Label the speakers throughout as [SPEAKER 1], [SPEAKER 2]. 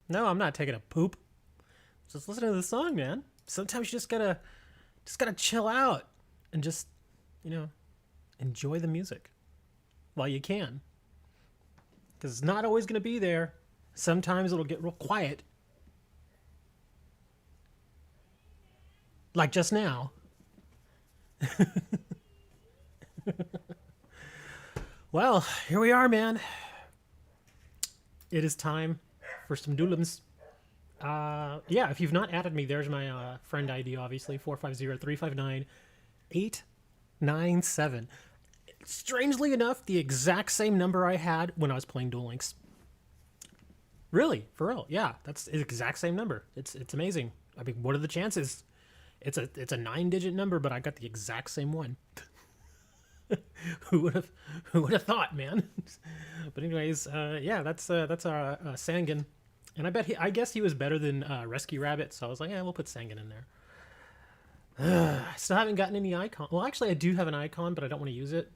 [SPEAKER 1] No, I'm not taking a poop. Just listen to the song, man. Sometimes you just gotta chill out and just, you know, enjoy the music while you can. Because it's not always gonna be there. Sometimes it'll get real quiet, like just now. Well, here we are, man. It is time for some doolums. Yeah, if you've not added me, there's my friend ID, obviously 450-359-897. Strangely enough, the exact same number I had when I was playing Duel Links. Really, for real, yeah, that's the exact same number. It's amazing. I mean, what are the chances? It's a 9-digit number, but I got the exact same one. who would have thought, man? But anyways, yeah, that's our Sangan, and I guess he was better than Rescue Rabbit, so I was like, yeah, we'll put Sangan in there. I still haven't gotten any icon. Well, actually, I do have an icon, but I don't want to use it.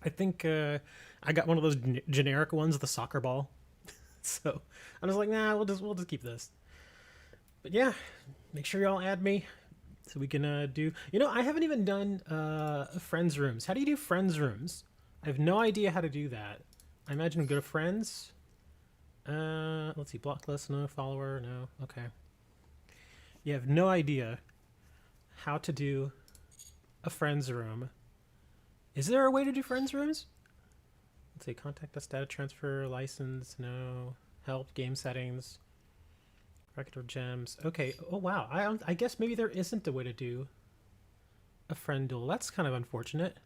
[SPEAKER 1] I think I got one of those generic ones, the soccer ball. So I was like, nah, we'll just keep this. But yeah, make sure y'all add me so we can do. I haven't even done friends rooms. How do you do friends rooms? I have no idea how to do that. I imagine go to friends. Let's see, block list, no follower, no. Okay. You have no idea how to do a friends room. Is there a way to do friends rooms? Let's see, contact us, data transfer, license, no. Help, game settings, record of gems. Okay, oh wow, I guess maybe there isn't a way to do a friend duel. That's kind of unfortunate.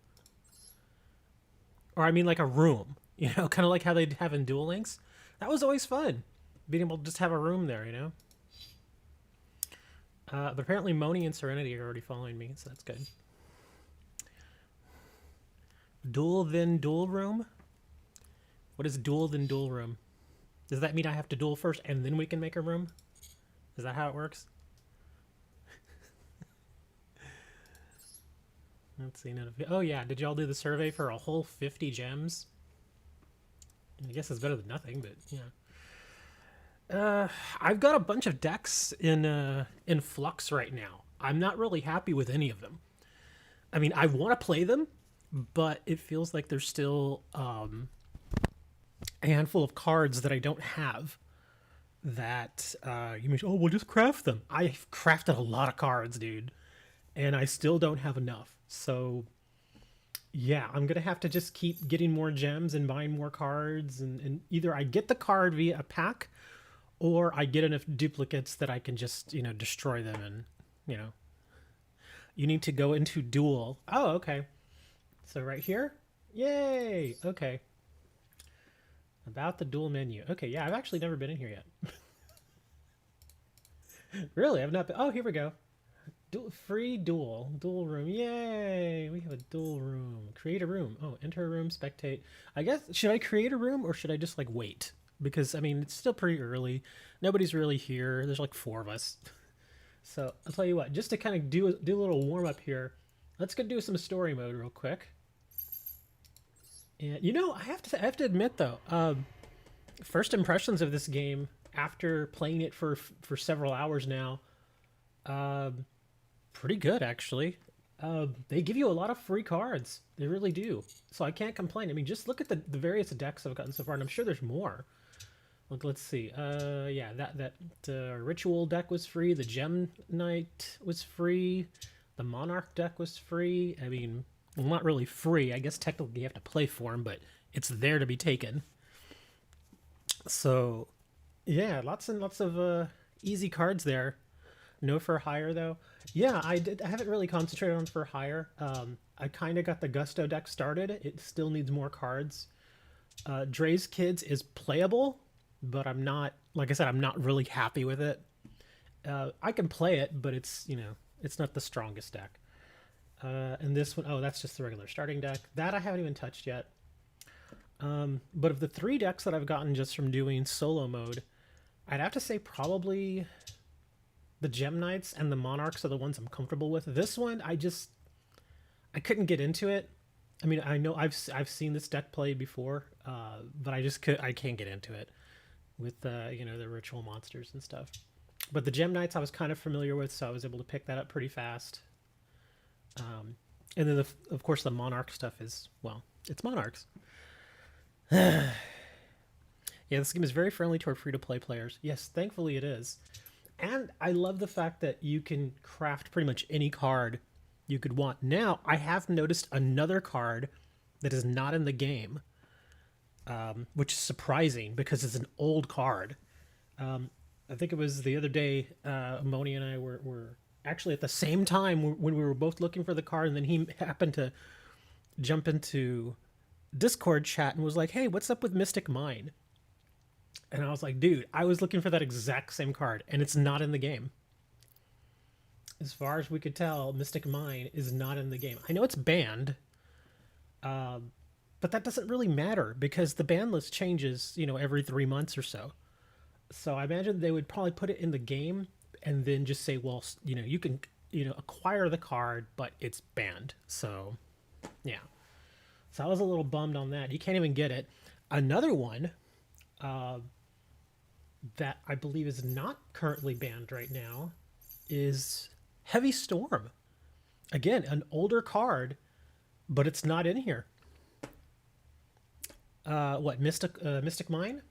[SPEAKER 1] Or I mean like a room, kind of like how they'd have in Duel Links. That was always fun, being able to just have a room there. But apparently Moni and Serenity are already following me, so that's good. Duel then duel room? What is duel then duel room? Does that mean I have to duel first and then we can make a room? Is that how it works? Let's see. Oh yeah, did y'all do the survey for a whole 50 gems? I guess it's better than nothing, but yeah. I've got a bunch of decks in flux right now. I'm not really happy with any of them. I mean, I want to play them, but it feels like there's still a handful of cards that I don't have that you mentioned, oh, we'll just craft them. I've crafted a lot of cards, dude, and I still don't have enough. So yeah, I'm gonna have to just keep getting more gems and buying more cards, and either I get the card via a pack or I get enough duplicates that I can just destroy them. And you need to go into Duel. Oh, okay. So right here, yay. Okay, about the Duel menu. Okay, yeah, I've actually never been in here yet. Really, I've not been. Oh, here we go. Free duel room. Yay, we have a duel room. Create a room. Oh, enter a room, spectate. I guess, should I create a room or should I just like wait? Because I mean, it's still pretty early, nobody's really here, there's like 4 of us. So I'll tell you what, just to kind of do a little warm up here, let's go do some story mode real quick. And I have to admit though, first impressions of this game after playing it for several hours now, pretty good actually. They give you a lot of free cards, they really do. So I can't complain. I mean, just look at the various decks I've gotten so far, and I'm sure there's more. Let's see. Yeah, that ritual deck was free. The Gem Knight was free. The Monarch deck was free. I mean, well, not really free. I guess technically you have to play for them, but it's there to be taken. So, yeah, lots and lots of easy cards there. No for hire though. Yeah, I haven't really concentrated on for hire. I kind of got the Gusto deck started. It still needs more cards. Dre's Kids is playable, but I'm not, like I said, I'm not really happy with it. I can play it, but it's not the strongest deck. And this one, oh, that's just the regular starting deck. That I haven't even touched yet. But of the 3 decks that I've gotten just from doing solo mode, I'd have to say probably the Gem Knights and the Monarchs are the ones I'm comfortable with. This one, I couldn't get into it. I mean, I know I've seen this deck played before, but I can't get into it. with you know, the ritual monsters and stuff. But the Gem Knights I was kind of familiar with, so I was able to pick that up pretty fast. And then, of course, the Monarch stuff is, well, it's Monarchs. Yeah, this game is very friendly toward free-to-play players. Yes, thankfully it is. And I love the fact that you can craft pretty much any card you could want. Now, I have noticed another card that is not in the game, which is surprising because it's an old card. I think it was the other day, Moni and I were actually at the same time when we were both looking for the card, and then he happened to jump into Discord chat and was like, "Hey, what's up with Mystic Mine?" And I was like, "Dude, I was looking for that exact same card, and it's not in the game." As far as we could tell, Mystic Mine is not in the game. I know it's banned, but that doesn't really matter because the ban list changes, you know, every 3 months or so. So I imagine they would probably put it in the game and then just say, well, you know, you can, you know, acquire the card, but it's banned. So, yeah. So I was a little bummed on that. You can't even get it. Another one that I believe is not currently banned right now is Heavy Storm. Again, an older card, but it's not in here. What, Mystic Mine?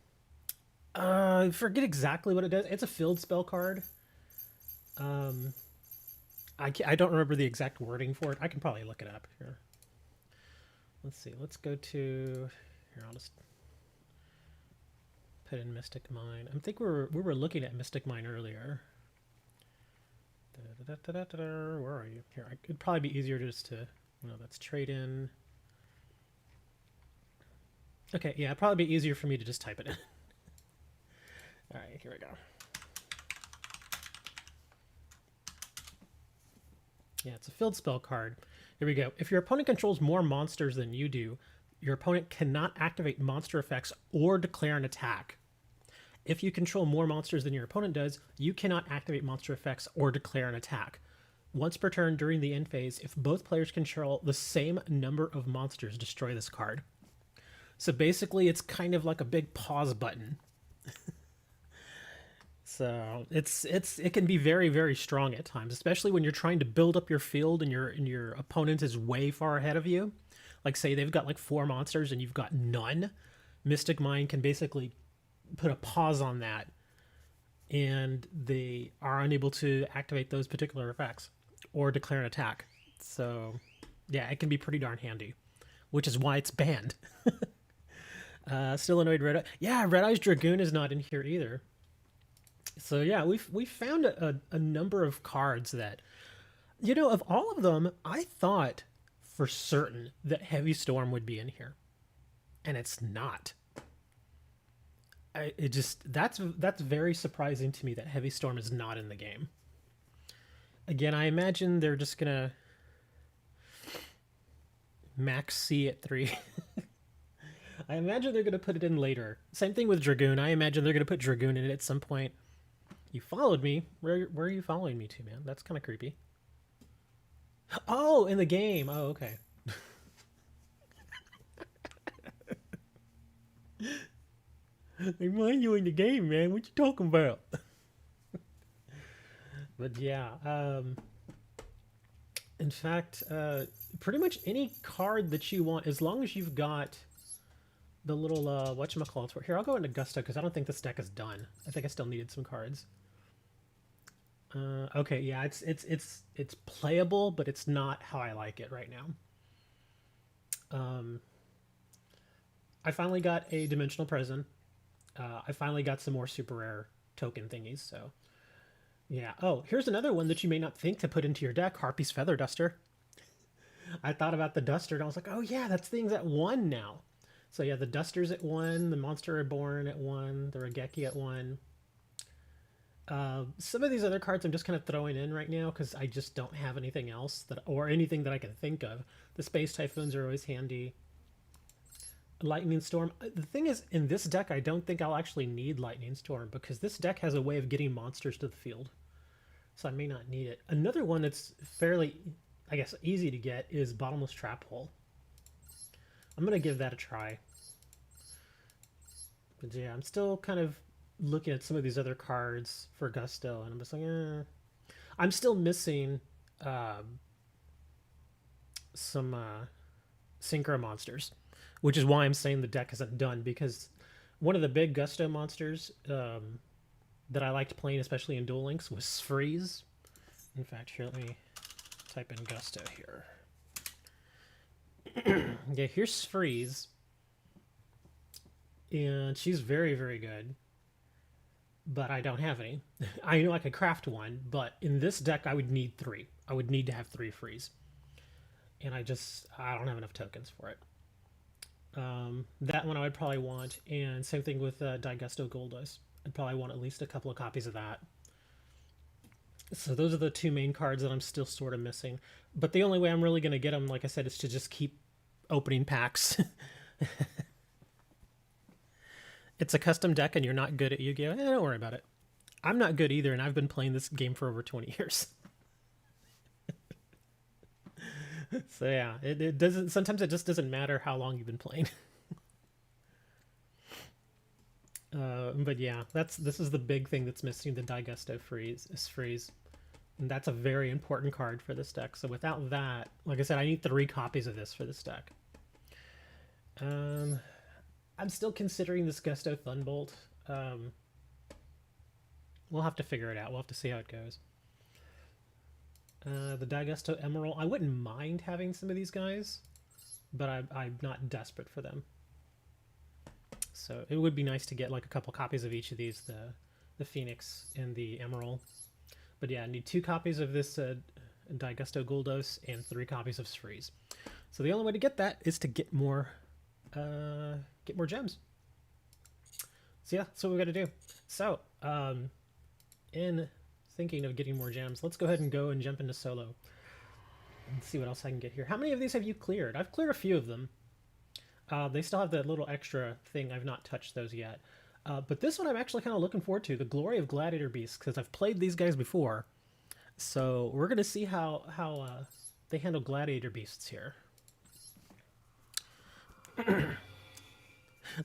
[SPEAKER 1] I forget exactly what it does. It's a field spell card. I don't remember the exact wording for it. I can probably look it up here. Let's see. Let's go to here. I'll just put in Mystic Mine. I think we were looking at Mystic Mine earlier. Where are you? Here, it'd probably be easier just to, you know, that's trade in. Okay, yeah, it'd probably be easier for me to just type it in. All right, here we go. Yeah, it's a field spell card. Here we go. If your opponent controls more monsters than you do, your opponent cannot activate monster effects or declare an attack. If you control more monsters than your opponent does, you cannot activate monster effects or declare an attack. Once per turn during the end phase, if both players control the same number of monsters, destroy this card. So basically, it's kind of like a big pause button. So it can be very, very strong at times, especially when you're trying to build up your field and your opponent is way far ahead of you. Like, say they've got like 4 monsters and you've got none. Mystic Mine can basically put a pause on that, and they are unable to activate those particular effects or declare an attack. So yeah, it can be pretty darn handy, which is why it's banned. Still annoyed Red Eye. Yeah, Red Eye's Dragoon is not in here either. So yeah, we found a number of cards that, you know, of all of them, I thought for certain that Heavy Storm would be in here, and it's not. That's very surprising to me that Heavy Storm is not in the game. Again, I imagine they're just gonna max C at 3. I imagine they're gonna put it in later. Same thing with Dragoon. I imagine they're gonna put Dragoon in it at some point. You followed me. Where are you following me to, man? That's kind of creepy. Oh, in the game. Oh, okay. They mind you in the game, man. What you talking about? But yeah, in fact, pretty much any card that you want, as long as you've got the little whatchamacallit. Here, I'll go into Gusto because I don't think this deck is done. I think I still needed some cards. Okay, yeah, it's playable, but it's not how I like it right now. I finally got a Dimensional Prison. I finally got some more super rare token thingies, so yeah. Oh, here's another one that you may not think to put into your deck, Harpy's Feather Duster. I thought about the Duster, and I was like, oh yeah, that's things at 1 now. So yeah, the Duster's at 1, the Monster Reborn at 1, the Regeki at 1. Some of these other cards I'm just kind of throwing in right now because I just don't have anything else or anything that I can think of. The Space Typhoons are always handy. Lightning Storm. The thing is, in this deck, I don't think I'll actually need Lightning Storm because this deck has a way of getting monsters to the field. So I may not need it. Another one that's fairly, I guess, easy to get is Bottomless Trap Hole. I'm going to give that a try. But yeah, I'm still kind of looking at some of these other cards for Gusto, and I'm just like, I'm still missing some synchro monsters, which is why I'm saying the deck isn't done, because one of the big Gusto monsters that I liked playing, especially in Duel Links, was Freeze. In fact, here, let me type in Gusto here. Yeah, here's Freeze. And she's very, very good. But I don't have any. I know I could craft one, but in this deck I would need 3. I would need to have 3 Freeze. And I don't have enough tokens for it. That one I would probably want, and same thing with Digusto Goldos. I'd probably want at least a couple of copies of that. So those are the 2 main cards that I'm still sort of missing. But the only way I'm really going to get them, like I said, is to just keep opening packs. It's a custom deck and you're not good at Yu-Gi-Oh! Don't worry about it. I'm not good either, and I've been playing this game for over 20 years. So yeah, it doesn't. Sometimes it just doesn't matter how long you've been playing. But yeah, this is the big thing that's missing, the Digusto freeze. And that's a very important card for this deck. So without that, like I said, I need 3 copies of this for this deck. I'm still considering this Gusto Thunbolt. We'll have to figure it out. We'll have to see how it goes. The Digusto Emerald. I wouldn't mind having some of these guys, but I'm not desperate for them. So it would be nice to get like a couple copies of each of these, the Phoenix and the Emerald. But yeah, I need 2 copies of this Digusto Goldos and 3 copies of Freeze. So the only way to get that is to get more gems. So yeah, that's what we got to do. So in thinking of getting more gems, let's go ahead and go and jump into solo and see what else I can get here. How many of these have you cleared? I've cleared a few of them. They still have that little extra thing. I've not touched those yet. But this one I'm actually kind of looking forward to, the Glory of Gladiator Beasts, because I've played these guys before. So we're going to see how they handle Gladiator Beasts here.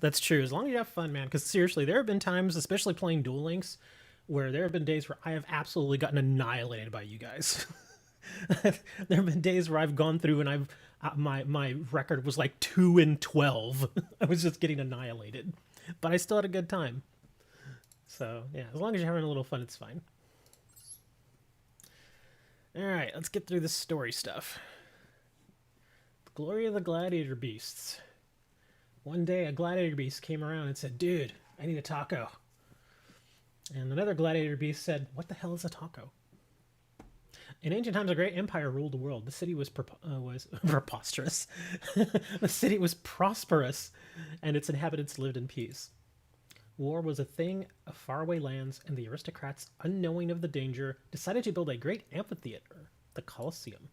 [SPEAKER 1] That's true, as long as you have fun, man. Because seriously, there have been times, especially playing Duel Links, where there have been days where I have absolutely gotten annihilated by you guys. There have been days where I've gone through and I've my record was like 2-12. I was just getting annihilated, but I still had a good time. So yeah, as long as you're having a little fun, it's fine. All right, let's get through this story stuff. The Glory of the Gladiator Beasts. One day, a gladiator beast came around and said, "Dude, I need a taco." And another gladiator beast said, "What the hell is a taco?" In ancient times, a great empire ruled the world. The city was preposterous. The city was prosperous, and its inhabitants lived in peace. War was a thing of faraway lands, and the aristocrats, unknowing of the danger, decided to build a great amphitheater, the Colosseum.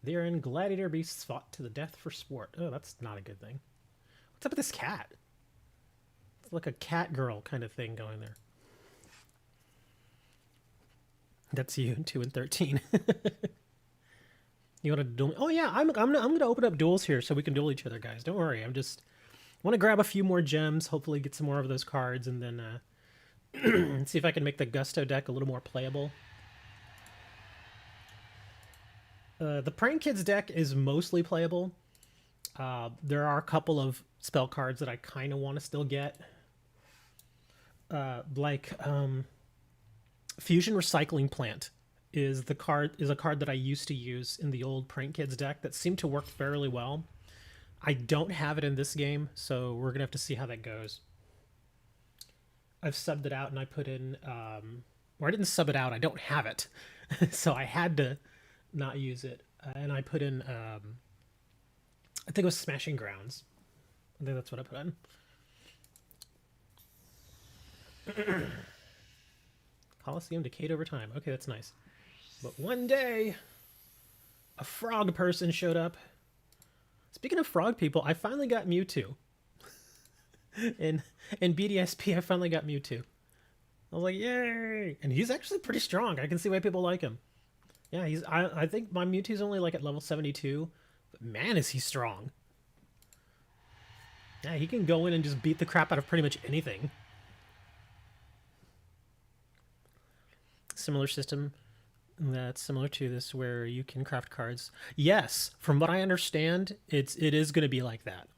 [SPEAKER 1] Therein, gladiator beasts fought to the death for sport. Oh, that's not a good thing. What's up with this cat? It's like a cat girl kind of thing going there. That's you, 2 and 13. You want to duel? Oh yeah, I'm gonna open up duels here so we can duel each other, guys. Don't worry. I'm just want to grab a few more gems, hopefully get some more of those cards, and then see if I can make the Gusto deck a little more playable. The Prank Kids deck is mostly playable. There are a couple of spell cards that I kind of want to still get, like Fusion Recycling Plant is a card that I used to use in the old Prank Kids deck that seemed to work fairly well. I don't have it in this game, so we're gonna have to see how that goes. I've subbed it out and I put in, or I didn't sub it out, I don't have it, so I had to not use it, and I put in, I think it was Smashing Grounds. I think that's what I put in. Colosseum decayed over time. Okay, that's nice. But one day, a frog person showed up. Speaking of frog people, I finally got Mewtwo. in BDSP, I finally got Mewtwo. I was like, yay! And he's actually pretty strong. I can see why people like him. Yeah, I think my Mewtwo's only like at level 72. But man, is he strong. Yeah, he can go in and just beat the crap out of pretty much anything. similar system that's similar to this where you can craft cards. Yes, from what I understand, it is going to be like that.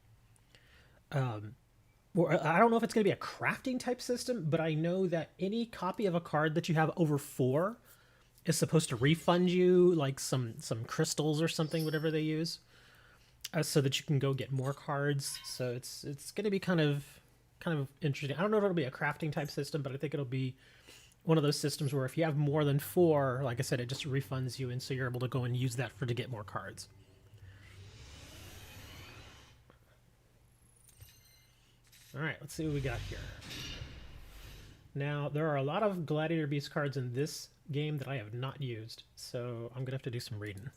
[SPEAKER 1] Well, I don't know if it's going to be a crafting type system, but I know that any copy of a card that you have over 4 is supposed to refund you like some crystals or something, whatever they use, so that you can go get more cards. So it's going to be kind of interesting. I don't know if it'll be a crafting type system, but I think it'll be one of those systems where if you have more than 4, like I said, it just refunds you, and so you're able to go and use that to get more cards. All right, let's see what we got here. Now, there are a lot of Gladiator Beast cards in this game that I have not used, so I'm going to have to do some reading.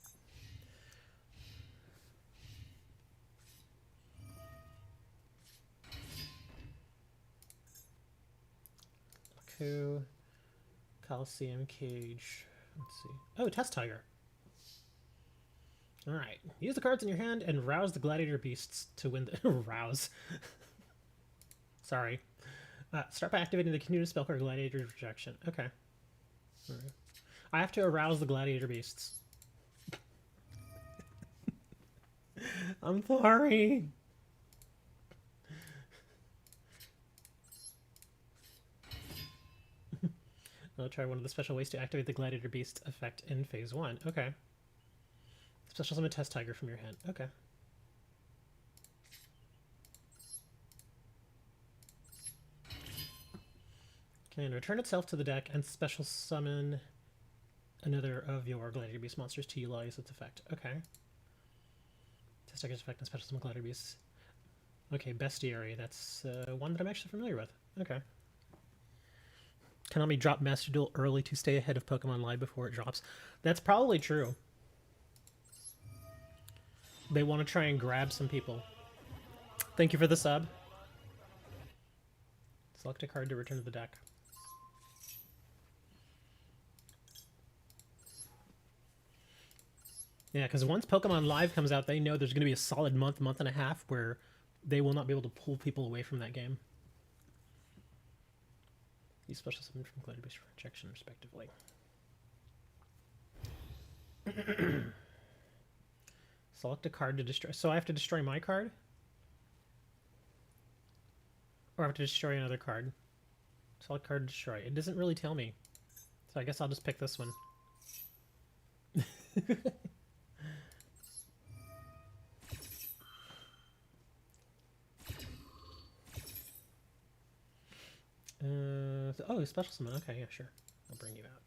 [SPEAKER 1] Baku, Coliseum Cage. Let's see. Oh, Test Tiger. All right. Use the cards in your hand and rouse the Gladiator Beasts to win the... rouse. Sorry. Start by activating the Canuna spell card Gladiator Rejection. Okay. All right. I have to arouse the Gladiator Beasts. I'm sorry. I'll try one of the special ways to activate the Gladiator Beast effect in Phase 1. Okay. Special summon Test Tiger from your hand. Okay. Can return itself to the deck and special summon another of your Gladiator Beast monsters to utilize its effect. Okay. Test Tiger's effect and special summon Gladiator Beasts. Okay, Bestiary. That's one that I'm actually familiar with. Okay. Konami dropped Master Duel early to stay ahead of Pokemon Live before it drops. That's probably true. They want to try and grab some people. Thank you for the sub. Select a card to return to the deck. Yeah, because once Pokemon Live comes out, they know there's going to be a solid month and a half where they will not be able to pull people away from that game. Use special summon from Gladiator Beast Rejection, respectively. Select a card to destroy. So I have to destroy my card? Or I have to destroy another card? Select card to destroy. It doesn't really tell me. So I guess I'll just pick this one. Oh, special summon. Okay, yeah, sure. I'll bring you out.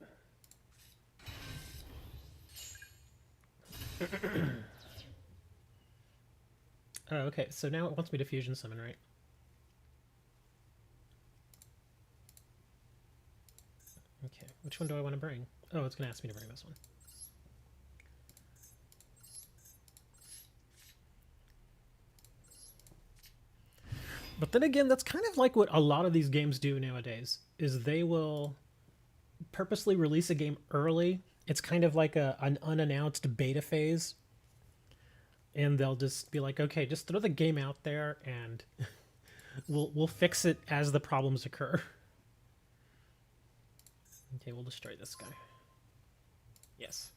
[SPEAKER 1] Oh, okay, so now it wants me to fusion summon, right? Okay, which one do I want to bring? Oh, it's going to ask me to bring this one. But then again, that's kind of like what a lot of these games do nowadays, is they will purposely release a game early. It's kind of like an unannounced beta phase. And they'll just be like, okay, just throw the game out there and we'll fix it as the problems occur. Okay, we'll destroy this guy. Yes.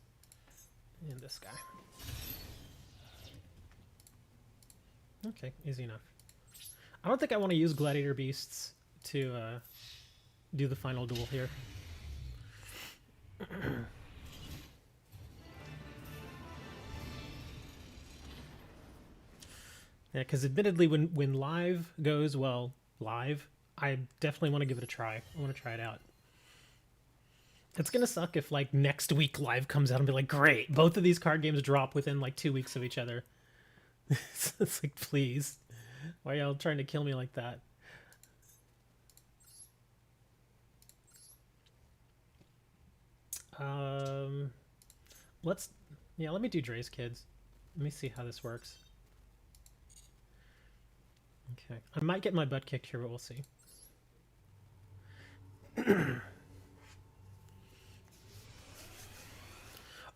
[SPEAKER 1] And this guy. Okay, easy enough. I don't think I want to use Gladiator Beasts to do the final duel here. Yeah, because admittedly, when live goes, well, live, I definitely want to give it a try. I want to try it out. It's going to suck if, like, next week live comes out and be like, great, both of these card games drop within, like, 2 weeks of each other. It's like, please. Why are y'all trying to kill me like that? Let me do Dre's Kids. Let me see how this works. Okay, I might get my butt kicked here, but we'll see.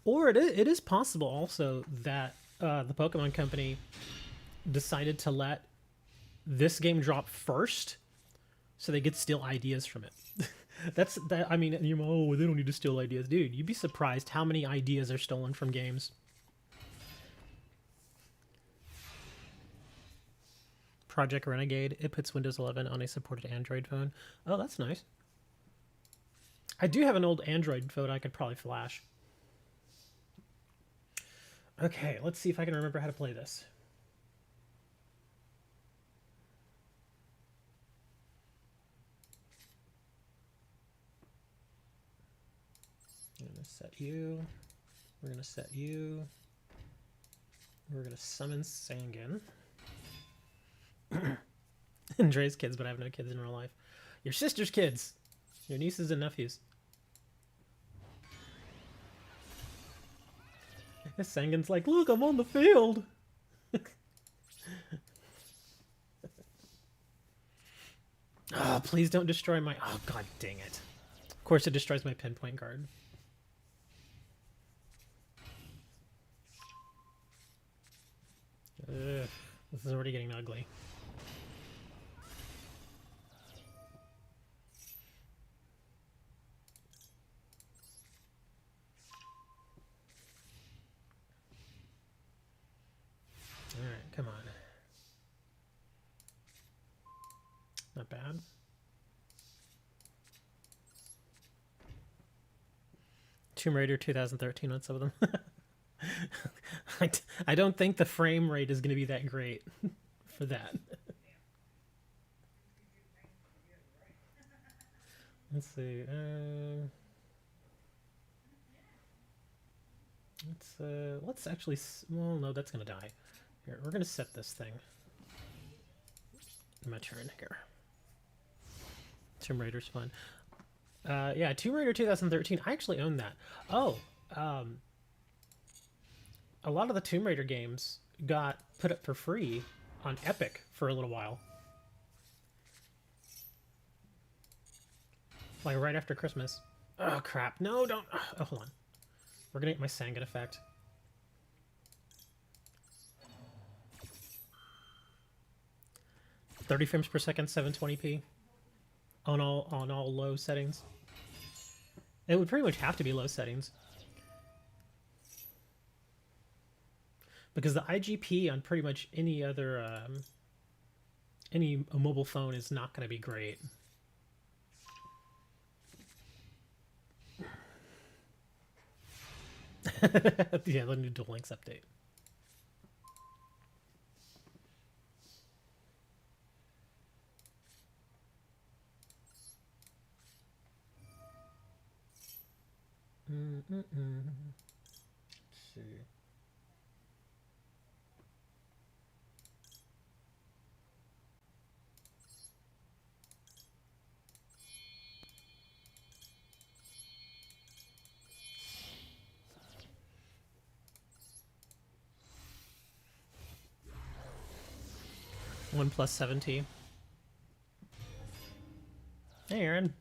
[SPEAKER 1] Or it is possible also that the Pokemon Company decided to let this game drop first so they could steal ideas from it. That's that. I mean, oh, they don't need to steal ideas, dude. You'd be surprised how many ideas are stolen from games. Project Renegade. It puts Windows 11 on a supported Android phone. Oh, that's nice. I do have an old Android phone I could probably flash. Okay, let's see if I can remember how to play this. I'm going to set you. We're going to set you. We're going to summon Sangin. Andre's kids, but I have no kids in real life. Your sister's kids. Your nieces and nephews. Sangin's like, look, I'm on the field. Oh, please don't destroy my... Oh, god dang it. Of course it destroys my pinpoint guard. Ugh, this is already getting ugly. Alright, come on. Not bad. Tomb Raider 2013 on some of them. I don't think the frame rate is going to be that great for that. Let's see. Let's actually. Well, no, that's gonna die. Here, we're gonna set this thing. My turn here. Tomb Raider's fun. Yeah, Tomb Raider 2013. I actually own that. Oh, a lot of the Tomb Raider games got put up for free on Epic for a little while. Like right after Christmas. Oh crap! No, don't. Oh, hold on. We're gonna get my Sangin effect. "30 frames per second, 720p on all low settings." It would pretty much have to be low settings because the IGP on pretty much any other any mobile phone is not going to be great. Yeah, the new Duel Links update. Let's see. One plus 70. Hey, Aaron.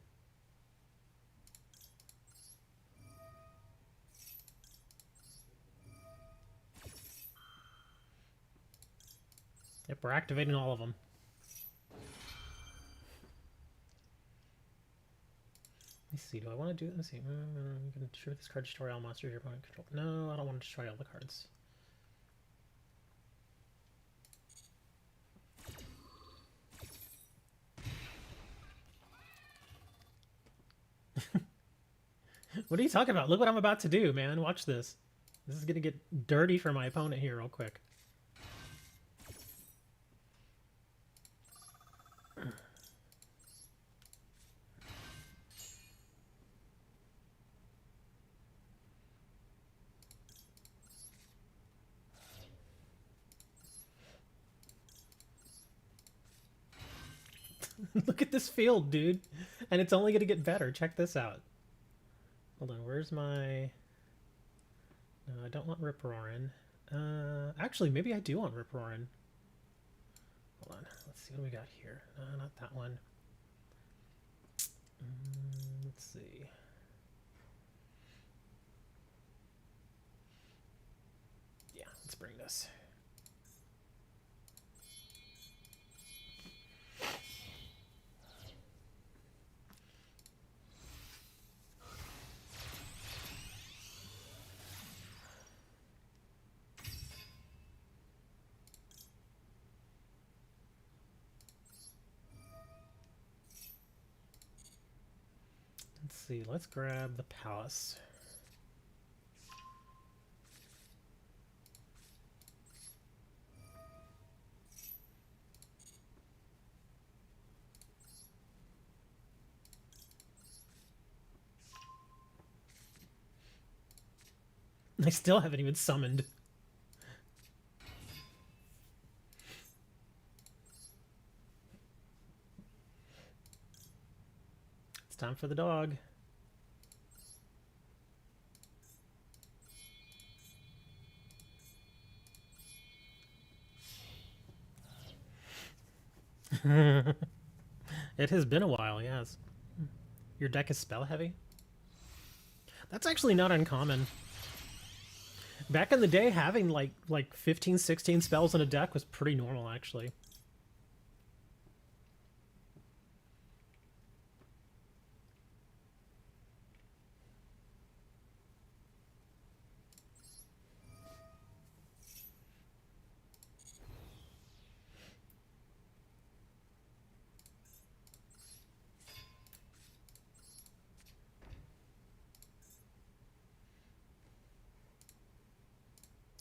[SPEAKER 1] Yep, we're activating all of them. Let's see, do I want to do it? Let's see. You can destroy this card, destroy all monsters your opponent control. No, I don't want to destroy all the cards. What are you talking about? Look what I'm about to do, man. Watch this. This is gonna get dirty for my opponent here real quick. Look at this field, dude. And it's only gonna get better. Check this out. Hold on, where's my... No, I don't want Rip Roarin'. Actually, maybe I do want Rip Roarin'. Hold on, let's see what we got here. No, not that one. Let's see. Yeah, let's bring this. see. Let's grab the palace. I still haven't even summoned. It's time for the dog. It has been a while, yes. Your deck is spell heavy? That's actually not uncommon. Back in the day, having like 15, 16 spells in a deck was pretty normal, actually.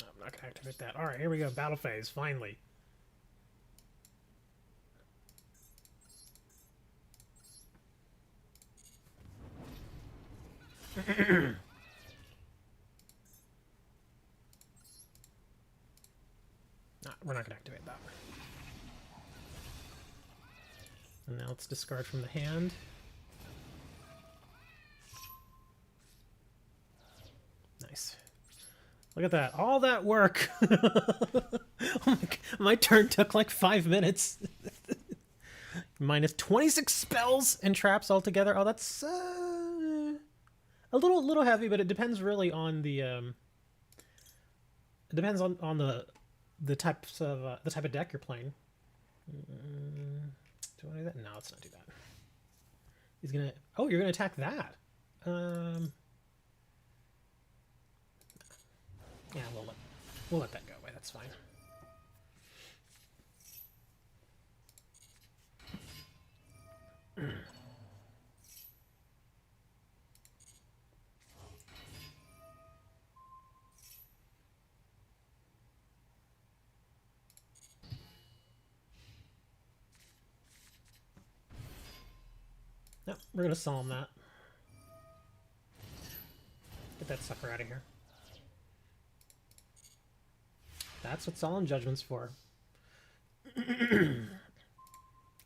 [SPEAKER 1] I'm not gonna activate that. All right, here we go. Battle phase, finally. We're not gonna activate that. And now let's discard from the hand. Nice. Look at that. All that work. Oh my turn took like 5 minutes. Minus 26 spells and traps altogether. Oh, that's a little heavy, but it depends really on the it depends on the types of the type of deck you're playing. Do I do that? No, let's not do that. He's gonna. Oh, you're gonna attack that. Yeah, we'll let that go away. That's fine. No, we're gonna Psalm that. Get that sucker out of here. That's what Solemn Judgment's for.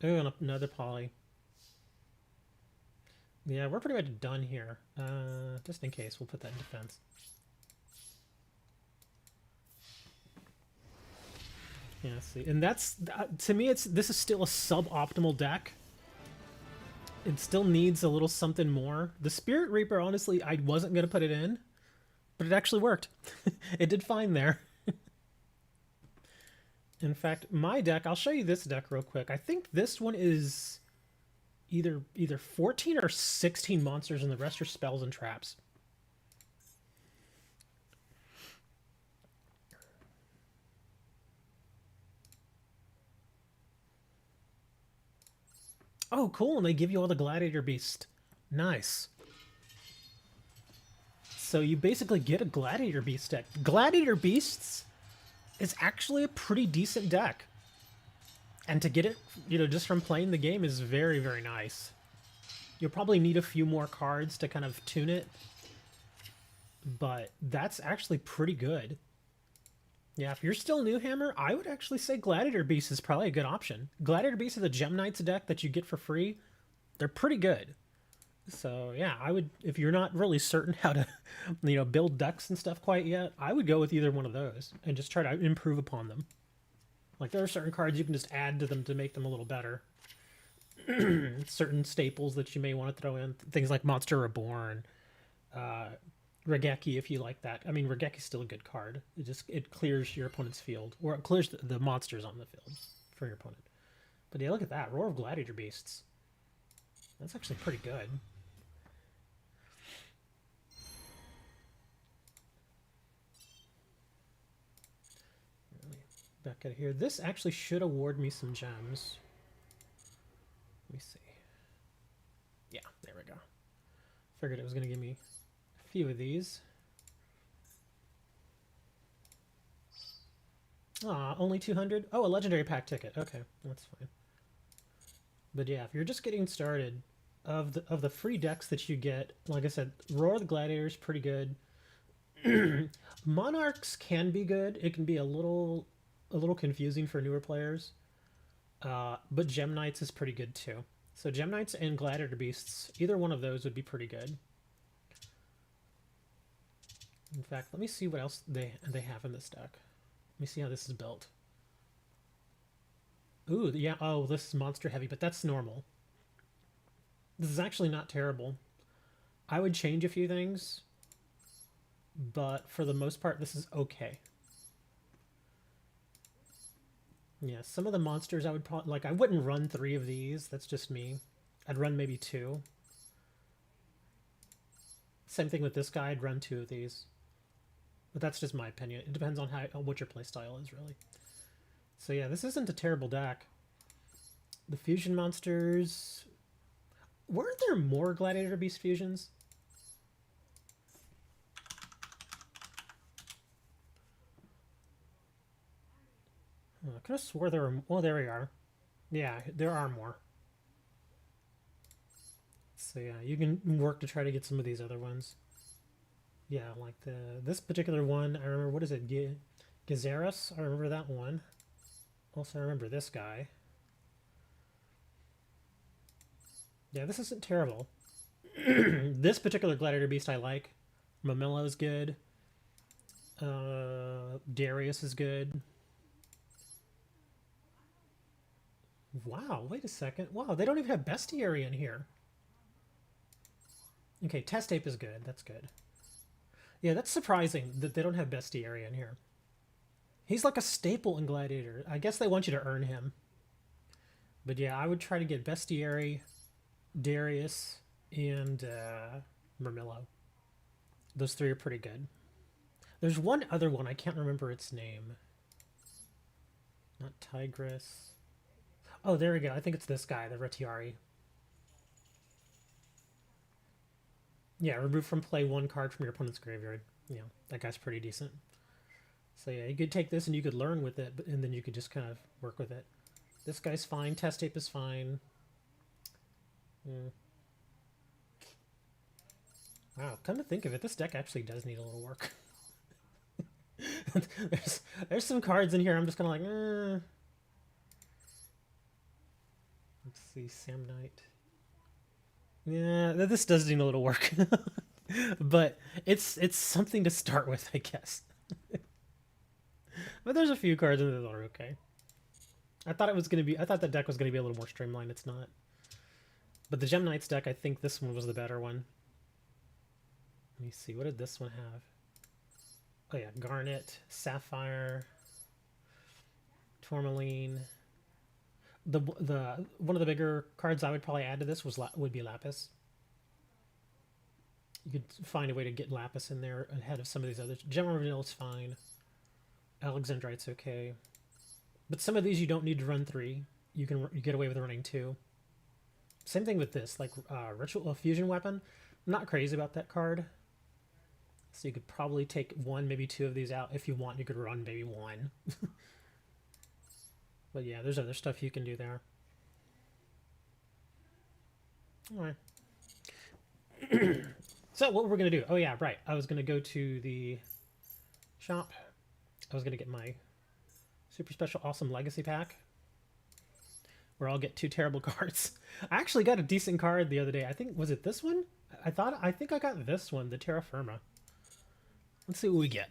[SPEAKER 1] Oh, another poly. Yeah, we're pretty much done here. Just in case, we'll put that in defense. Yeah, see, and that's to me, this is still a suboptimal deck. It still needs a little something more. The Spirit Reaper, honestly, I wasn't gonna put it in, but it actually worked. It did fine there. In fact, my deck, I'll show you this deck real quick. I think this one is either 14 or 16 monsters and the rest are spells and traps. Oh, cool, and they give you all the Gladiator Beast. Nice. So you basically get a Gladiator Beast deck. Gladiator Beasts is actually a pretty decent deck. And to get it, just from playing the game is very, very nice. You'll probably need a few more cards to kind of tune it. But that's actually pretty good. Yeah, if you're still new, Hammer, I would actually say Gladiator Beast is probably a good option. Gladiator Beast is a Gem Knights deck that you get for free. They're pretty good. So yeah, I would, if you're not really certain how to, build decks and stuff quite yet, I would go with either one of those and just try to improve upon them. Like there are certain cards you can just add to them to make them a little better. Certain staples that you may want to throw in, things like Monster Reborn, Regeki if you like that. I mean, Regeki's still a good card. It clears your opponent's field, or it clears the monsters on the field for your opponent. But yeah, look at that, Roar of Gladiator Beasts. That's actually pretty good. Back out of here. This actually should award me some gems. Let me see. Yeah, there we go. Figured it was going to give me a few of these. Ah, only 200? Oh, a legendary pack ticket. Okay, that's fine. But yeah, if you're just getting started, of the free decks that you get, like I said, Roar the Gladiator is pretty good. Monarchs can be good. It can be a little confusing for newer players. But Gem Knights is pretty good too. So Gem Knights and Gladiator Beasts, either one of those would be pretty good. In fact, let me see what else they have in this deck. Let me see how this is built. Ooh, yeah. Oh, this is monster heavy, but that's normal. This is actually not terrible. I would change a few things, but for the most part, this is okay. Yeah, some of the monsters I would probably, like, I wouldn't run 3 of these. That's just me. I'd run maybe 2. Same thing with this guy. I'd run 2 of these. But that's just my opinion. It depends on what your playstyle is, really. So yeah, this isn't a terrible deck. The fusion monsters... Weren't there more Gladiator Beast fusions? I could have swore there were... Oh, there we are. Yeah, there are more. So yeah, you can work to try to get some of these other ones. Yeah, like this particular one, I remember, what is it? Gizaris? I remember that one. Also, I remember this guy. Yeah, this isn't terrible. This particular Gladiator Beast I like. Mamilla's good. Darius is good. Wow, wait a second. Wow, they don't even have Bestiary in here. Okay, Test Tape is good. That's good. Yeah, that's surprising that they don't have Bestiary in here. He's like a staple in Gladiator. I guess they want you to earn him. But yeah, I would try to get Bestiary, Darius, and Mermillo. Those 3 are pretty good. There's one other one. I can't remember its name. Not Tigress. Oh, there we go. I think it's this guy, the Retiari. Yeah, remove from play 1 card from your opponent's graveyard. Yeah, that guy's pretty decent. So yeah, you could take this and you could learn with it, and then you could just kind of work with it. This guy's fine. Test Tape is fine. Yeah. Wow, come to think of it, this deck actually does need a little work. there's some cards in here I'm just kind of like, eh. Let's see, Sam Knight. Yeah, this does need a little work. But it's something to start with, I guess. But there's a few cards in there that are okay. I thought the deck was gonna be a little more streamlined. It's not. But the Gem Knights deck, I think this one was the better one. Let me see, what did this one have? Oh yeah, Garnet, Sapphire, Tourmaline. The one of the bigger cards I would probably add to this would be Lapis. You could find a way to get Lapis in there ahead of some of these others. Gemarville's fine. Alexandrite's okay. But some of these you don't need to run 3. You get away with running 2. Same thing with this, like Ritual Fusion Weapon. I'm not crazy about that card. So you could probably take 1, maybe 2 of these out. If you want, you could run maybe 1. But yeah, there's other stuff you can do there. Alright. So what we're going to do... Oh yeah, right. I was going to go to the shop. I was going to get my Super Special Awesome Legacy Pack, where I'll get 2 terrible cards. I actually got a decent card the other day. I think, was it this one? I think I got this one, the Terra Firma. Let's see what we get.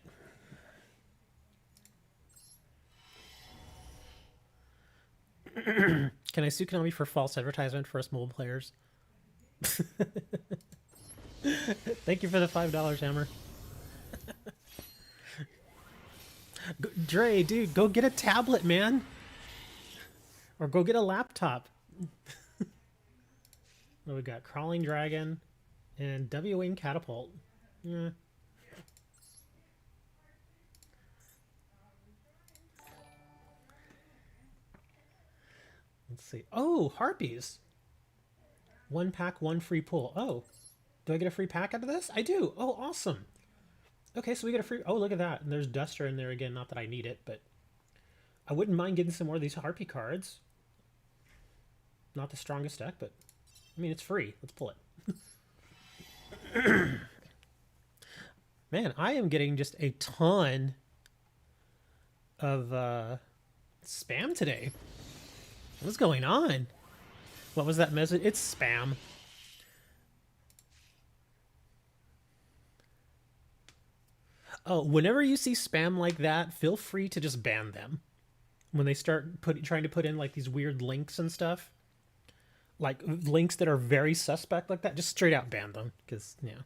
[SPEAKER 1] Can I sue Konami for false advertisement for us mobile players? Thank you for the $5, Hammer. Dre, dude, go get a tablet, man. Or go get a laptop. What we got? Crawling Dragon and W-Wing Catapult. Yeah. Let's see. Oh, Harpies. 1 pack, 1 free pull. Oh. Do I get a free pack out of this? I do. Oh, awesome. Okay, so we get a free... Oh, look at that. And there's Duster in there again. Not that I need it, but I wouldn't mind getting some more of these Harpy cards. Not the strongest deck, but I mean, it's free. Let's pull it. Man, I am getting just a ton of spam today. What's going on? What was that message? It's spam. Oh, whenever you see spam like that, feel free to just ban them. When they start trying to put in like these weird links and stuff, like links that are very suspect like that, just straight out ban them. Because, yeah.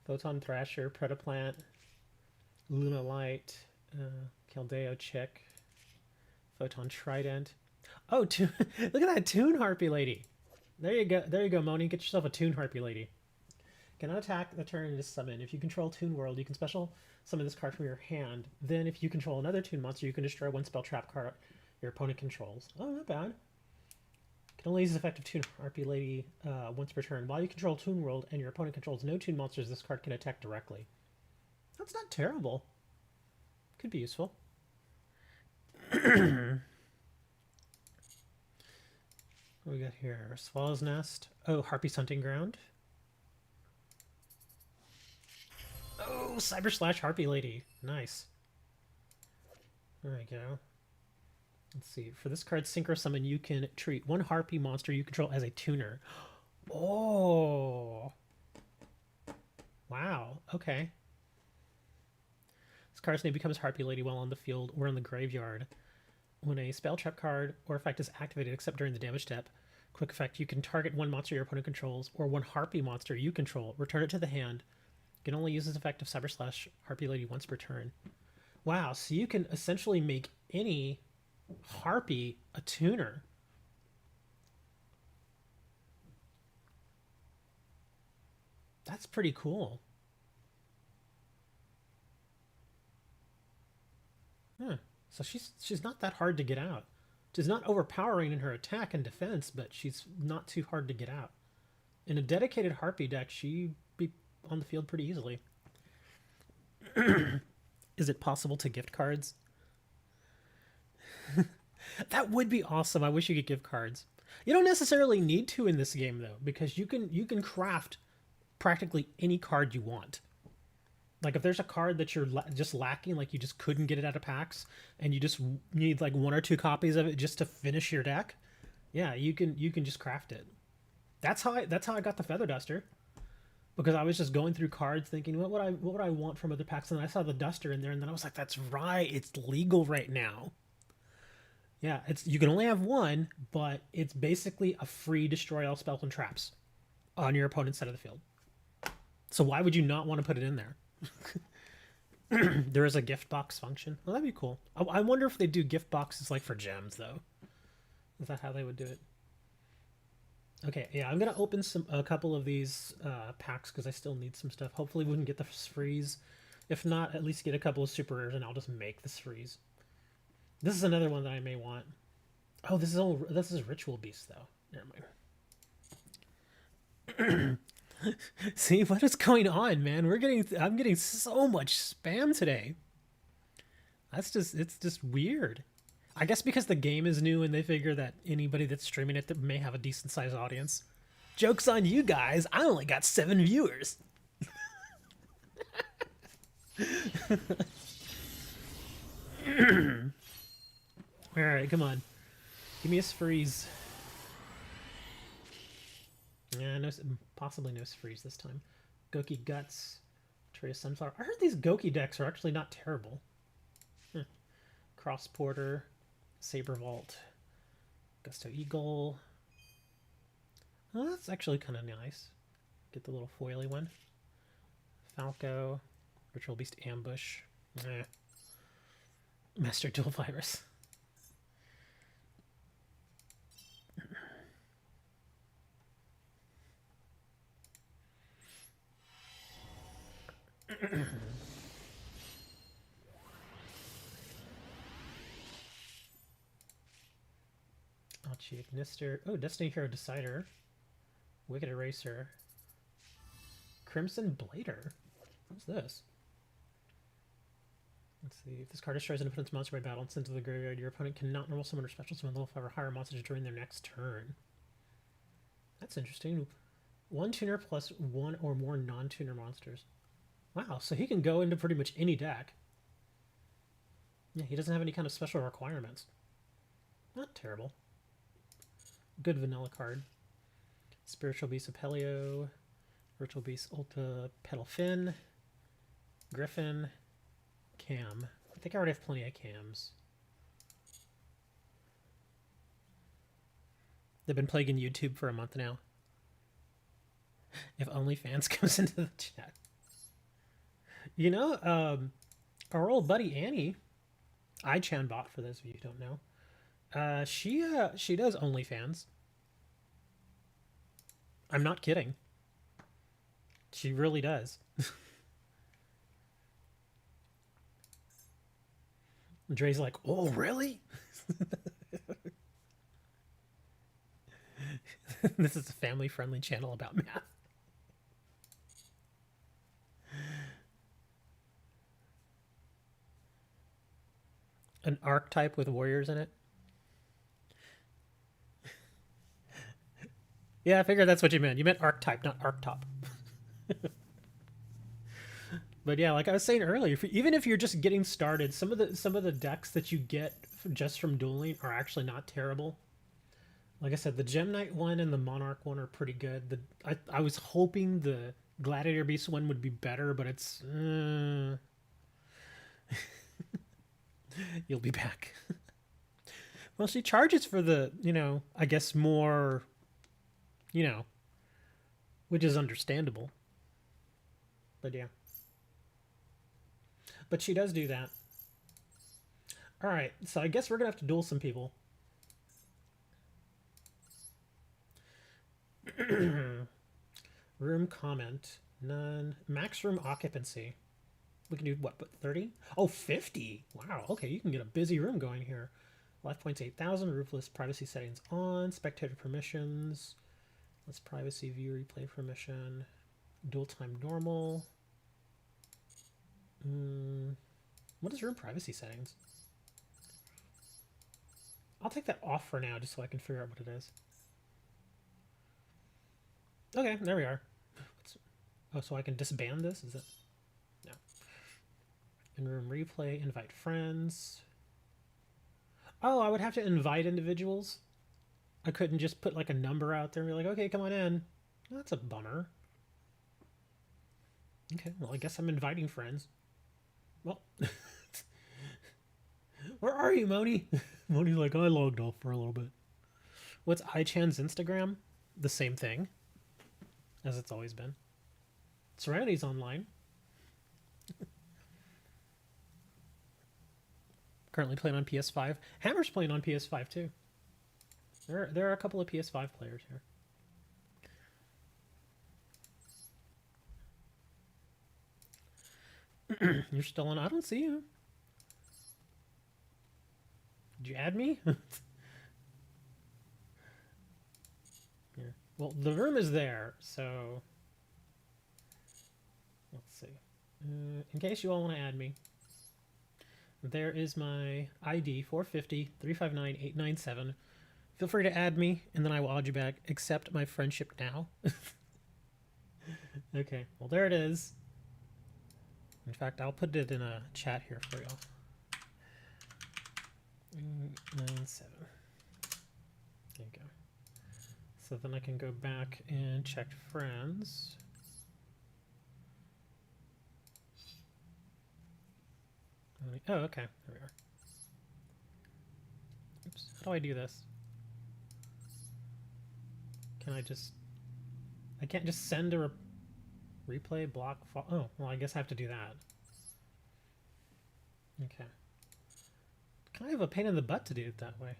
[SPEAKER 1] Photon Thrasher, Predaplant, Luna Light, Caldeo Chick, Photon Trident. Oh, look at that Toon Harpy Lady. There you go. There you go, Moni. Get yourself a Toon Harpy Lady. Cannot attack the turn and just summon. If you control Toon World, you can special summon this card from your hand. Then, if you control another Toon monster, you can destroy one spell trap card your opponent controls. Oh, not bad. Can only use effective Toon Harpy Lady once per turn. While you control Toon World and your opponent controls no Toon monsters, this card can attack directly. That's not terrible. Could be useful. What do we got here? Swallow's Nest. Oh, Harpy's Hunting Ground. Oh, Cyber Slash Harpy Lady. Nice. There we go. Let's see. For this card, Synchro Summon, you can treat one Harpy monster you control as a tuner. Oh. Wow. Okay. This card's name becomes Harpy Lady while on the field or in the graveyard. When a spell trap card or effect is activated except during the damage step, quick effect, you can target one monster your opponent controls or one Harpy monster you control, return it to the hand. You can only use this effect of Cyber Slash Harpy Lady once per turn. Wow, so you can essentially make any Harpy a tuner. That's pretty cool. Huh. So she's not that hard to get out. She's not overpowering in her attack and defense, but she's not too hard to get out. In a dedicated Harpy deck, she'd be on the field pretty easily. Is it possible to gift cards? That would be awesome. I wish you could give cards. You don't necessarily need to in this game though, because you can craft practically any card you want. Like if there's a card that you're just lacking, like you just couldn't get it out of packs, and you just need like 1 or 2 copies of it just to finish your deck, yeah, you can just craft it. That's how I got the Feather Duster, because I was just going through cards thinking what would I want from other packs, and then I saw the Duster in there, and then I was like, that's right, it's legal right now. Yeah, you can only have one, but it's basically a free destroy all spells and traps on your opponent's side of the field. So why would you not want to put it in there? There is a gift box function. Well, that'd be cool. I wonder if they do gift boxes like for gems though. Is that how they would do it? Okay, yeah, I'm gonna open a couple of these packs because I still need some stuff. Hopefully we can get the freeze. If not, at least get a couple of super rares and I'll just make this freeze. This is another one that I may want. Oh, this is Ritual Beast though. Never mind. See, what is going on, man? I'm getting so much spam today. It's just weird. I guess because the game is new and they figure that anybody that's streaming it that may have a decent sized audience. Joke's on you guys. I only got 7 viewers. All right, come on. Give me a freeze. Yeah, no, possibly no freeze this time. Goki Guts, Tray Sunflower. I heard these Goki decks are actually not terrible. Cross Porter, Saber Vault, Gusto Eagle. Oh, that's actually kind of nice. Get the little foily one. Falco, Ritual Beast Ambush. Master Duel Virus. Archie Ignister. Oh, Destiny Hero Decider. Wicked Eraser. Crimson Blader. What's this? Let's see. If this card destroys an opponent's monster by battle and sent to the graveyard, your opponent cannot normal summon or special summon level 5 or higher monsters during their next turn. That's interesting. One tuner plus one or more non-tuner monsters. Wow, so he can go into pretty much any deck. Yeah, he doesn't have any kind of special requirements. Not terrible. Good vanilla card. Spiritual Beast of Pelio. Virtual Beast Ulta Petal Fin. Griffin. Cam. I think I already have plenty of cams. They've been plaguing YouTube for a month now. If OnlyFans comes into the chat. You know, our old buddy Annie, iChan bot for those of you who don't know, she does OnlyFans. I'm not kidding. She really does. Dre's like, oh, really? This is a family-friendly channel about math. An archetype with warriors in it? Yeah, I figured that's what you meant. You meant archetype, not archetype. But yeah, like I was saying earlier, even if you're just getting started, some of the decks that you get just from dueling are actually not terrible. Like I said, the Gem Knight one and the Monarch one are pretty good. I was hoping the Gladiator Beast one would be better, but it's... You'll be back. Well, she charges for the, you know, I guess more, you know, which is understandable. But yeah. But she does do that. All right, so I guess we're going to have to duel some people. Room comment. None. Max room occupancy. We can do what, but 30? Oh, 50. Wow, okay, you can get a busy room going here. Life points 8,000. Roofless privacy settings on. Spectator permissions. Let's privacy view replay permission. Dual time normal. What is room privacy settings? I'll take that off for now just so I can figure out what it is. Okay, there we are. Oh, so I can disband this? Is it? No. In-room replay, invite friends. Oh, I would have to invite individuals? I couldn't just put like a number out there and be like, okay, come on in. That's a bummer. Okay, well, I guess I'm inviting friends. Well, where are you, Moni? Moni's like, I logged off for a little bit. What's iChan's Instagram? The same thing, as it's always been. Serenity's online. Currently playing on PS5. Hammer's playing on PS5 too. There are a couple of PS5 players here. You're still on. I don't see you. Did you add me? Here. Well, the room is there, so let's see. In case you all want to add me, there is my ID 450-359-897. Feel free to add me, and then I will add you back. Accept my friendship now. Okay, well there it is. In fact, I'll put it in a chat here for y'all. 97. There you go. So then I can go back and check friends. Oh, okay. There we are. Oops. How do I do this? Can I just... I can't just send a replay, block, oh, well, I guess I have to do that. Okay. Kind of a pain in the butt to do it that way.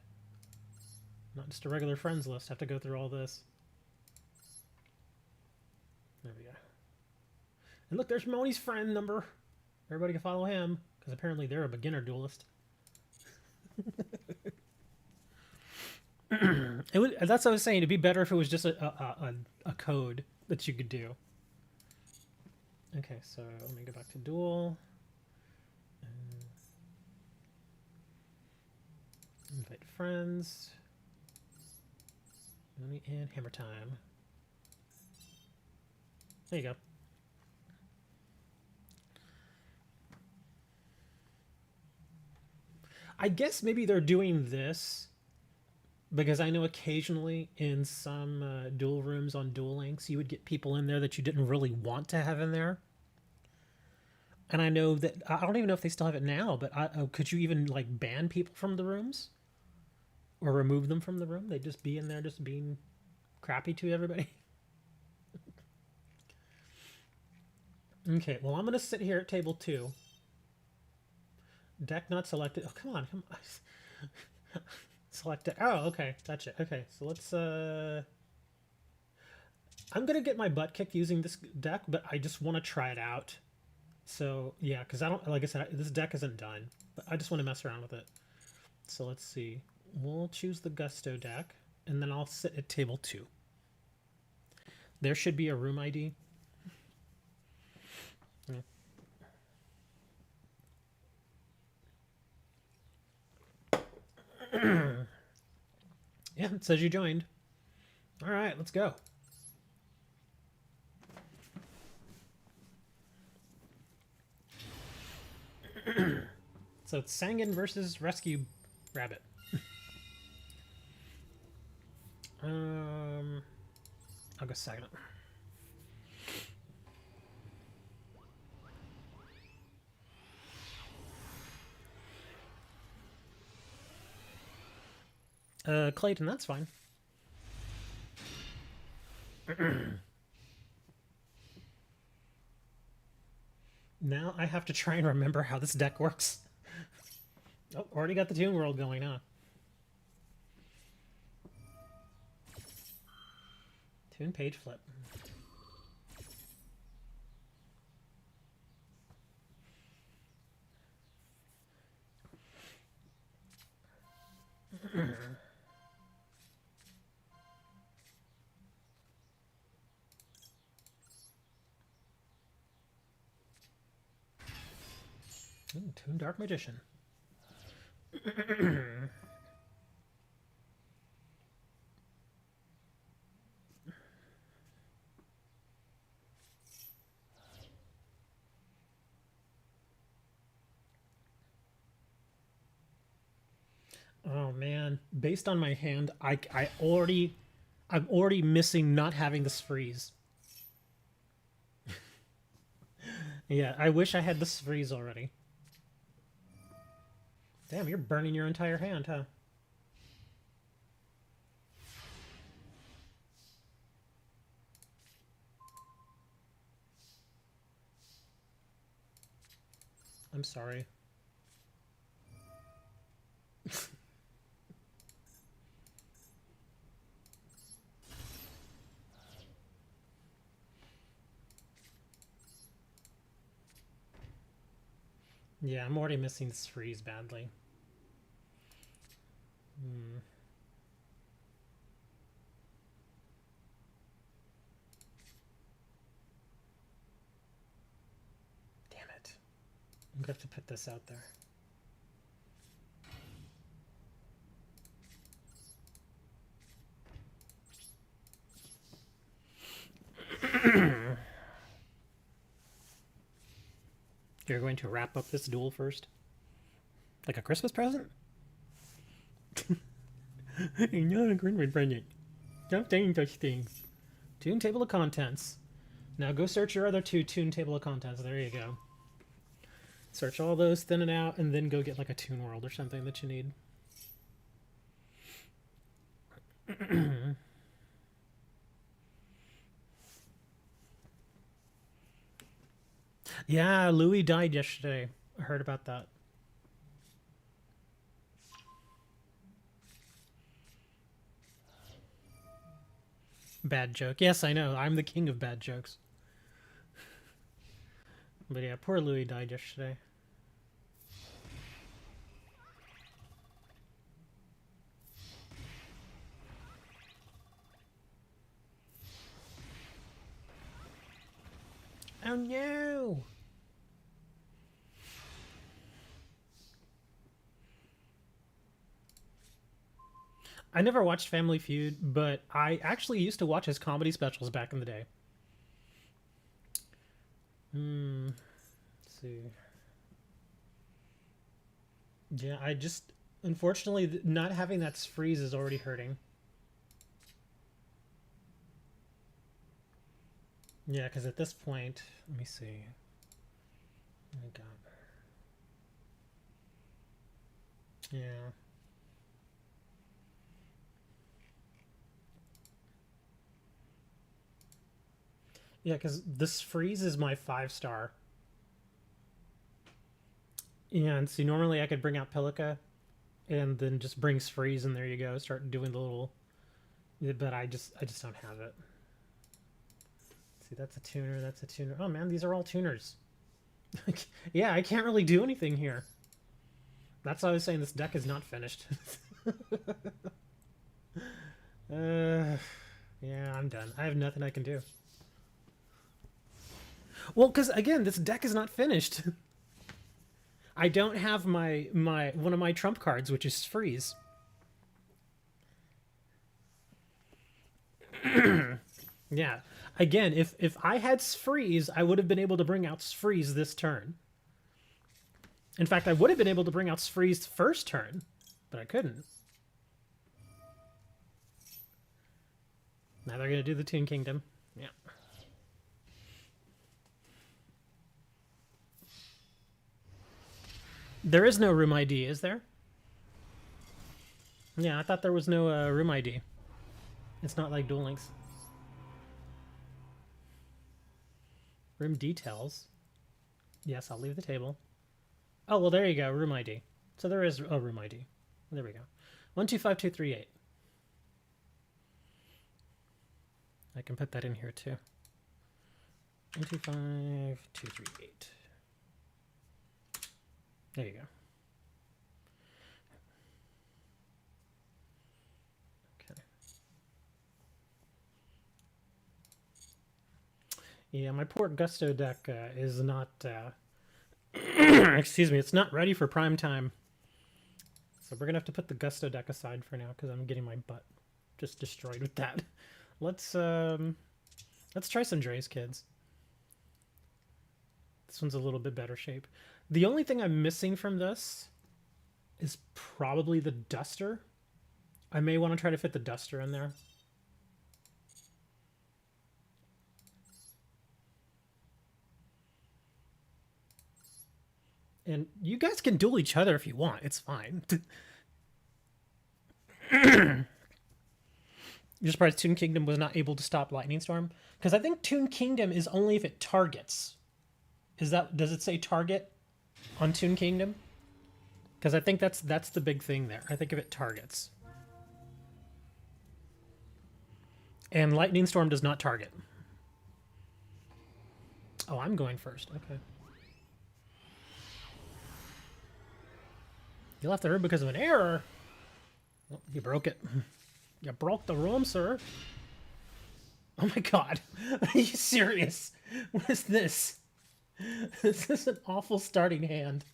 [SPEAKER 1] Not just a regular friends list. I have to go through all this. There we go. And look, there's Moni's friend number. Everybody can follow him, because apparently they're a beginner duelist. That's what I was saying. It'd be better if it was just a code that you could do. Okay, so let me go back to Duel. Invite friends. Let me in hammer time. There you go. I guess maybe they're doing this because I know occasionally in some duel rooms on Duel Links, you would get people in there that you didn't really want to have in there. And I know that I don't even know if they still have it now, but could you even like ban people from the rooms or remove them from the room? They'd just be in there, just being crappy to everybody. Okay, well, I'm going to sit here at table 2. Deck not selected. Oh, come on. Select it. Oh, okay. Gotcha. Okay, so let's... I'm going to get my butt kicked using this deck, but I just want to try it out. So, yeah, because I don't... Like I said, this deck isn't done, but I just want to mess around with it. So let's see. We'll choose the Gusto deck, and then I'll sit at table 2. There should be a room ID. Yeah, it says you joined. All right, let's go. So it's Sangan versus Rescue Rabbit. I'll go second. Clayton, that's fine. Now I have to try and remember how this deck works. Oh, already got the Toon World going, huh? Toon page flip. Ooh, Toon Dark Magician. Oh man, based on my hand, I'm already missing not having this freeze. Yeah, I wish I had this freeze already. Damn, you're burning your entire hand, huh? I'm sorry. Yeah, I'm already missing this freeze badly. Damn it. I'm gonna have to put this out there. You're going to wrap up this duel first? Like a Christmas present? Not a Christmas present. Don't say such things. Toon table of contents. Now go search your other 2 Toon table of contents. There you go. Search all those, thin it out, and then go get like a Toon World or something that you need. Yeah, Louis died yesterday. I heard about that. Bad joke. Yes, I know. I'm the king of bad jokes. But yeah, poor Louis died yesterday. Oh no! I never watched Family Feud, but I actually used to watch his comedy specials back in the day. Let's see. Yeah, I just unfortunately not having that freeze is already hurting. Yeah, because at this point, let me see. Oh my God. Yeah. Yeah, because this freeze is my 5-star. And see, normally I could bring out Pelica and then just bring freeze, and there you go. Start doing the little. But I just don't have it. See, that's a tuner. That's a tuner. Oh man, these are all tuners. Yeah, I can't really do anything here. That's why I was saying this deck is not finished. Yeah, I'm done. I have nothing I can do. Well, because again, this deck is not finished. I don't have my one of my trump cards, which is freeze. Yeah. Again, if I had freeze, I would have been able to bring out freeze this turn. In fact, I would have been able to bring out freeze first turn, but I couldn't. Now they're going to do the Toon Kingdom. Yeah. There is no room ID, is there? Yeah, I thought there was no room ID. It's not like Duel Links. Room details. Yes, I'll leave the table. Oh, well, there you go. Room ID. So there is a room ID. There we go. 125238. I can put that in here too. 125238. There you go. Okay. Yeah, my poor Gusto deck is not. Excuse me, it's not ready for prime time. So we're gonna have to put the Gusto deck aside for now because I'm getting my butt just destroyed with that. Let's try some Dre's Kids. This one's a little bit better shape. The only thing I'm missing from this is probably the Duster. I may want to try to fit the Duster in there. And you guys can duel each other if you want. It's fine. You're surprised Toon Kingdom was not able to stop Lightning Storm? Because I think Toon Kingdom is only if it targets. Does it say target on Toon Kingdom? Because I think that's the big thing there. I think if it targets. And Lightning Storm does not target. Oh, I'm going first. Okay. You left the room because of an error. Oh, you broke it. You broke the room, sir. Oh my god. Are you serious? What is this? This is an awful starting hand.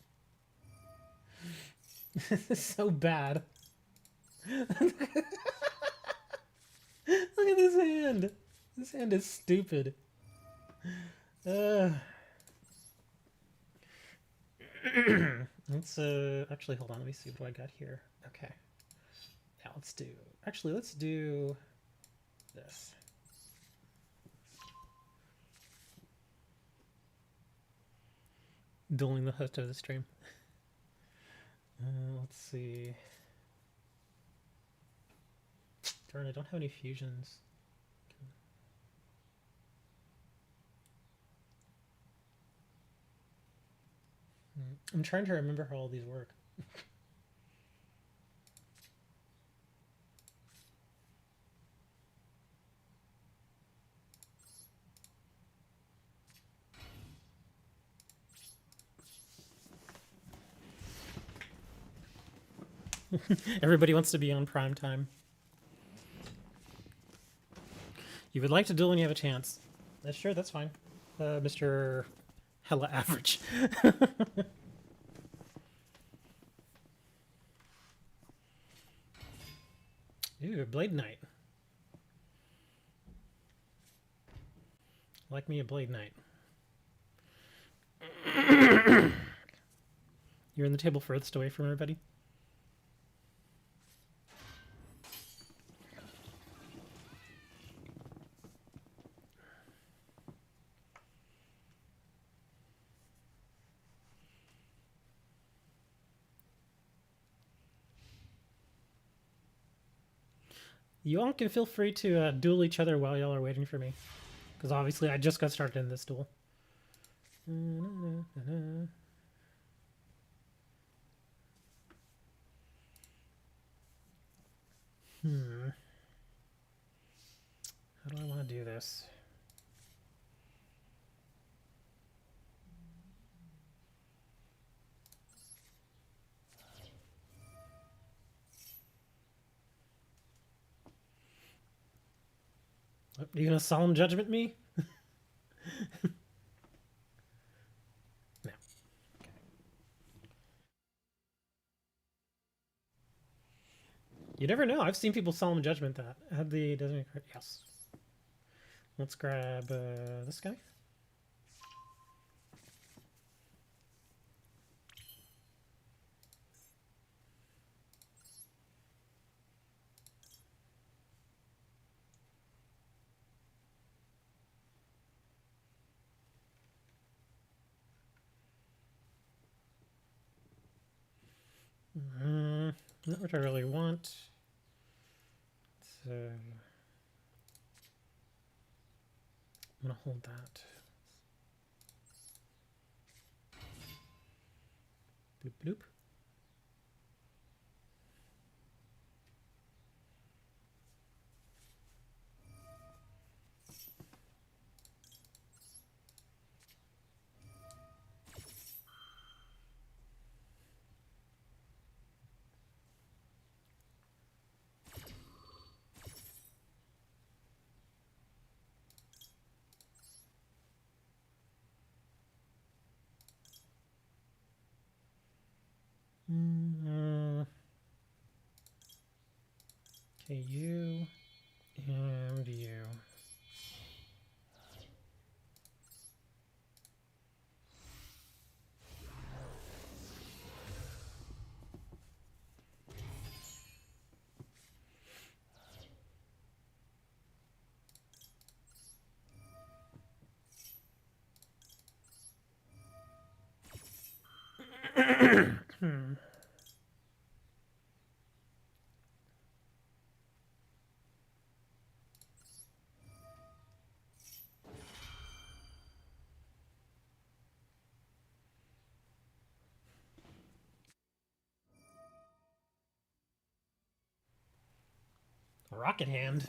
[SPEAKER 1] This is so bad. Look at this hand. This hand is stupid. Let's actually hold on. Let me see what I got here. Okay. Now let's do this. Dueling the host of the stream. Let's see. Darn, I don't have any fusions. I'm trying to remember how all these work. Everybody wants to be on prime time. You would like to duel when you have a chance. That's sure, that's fine. Mr. Hella Average. Ooh, Blade Knight. Like me a Blade Knight. You're in the table furthest away from everybody? You all can feel free to duel each other while y'all are waiting for me. Because obviously I just got started in this duel. How do I want to do this? Are you gonna solemn judgment me? No. Okay. You never know. I've seen people solemn judgment that. Had the doesn't yes. Let's grab this guy. Not what I really want. So I'm gonna hold that. Bloop bloop. Okay, you and you. A rocket hand.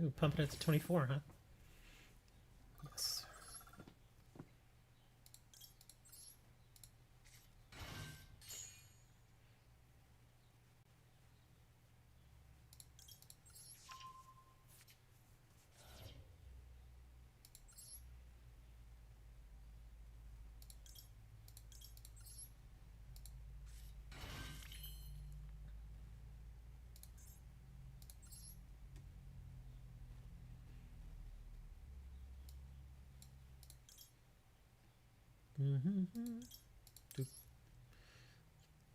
[SPEAKER 1] Ooh, pumping it to 24, huh? Yes.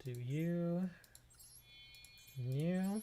[SPEAKER 1] Do you? You?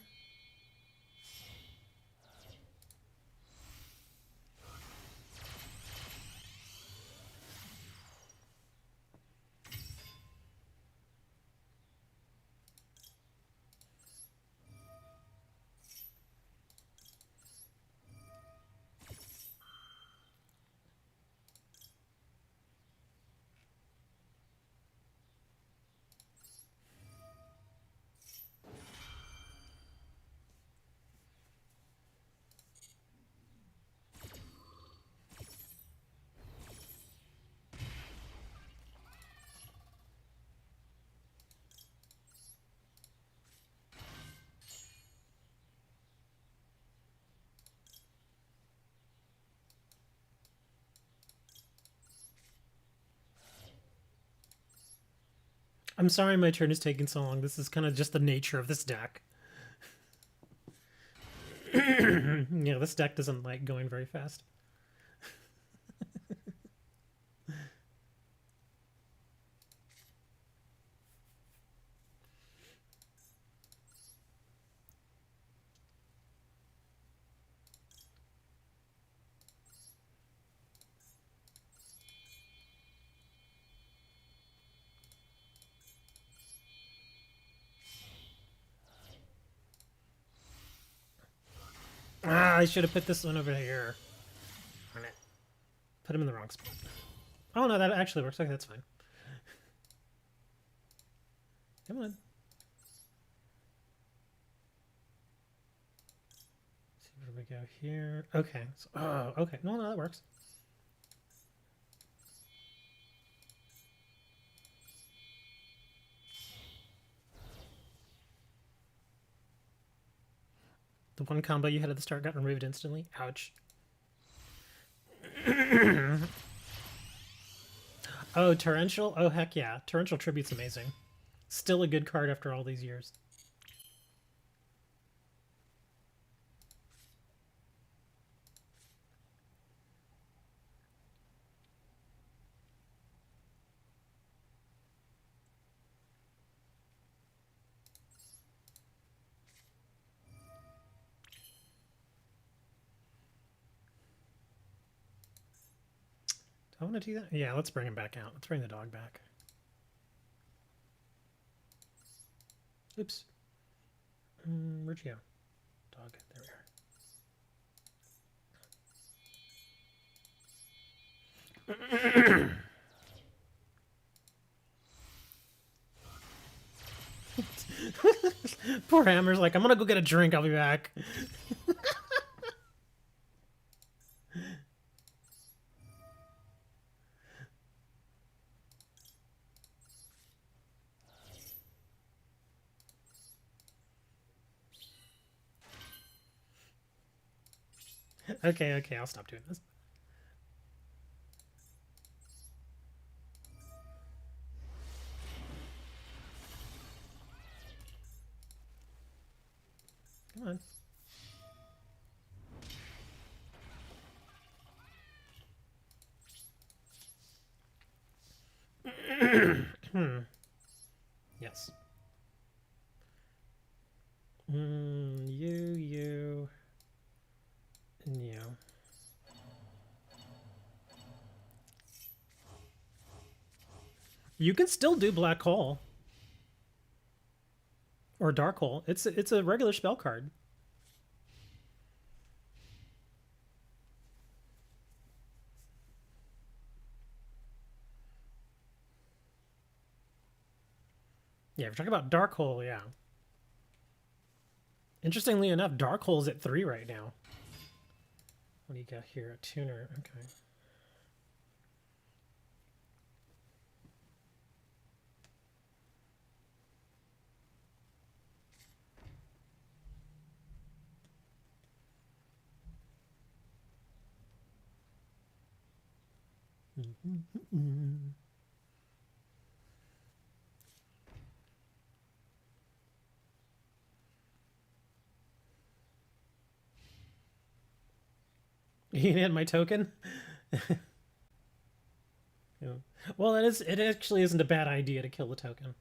[SPEAKER 1] I'm sorry my turn is taking so long. This is kind of just the nature of this deck. Yeah, this deck doesn't like going very fast. Ah, I should have put this one over here. Darn it. Put him in the wrong spot. Oh no, that actually works. Okay, that's fine. Come on. Let's see, where do we go here? Okay. So, oh, okay. No, that works. The one combo you had at the start got removed instantly. Ouch. Oh, Torrential? Oh, heck yeah. Torrential Tribute's amazing. Still a good card after all these years. I want to do that. Yeah, let's bring him back out. Let's bring the dog back. Oops. Where'd you go? Dog. There we are. Poor Hammer's like, I'm gonna go get a drink. I'll be back. Okay, okay, I'll stop doing this. Come on. Yes. You, and you. You can still do Black Hole. Or Dark Hole. It's a regular spell card. Yeah, if you're talking about Dark Hole, yeah. Interestingly enough, Dark Hole's at 3 right now. What do you got here? A tuner. Okay. You can hit my token? Yeah. Well, it actually isn't a bad idea to kill the token.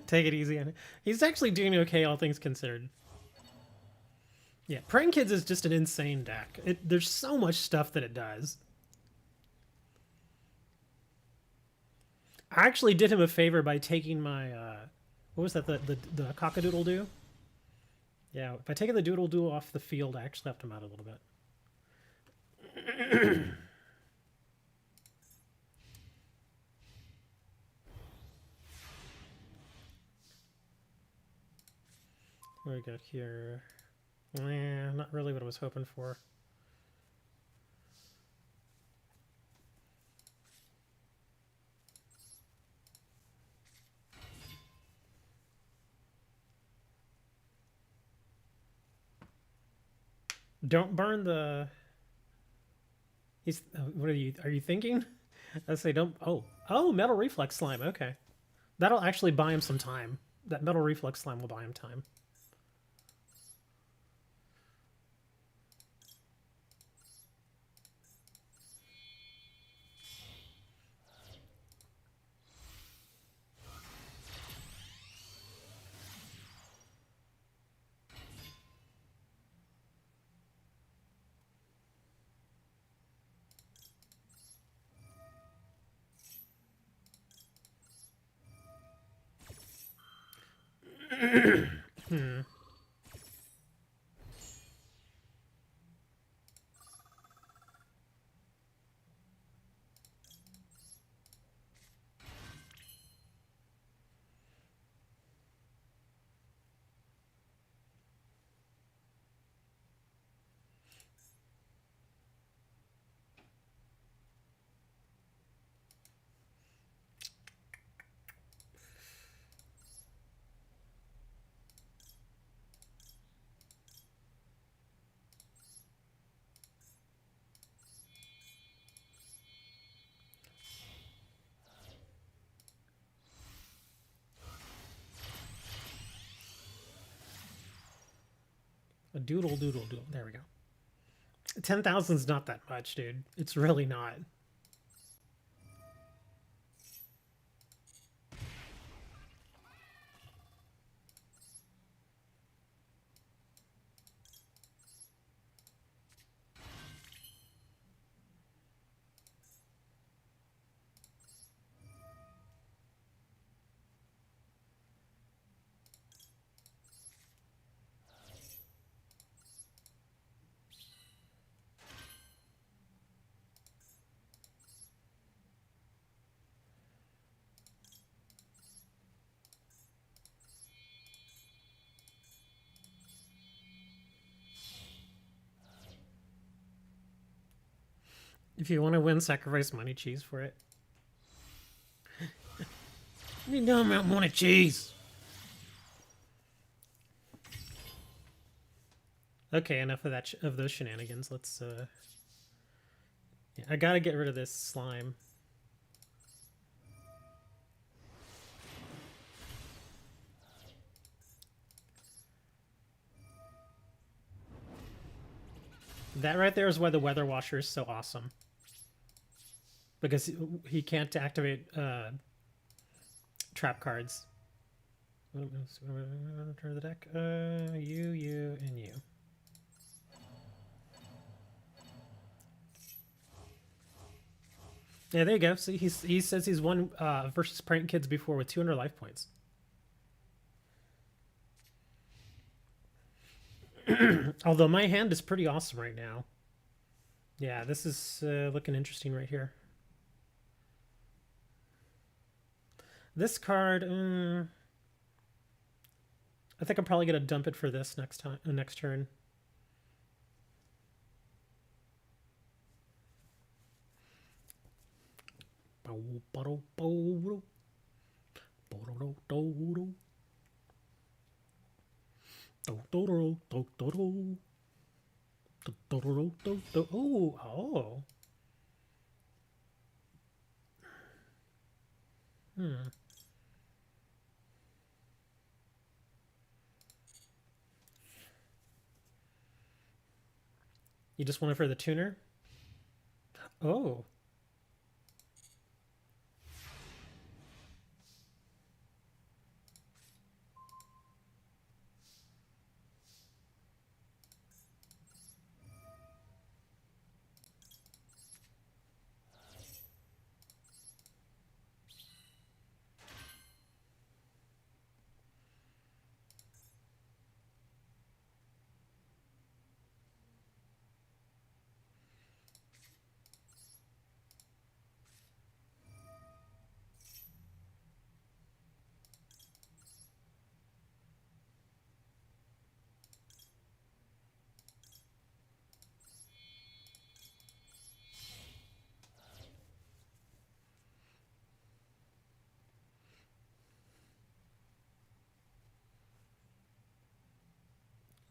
[SPEAKER 1] Take it easy on it. He's actually doing okay, all things considered. Yeah, Praying Kids is just an insane deck. There's so much stuff that it does. I actually did him a favor by taking my what was that, the cockadoodle do? Yeah, by taking the doodle do off the field, I actually left him out a little bit. What do we got here? Not really what I was hoping for. Don't burn the. He's. What are you thinking? I say don't. Oh, metal reflex slime. Okay, that'll actually buy him some time. That metal reflex slime will buy him time. Hmm. A doodle doodle doodle. There we go. 10,000's not that much, dude. It's really not. If you want to win, sacrifice money cheese for it. You know about money cheese. Okay, enough of that of those shenanigans. Let's yeah, I gotta get rid of this slime. That right there is why the Weather Washer is so awesome. Because he can't activate trap cards. Turn the deck. You, and you. Yeah, there you go. See, he says he's won versus Prank Kids before with 200 life points. Although my hand is pretty awesome right now. Yeah, this is looking interesting right here. This card, I think I'm probably gonna dump it for this next turn. Oh. You just want it for the tuner? Oh.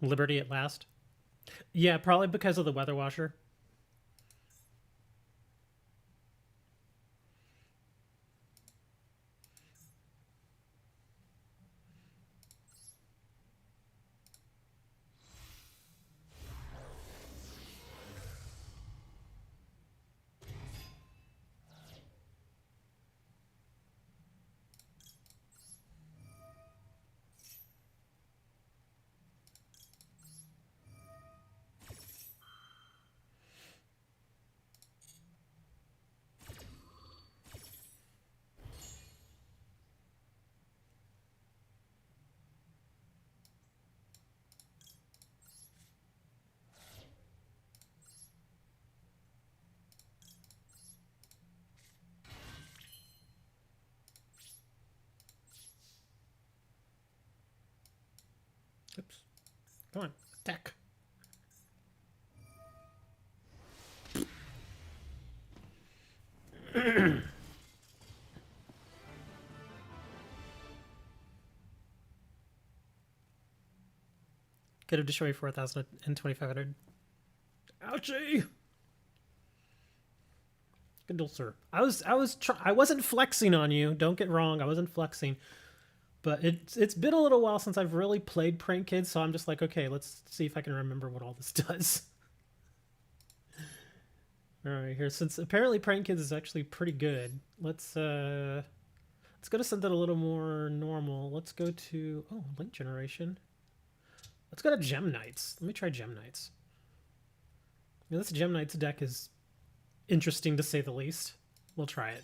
[SPEAKER 1] Liberty at last. Yeah, probably because of the weather washer. Oops. Come on. Attack. Could have destroyed 4,000 and 2,500. Ouchie! Good deal, sir. I wasn't flexing on you. Don't get wrong. I wasn't flexing. But it's been a little while since I've really played Prank Kids, so I'm just like, okay, let's see if I can remember what all this does. All right, here, since apparently Prank Kids is actually pretty good, let's go to something a little more normal. Let's go to Link Generation. Let's go to Gem Knights. Let me try Gem Knights. Now, this Gem Knights deck is interesting to say the least. We'll try it.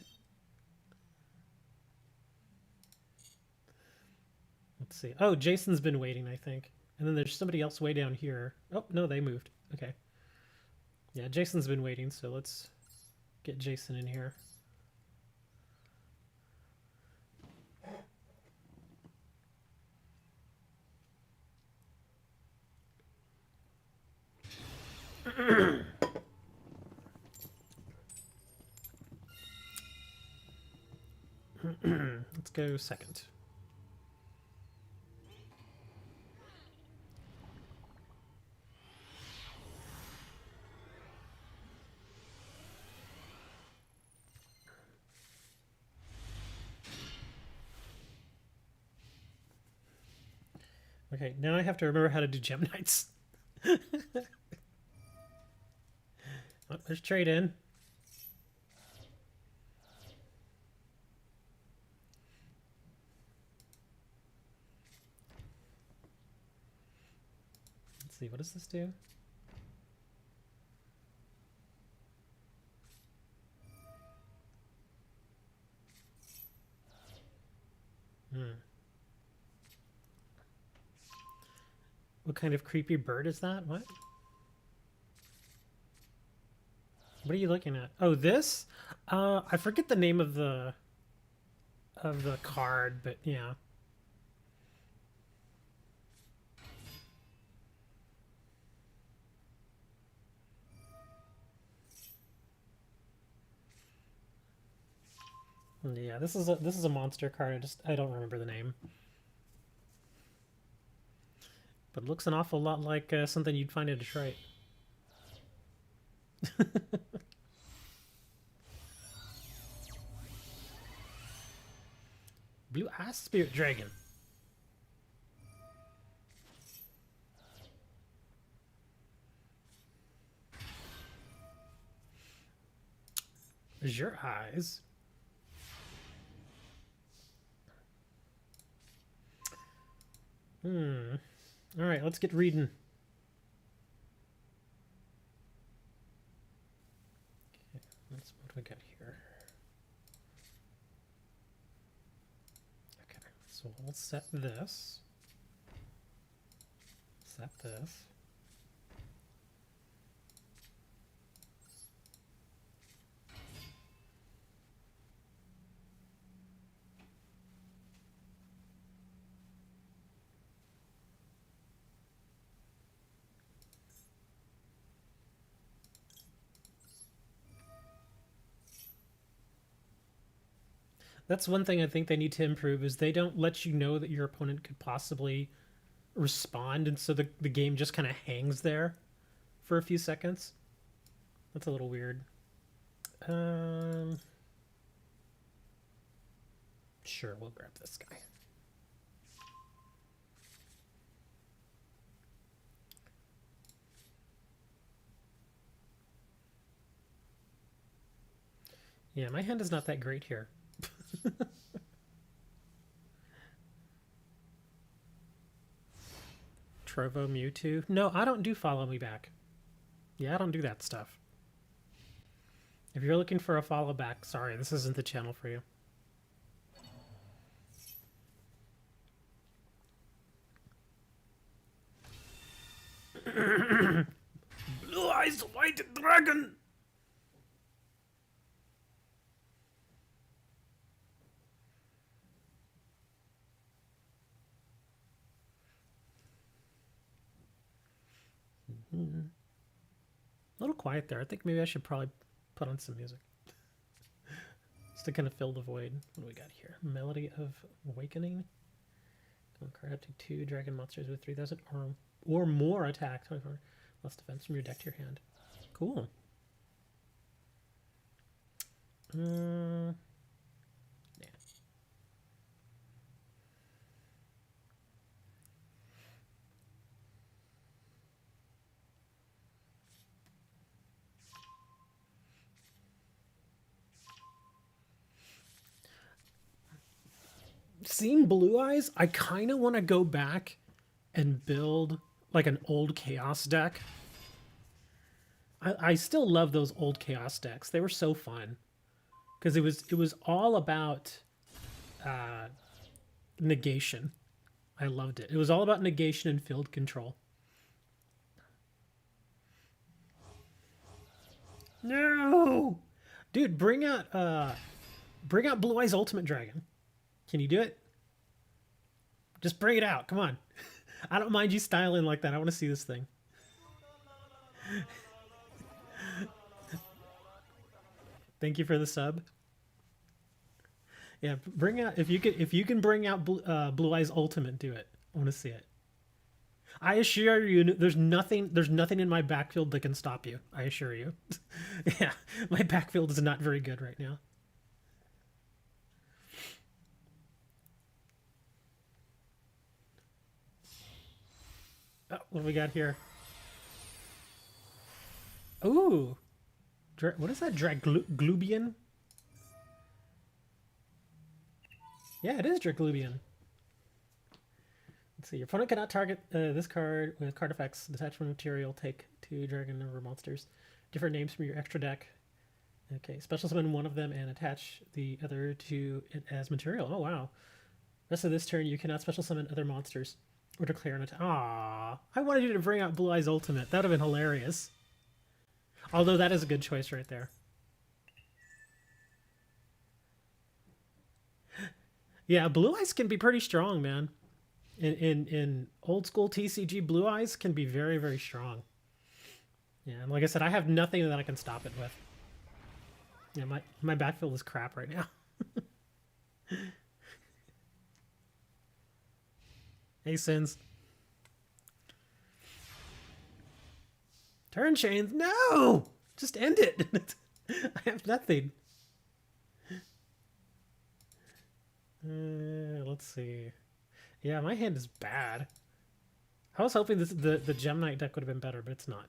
[SPEAKER 1] Let's see. Oh, Jason's been waiting, I think. And then there's somebody else way down here. Oh, no, they moved. Okay. Yeah, Jason's been waiting, so let's get Jason in here. Let's go second. Okay, now I have to remember how to do Gem Knights. Oh, there's trade in. Let's see, what does this do? What kind of creepy bird is that? What? What are you looking at? Oh, this? I forget the name of the card, but yeah. Yeah, this is a monster card. I don't remember the name. But it looks an awful lot like something you'd find in Detroit. Blue Ice Spirit Dragon. Azure Eyes. All right, let's get reading. Okay, what do we got here? Okay, so we'll set this. Set this. That's one thing I think they need to improve is they don't let you know that your opponent could possibly respond, and so the game just kind of hangs there for a few seconds. That's a little weird. Sure, we'll grab this guy. Yeah, my hand is not that great here. Trovo Mewtwo. No, I don't do follow me back. Yeah, I don't do that stuff. If you're looking for a follow back, sorry, this isn't the channel for you. Blue Eyes White Dragon! A little quiet there. I think maybe I should probably put on some music. Just to kind of fill the void. What do we got here? Melody of Awakening. Card up to 2 dragon monsters with 3,000 or more attack. 24 less defense from your deck to your hand. Cool. Yeah. Seeing Blue Eyes, I kind of want to go back and build like an old Chaos deck. I still love those old Chaos decks. They were so fun because it was all about negation. I loved it. It was all about negation and field control. No, dude, bring out Blue Eyes Ultimate Dragon. Can you do it? Just bring it out. Come on. I don't mind you styling like that. I want to see this thing. Thank you for the sub. Yeah, bring out if you can bring out Blue Eyes Ultimate, do it. I want to see it. I assure you, there's nothing in my backfield that can stop you. I assure you. Yeah, my backfield is not very good right now. Oh, what do we got here? Ooh. What is that? Draglubian? Yeah, it is Draglubian. Let's see. Your opponent cannot target this card with card effects. Detachment material. Take 2 dragon number monsters. Different names from your extra deck. Okay. Special summon one of them and attach the other to it as material. Oh, wow. Rest of this turn, you cannot special summon other monsters or declare an attack. Aww. I wanted you to bring out Blue Eyes Ultimate. That would have been hilarious. Although that is a good choice right there. Yeah, Blue Eyes can be pretty strong, man. In old school TCG, Blue Eyes can be very, very strong. Yeah, and like I said, I have nothing that I can stop it with. Yeah, my backfield is crap right now. Hey, Sins. Turn chains? No! Just end it. I have nothing. Let's see. Yeah, my hand is bad. I was hoping the Gem Knight deck would have been better, but it's not.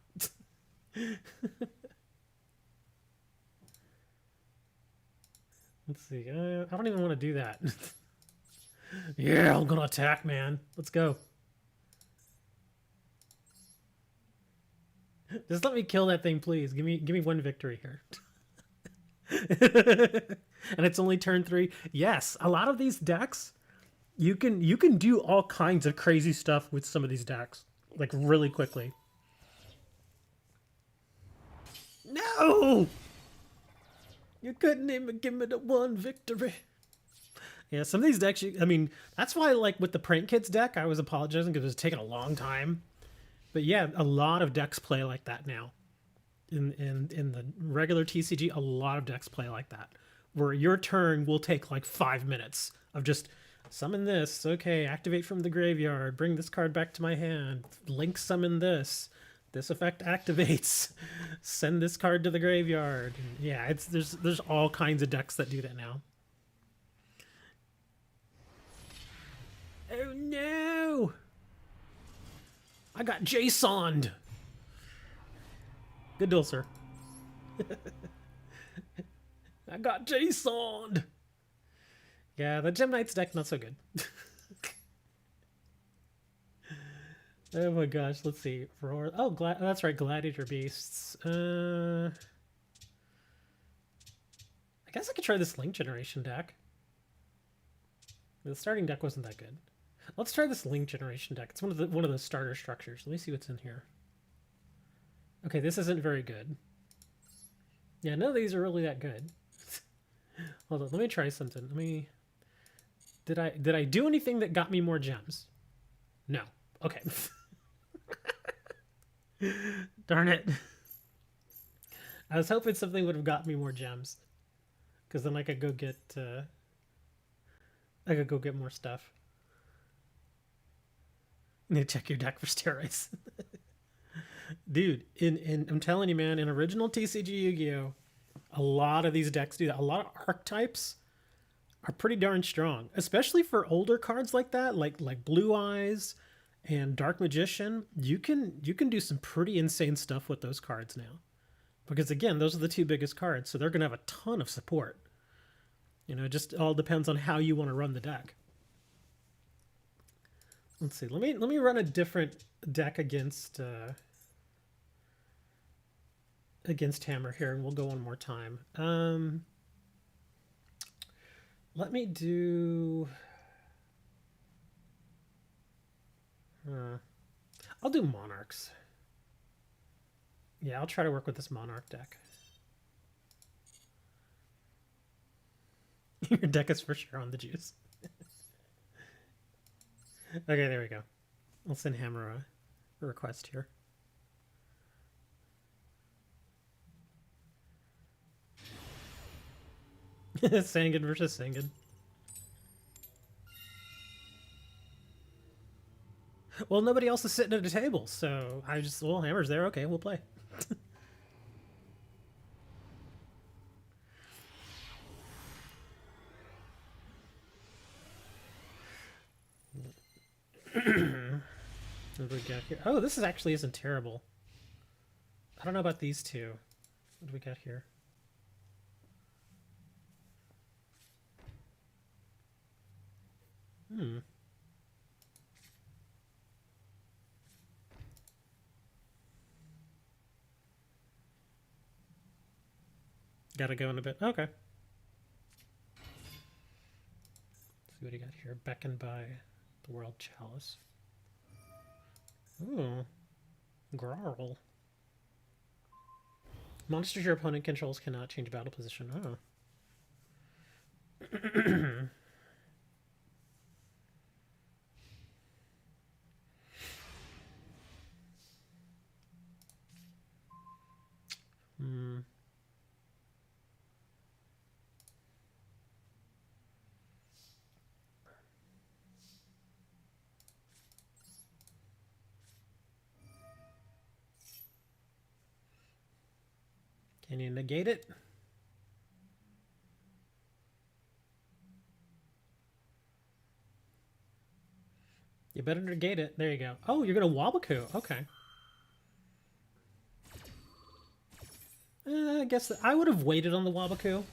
[SPEAKER 1] Let's see. I don't even want to do that. Yeah, I'm gonna attack, man. Let's go. Just let me kill that thing, please. Give me one victory here. And it's only turn 3. Yes, a lot of these decks, you can do all kinds of crazy stuff with some of these decks, like really quickly. No! You couldn't even give me the one victory. Yeah, some of these decks, I mean, that's why, like, with the Prank Kids deck, I was apologizing because it was taking a long time. But yeah, a lot of decks play like that now. In the regular TCG, a lot of decks play like that, where your turn will take like 5 minutes of just summon this, okay, activate from the graveyard, bring this card back to my hand, link summon this effect activates, send this card to the graveyard. And yeah, it's there's all kinds of decks that do that now. Oh no! I got JSON'd! Good duel, sir. I got JSON'd! Yeah, the Gem Knights deck, not so good. Oh my gosh, let's see. Oh, that's right, Gladiator Beasts. I guess I could try this Link Generation deck. The starting deck wasn't that good. Let's try this Link Generation deck. It's one of the starter structures. Let me see what's in here. Okay, this isn't very good. Yeah, none of these are really that good. Hold on, let me try something. Let me. Did I do anything that got me more gems? No. Okay. Darn it. I was hoping something would have got me more gems, because then I could go get more stuff. You need to check your deck for steroids. Dude, I'm telling you, man, in original TCG Yu-Gi-Oh, a lot of these decks do that. A lot of archetypes are pretty darn strong, especially for older cards like that, like Blue Eyes and Dark Magician. You can do some pretty insane stuff with those cards now, because again, those are the 2 biggest cards, so they're going to have a ton of support. You know, it just all depends on how you want to run the deck. Let's see. Let me run a different deck against Hammer here, and we'll go one more time. Let me do. I'll do Monarchs. Yeah, I'll try to work with this Monarch deck. Your deck is for sure on the juice. Okay, there we go. I'll send Hammer a request here. Sangan versus Sangan. Well, nobody else is sitting at a table, so well, Hammer's there. Okay, we'll play. What do we got here? Oh, this actually isn't terrible. I don't know about these two. What do we got here? Gotta go in a bit. Okay. Let's see what do you got here. Beckoned by the World Chalice. Ooh. Grarl. Monsters your opponent controls cannot change battle position. Oh. Can you negate it? You better negate it. There you go. Oh, you're going to Wabaku. Okay. I guess I would have waited on the Wabaku.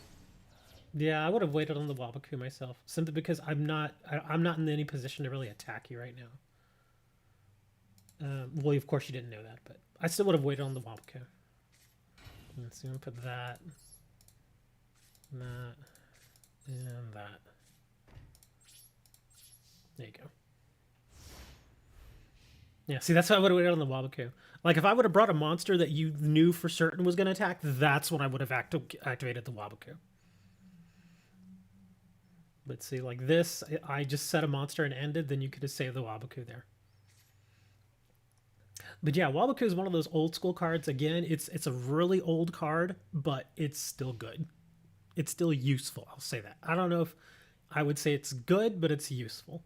[SPEAKER 1] Yeah, I would have waited on the Wabaku myself, simply because I'm not in any position to really attack you right now. Well, of course you didn't know that, but I still would have waited on the Wabaku. Let's see, I'm gonna put that, that, and that. There you go. Yeah, see, that's how I would have waited on the Wabaku. Like, if I would have brought a monster that you knew for certain was going to attack, that's when I would have activated the Wabaku. But see, like this, I just set a monster and ended, then you could have saved the Wabaku there. But yeah, Wabaku is one of those old school cards. Again, it's a really old card, but it's still good. It's still useful, I'll say that. I don't know if I would say it's good, but it's useful.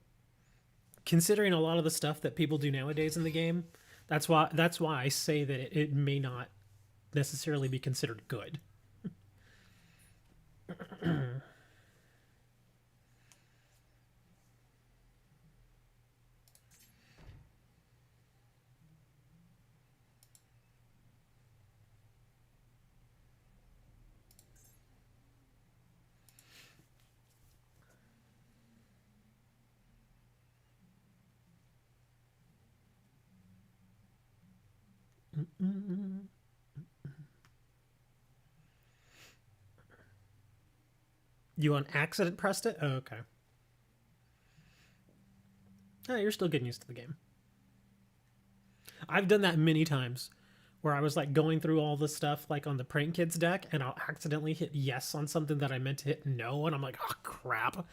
[SPEAKER 1] Considering a lot of the stuff that people do nowadays in the game, that's why I say that it may not necessarily be considered good. You on accident pressed it? Oh, okay. Oh, you're still getting used to the game. I've done that many times where I was like going through all the stuff like on the Prank Kids deck and I'll accidentally hit yes on something that I meant to hit no and I'm like, oh crap.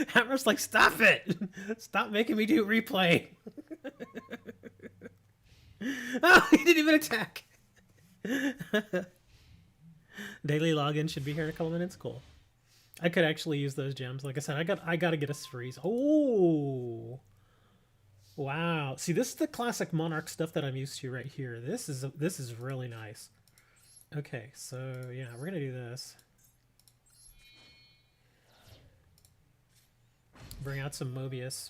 [SPEAKER 1] Hammer's like, stop it! Stop making me do replay. Oh, he didn't even attack. Daily login should be here in a couple minutes. Cool. I could actually use those gems. Like I said, I gotta get a freeze. Oh, wow. See, this is the classic Monarch stuff that I'm used to right here. This is really nice. Okay, so yeah, we're gonna do this. Bring out some Mobius.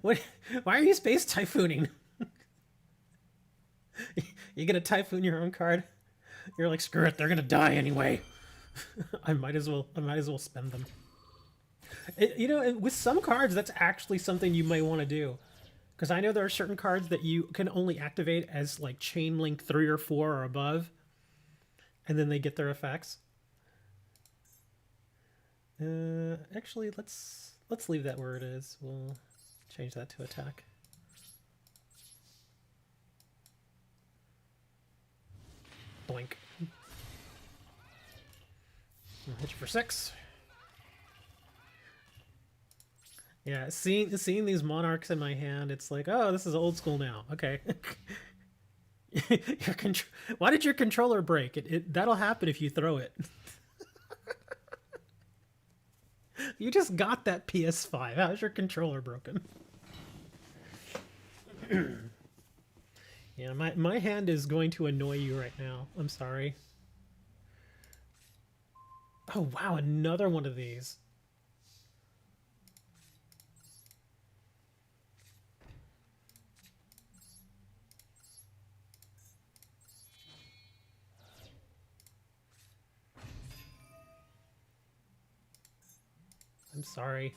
[SPEAKER 1] What? Why are you space typhooning? You gonna typhoon your own card? You're like, screw it, they're gonna die anyway. I might as well spend them. You know, with some cards, that's actually something you might want to do. Because I know there are certain cards that you can only activate as like Chain Link 3 or 4 or above, and then they get their effects. Actually, let's leave that where it is. We'll change that to attack. Blink. I'll hit you for 6. Yeah, seeing these monarchs in my hand, it's like, oh, this is old school now. Okay. Why did your controller break? That'll happen if you throw it. You just got that PS5. How's your controller broken? Yeah, my hand is going to annoy you right now. I'm sorry. Oh wow, another one of these. I'm sorry.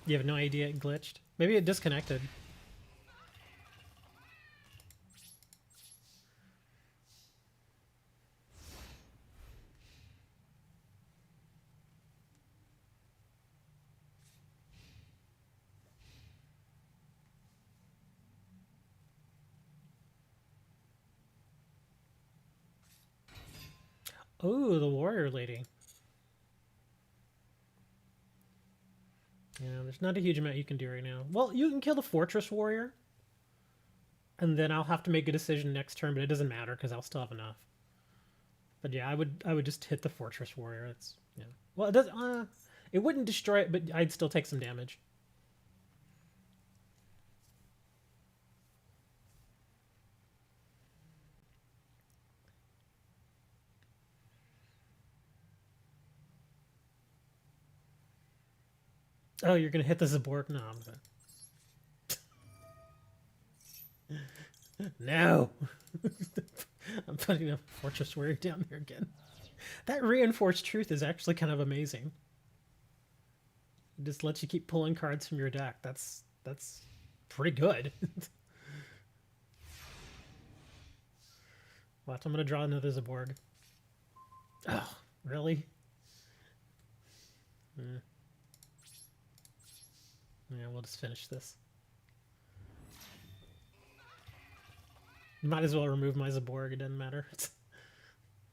[SPEAKER 1] You have no idea it glitched? Maybe it disconnected. Oh, the warrior lady. Yeah, there's not a huge amount you can do right now. Well, you can kill the fortress warrior. And then I'll have to make a decision next turn, but it doesn't matter because I'll still have enough. But yeah, I would just hit the fortress warrior. It's yeah. Well, it does. It wouldn't destroy it, but I'd still take some damage. Oh, you're gonna hit the Zaborg? No, I'm gonna... No. I'm putting a fortress warrior down there again. That reinforced truth is actually kind of amazing. It just lets you keep pulling cards from your deck. That's pretty good. Watch, I'm gonna draw another Zaborg. Oh, really? Yeah, we'll just finish this. Might as well remove my Zaborg, it doesn't matter.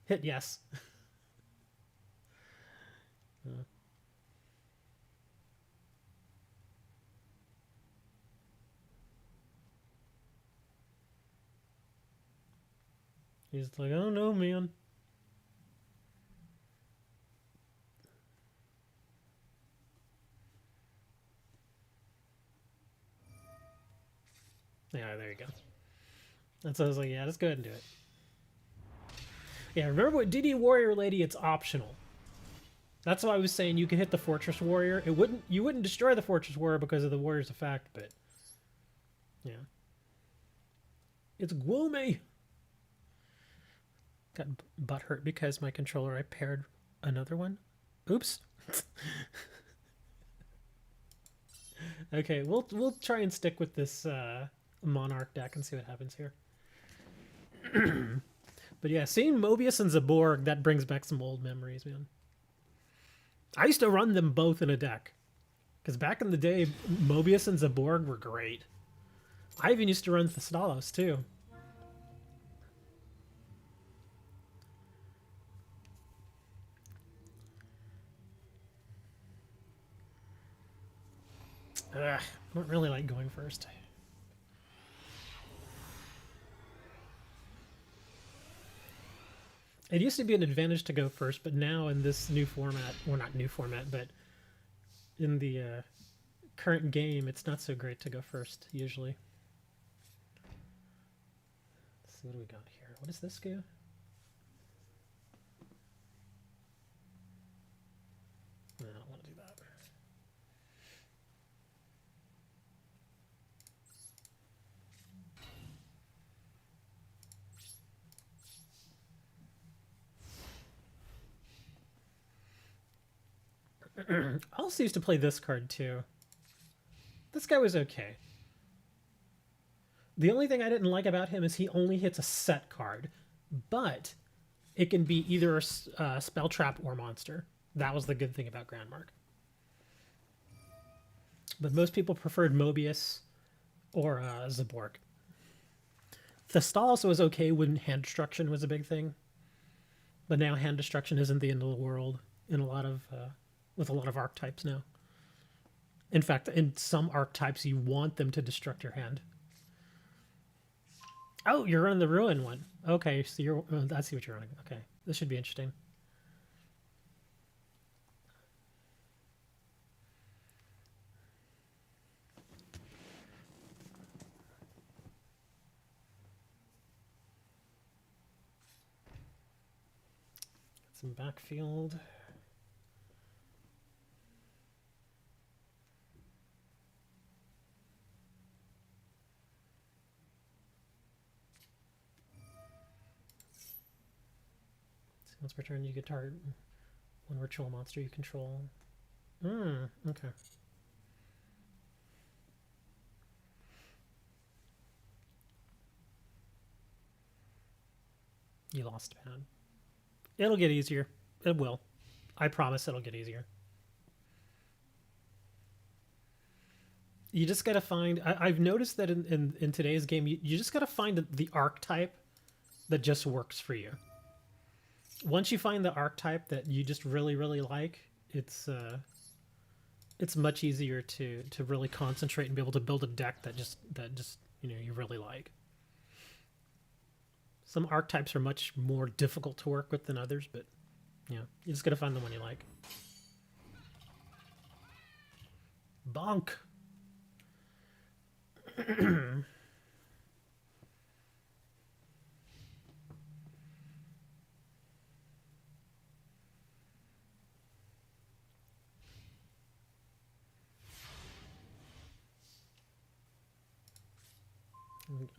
[SPEAKER 1] Hit yes. He's like, oh no, man. Yeah, there you go. And so I was like, yeah, let's go ahead and do it. Yeah, remember what DD Warrior Lady, it's optional. That's why I was saying you can hit the Fortress Warrior. You wouldn't destroy the Fortress Warrior because of the Warrior's effect, but yeah. It's gloomy. Got butt hurt because my controller, I paired another one. Oops. Okay, we'll try and stick with this Monarch deck and see what happens here. But yeah, seeing Mobius and Zaborg, that brings back some old memories, man. I used to run them both in a deck. Because back in the day, Mobius and Zaborg were great. I even used to run Thestalos, too. Ugh, I don't really like going first. It used to be an advantage to go first, but now in this new format, well, not new format, but in the current game, it's not so great to go first, usually. Let's see what do we got here. What does this do? No, I don't want to do that. I also used to play this card too. This guy was okay. The only thing I didn't like about him is he only hits a set card, but it can be either a spell trap or monster. That was the good thing about Grandmark. But most people preferred Mobius or Zaborg. Thestal also was okay when hand destruction was a big thing, but now hand destruction isn't the end of the world in a lot of with a lot of archetypes now. In fact, in some archetypes, you want them to destruct your hand. Oh, you're running the ruin one. Okay, so you're. I see what you're running. Okay, this should be interesting. Some backfield. Once per turn, you get target one ritual monster you control. Okay. You lost pad. It'll get easier. It will. I promise it'll get easier. You just gotta find. I've noticed that in today's game, you just gotta find the archetype that just works for you. Once you find the archetype that you just really like, it's much easier to really concentrate and be able to build a deck that just you really like. Some archetypes are much more difficult to work with than others, but yeah, you just gotta find the one you like. Bonk.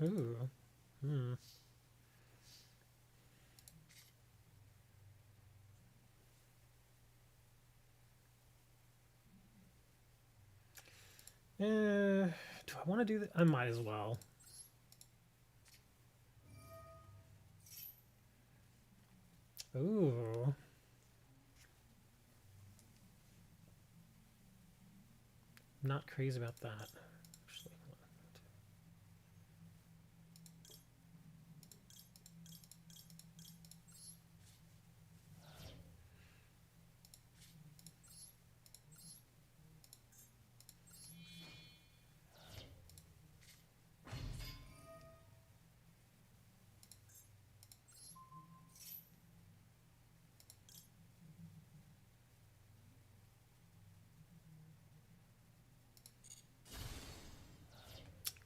[SPEAKER 1] Ooh. Hmm. Do I want to do that? I might as well. Ooh. I'm not crazy about that. Actually,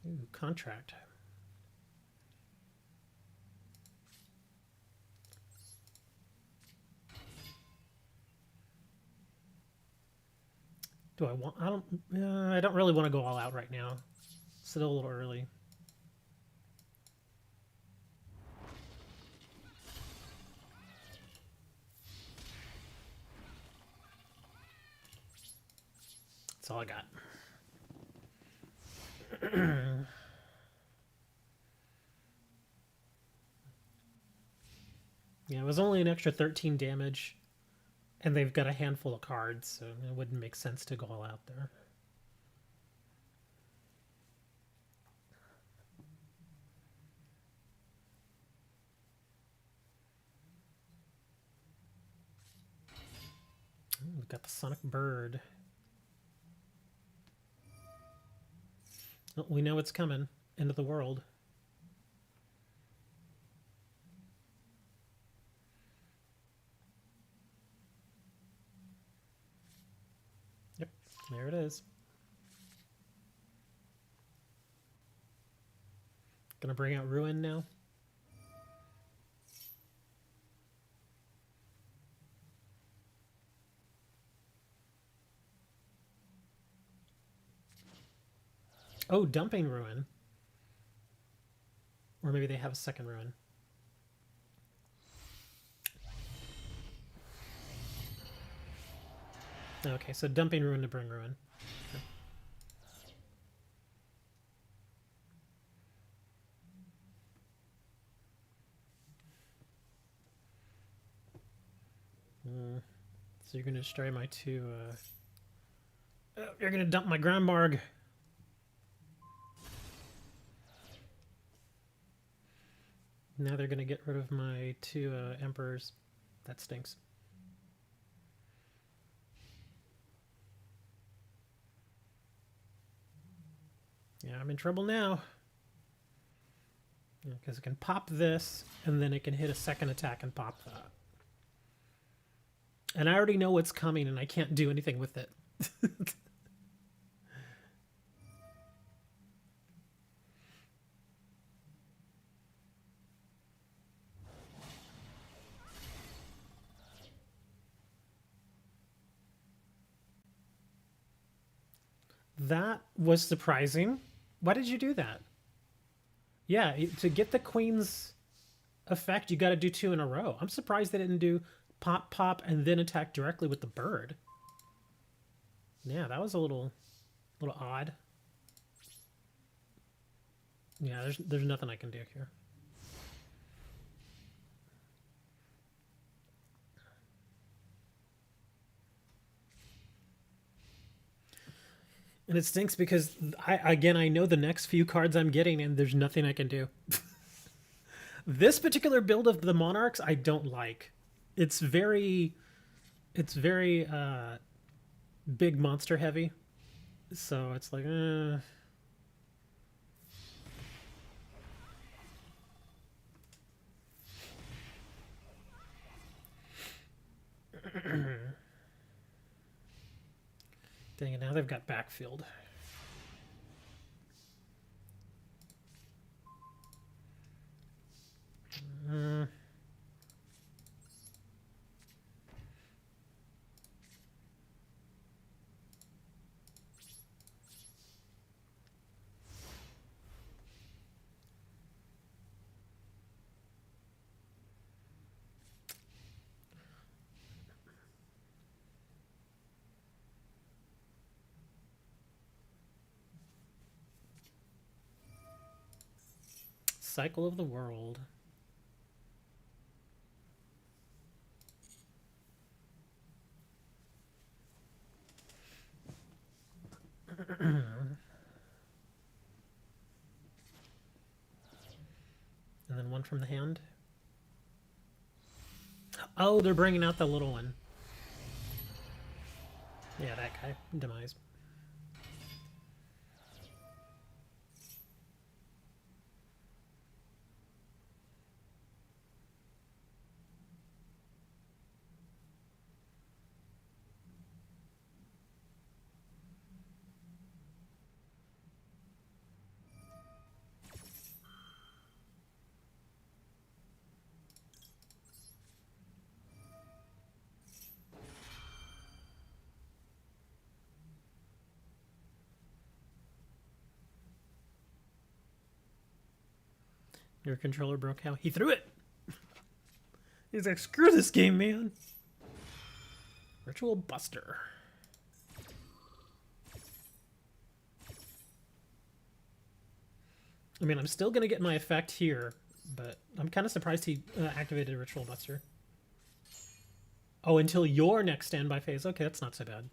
[SPEAKER 1] ooh, contract. Do I want? I don't really want to go all out right now. Still a little early. That's all I got. Yeah, it was only an extra 13 damage, and they've got a handful of cards, so it wouldn't make sense to go all out there. Ooh, we've got the Sonic Bird. Oh, we know it's coming. End of the world. Yep, there it is. Gonna bring out Ruin now. Oh, dumping Ruin. Or maybe they have a second Ruin. Okay, so dumping Ruin to bring Ruin. Okay. So you're going to destroy my two... Oh, you're going to dump my Grandmarg. Now they're going to get rid of my two Emperors. That stinks. Yeah, I'm in trouble now. Because it can pop this, and then it can hit a second attack and pop that. And I already know what's coming, and I can't do anything with it. That was surprising. Why did you do that? Yeah, to get the Queen's effect, you got to do two in a row. I'm surprised they didn't do pop, pop, and then attack directly with the bird. Yeah, that was a little odd. Yeah, there's nothing I can do here. And it stinks because I know the next few cards I'm getting, and there's nothing I can do. This particular build of the Monarchs, I don't like. It's very big monster heavy, so it's like, dang it, now they've got backfield. Cycle of the World. And then one from the hand. Oh, they're bringing out the little one. Yeah, that guy. Demise. Your controller broke how? He threw it! He's like, screw this game, man! Ritual Buster. I mean, I'm still gonna get my effect here, but I'm kind of surprised he activated Ritual Buster. Oh, until your next standby phase. Okay, that's not so bad.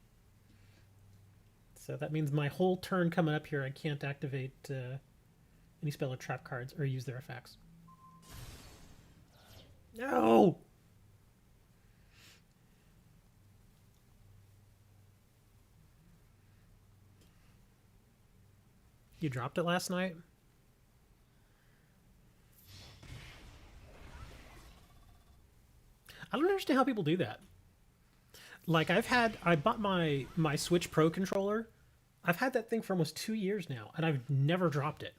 [SPEAKER 1] So that means my whole turn coming up here, I can't activate any spell or trap cards or use their effects. No! You dropped it last night? I don't understand how people do that. Like, I bought my Switch Pro controller. I've had that thing for almost 2 years now, and I've never dropped it.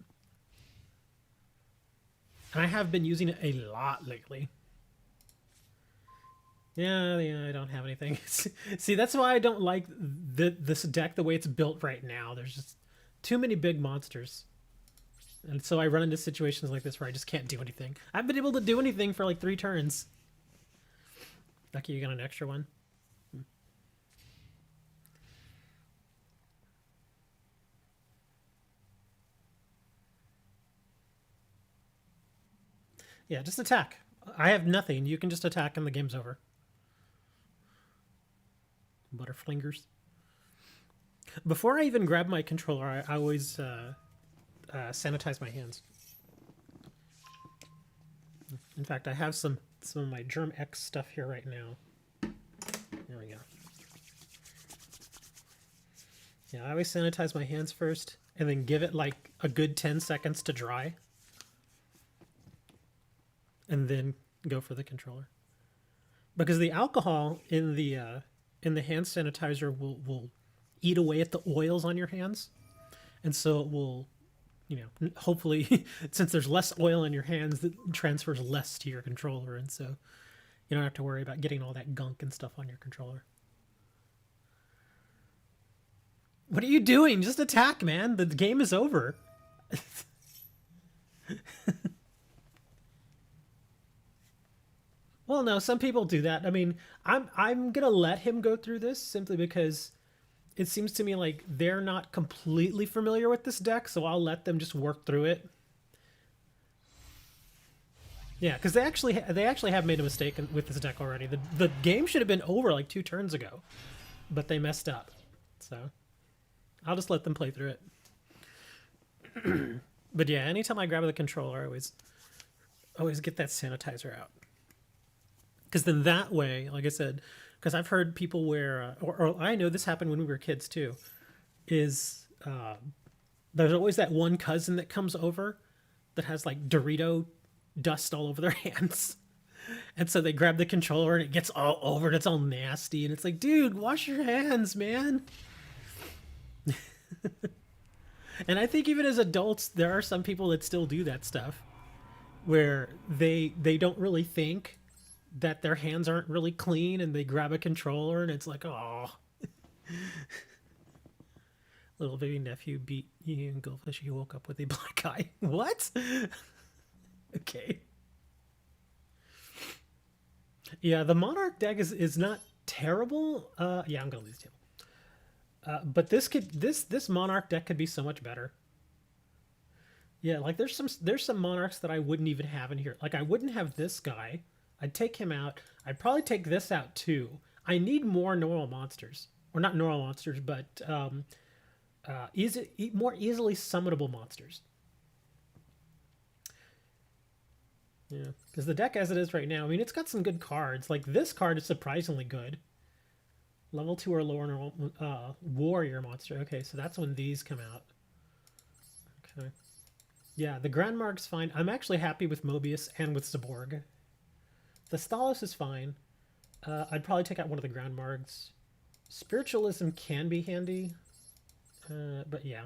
[SPEAKER 1] And I have been using it a lot lately. Yeah, I don't have anything. See, that's why I don't like this deck the way it's built right now. There's just too many big monsters. And so I run into situations like this where I just can't do anything. I've been able to do anything for like 3 turns. Lucky you got an extra one. Yeah, just attack. I have nothing. You can just attack and the game's over. Butterflingers. Before I even grab my controller, I always sanitize my hands. In fact, I have some of my Germ X stuff here right now. There we go. Yeah, I always sanitize my hands first and then give it like a good 10 seconds to dry. And then go for the controller. Because the alcohol in the hand sanitizer will eat away at the oils on your hands. And so it will, hopefully, since there's less oil in your hands, it transfers less to your controller. And so you don't have to worry about getting all that gunk and stuff on your controller. What are you doing? Just attack, man. The game is over. Well, no, some people do that. I mean, I'm gonna let him go through this simply because it seems to me like they're not completely familiar with this deck, so I'll let them just work through it. Yeah, because they actually have made a mistake with this deck already. The game should have been over like 2 turns ago, but they messed up. So I'll just let them play through it. But yeah, anytime I grab the controller, I always get that sanitizer out. Because then that way, like I said, because I've heard people wear, or I know this happened when we were kids too, is there's always that one cousin that comes over that has like Dorito dust all over their hands. And so they grab the controller and it gets all over and it's all nasty. And it's like, dude, wash your hands, man. And I think even as adults, there are some people that still do that stuff where they don't really think that their hands aren't really clean and they grab a controller and it's like, oh. Little baby nephew beat you and Goldfish. He woke up with a black eye. What? Okay. Yeah, the Monarch deck is not terrible. Yeah, I'm gonna lose table. But this Monarch deck could be so much better. Yeah, like there's some Monarchs that I wouldn't even have in here. Like I wouldn't have this guy. I'd take him out. I'd probably take this out too. I need more normal monsters, or not normal monsters, but more easily summonable monsters. Yeah, because the deck as it is right now, I mean, it's got some good cards. Like this card is surprisingly good. Level 2 or lower warrior monster. Okay, so that's when these come out. Okay. Yeah, the Grandmark's fine. I'm actually happy with Mobius and with Zaborg. The Stalos is fine. I'd probably take out one of the Grandmarks. Spiritualism can be handy. But yeah.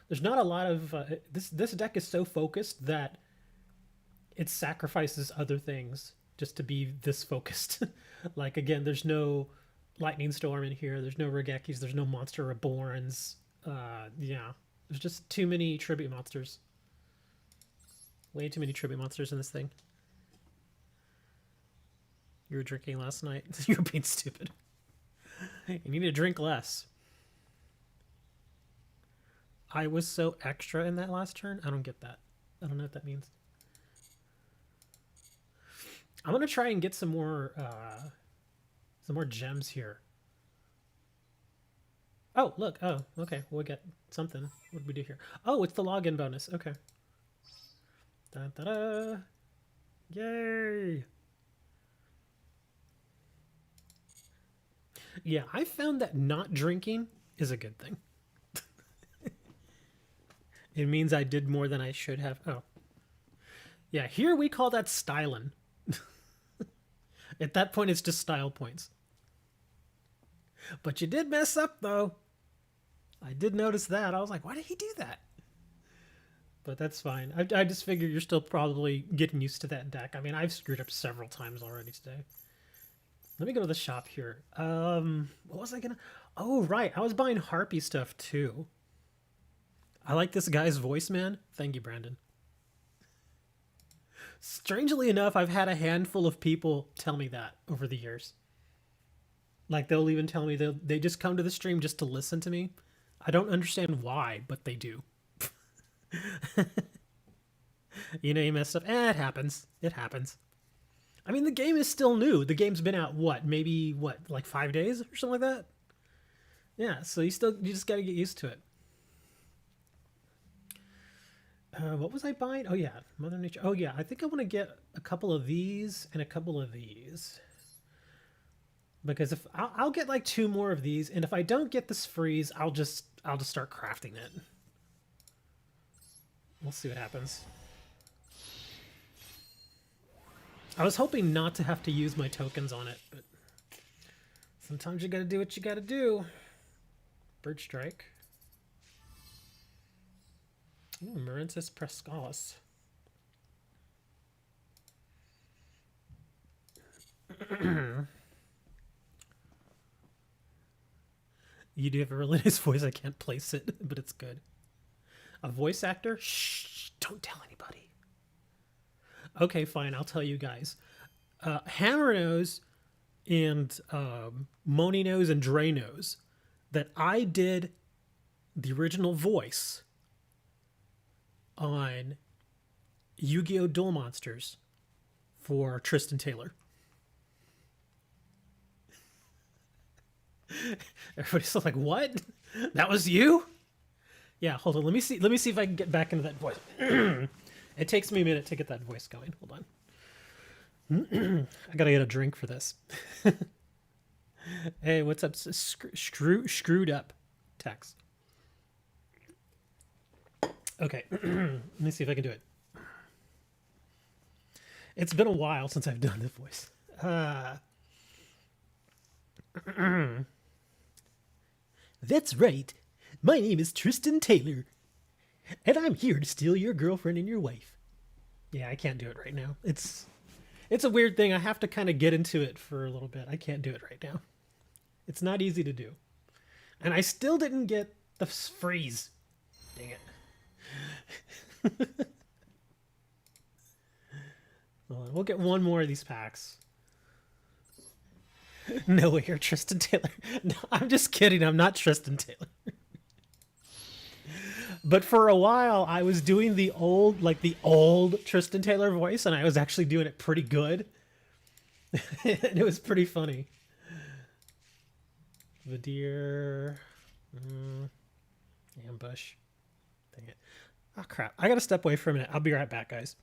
[SPEAKER 1] There's not a lot of... this deck is so focused that it sacrifices other things just to be this focused. Like, again, there's no Lightning Storm in here. There's no Regekis. There's no Monster Reborns. Yeah. There's just too many tribute monsters. Way too many tribute monsters in this thing. You were drinking last night. You're being stupid. You need to drink less. I was so extra in that last turn. I don't get that. I don't know what that means. I'm gonna try and get some more gems here. Oh, look. Oh, okay. We'll get something. What did we do here? Oh, it's the login bonus. Okay. Da-da-da. Yay! Yeah, I found that not drinking is a good thing. It means I did more than I should have. Oh. Yeah, here we call that styling. At that point, it's just style points. But you did mess up, though. I did notice that. I was like, why did he do that? But that's fine. I just figured you're still probably getting used to that deck. I mean, I've screwed up several times already today. Let me go to the shop here. What was I gonna... Oh, right. I was buying Harpy stuff, too. I like this guy's voice, man. Thank you, Brandon. Strangely enough, I've had a handful of people tell me that over the years. Like, they'll even tell me they just come to the stream just to listen to me. I don't understand why, but they do. You know, you messed up. It happens. It happens. I mean, the game is still new. The game's been out, maybe, like 5 days or something like that? Yeah, so you just gotta get used to it. What was I buying? Oh, yeah, Mother Nature. Oh, yeah, I think I want to get a couple of these and a couple of these. Because if I'll get like 2 more of these, and if I don't get this freeze, I'll just start crafting it. We'll see what happens. I was hoping not to have to use my tokens on it, but sometimes you gotta do what you gotta do. Bird Strike. Ooh, Marensis Prescalis. You do have a really nice voice. I can't place it, but it's good. A voice actor? Shh, don't tell anybody. Okay, fine, I'll tell you guys. Hammer knows and Moni knows and Dre knows that I did the original voice on Yu-Gi-Oh! Duel Monsters for Tristan Taylor. Everybody's still like, what? That was you? Yeah, hold on. Let me see. Let me see if I can get back into that voice. It takes me a minute to get that voice going. Hold on. I gotta get a drink for this. Hey, what's up? Screwed up text. Okay, let me see if I can do it. It's been a while since I've done this voice. That's right. My name is Tristan Taylor, and I'm here to steal your girlfriend and your wife. Yeah, I can't do it right now. It's a weird thing. I have to kind of get into it for a little bit. I can't do it right now. It's not easy to do. And I still didn't get the freeze. Dang it. Hold on, we'll get one more of these packs. No way, you're Tristan Taylor. No, I'm just kidding. I'm not Tristan Taylor. But for a while, I was doing the old Tristan Taylor voice, and I was actually doing it pretty good. And it was pretty funny. Vadir. Ambush. Dang it. Oh, crap. I gotta step away for a minute. I'll be right back, guys.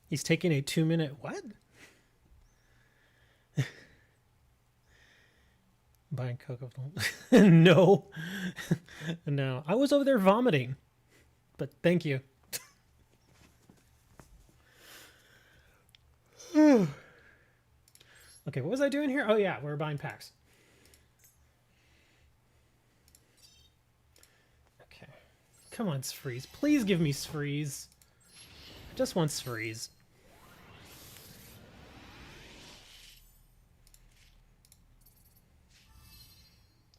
[SPEAKER 1] He's taking a 2-minute what? Buying Cocoa. No. No. I was over there vomiting. But thank you. Okay, what was I doing here? Oh yeah, we're buying packs. Okay. Come on, Sfreeze. Please give me Sfreeze. I just want Sfreeze.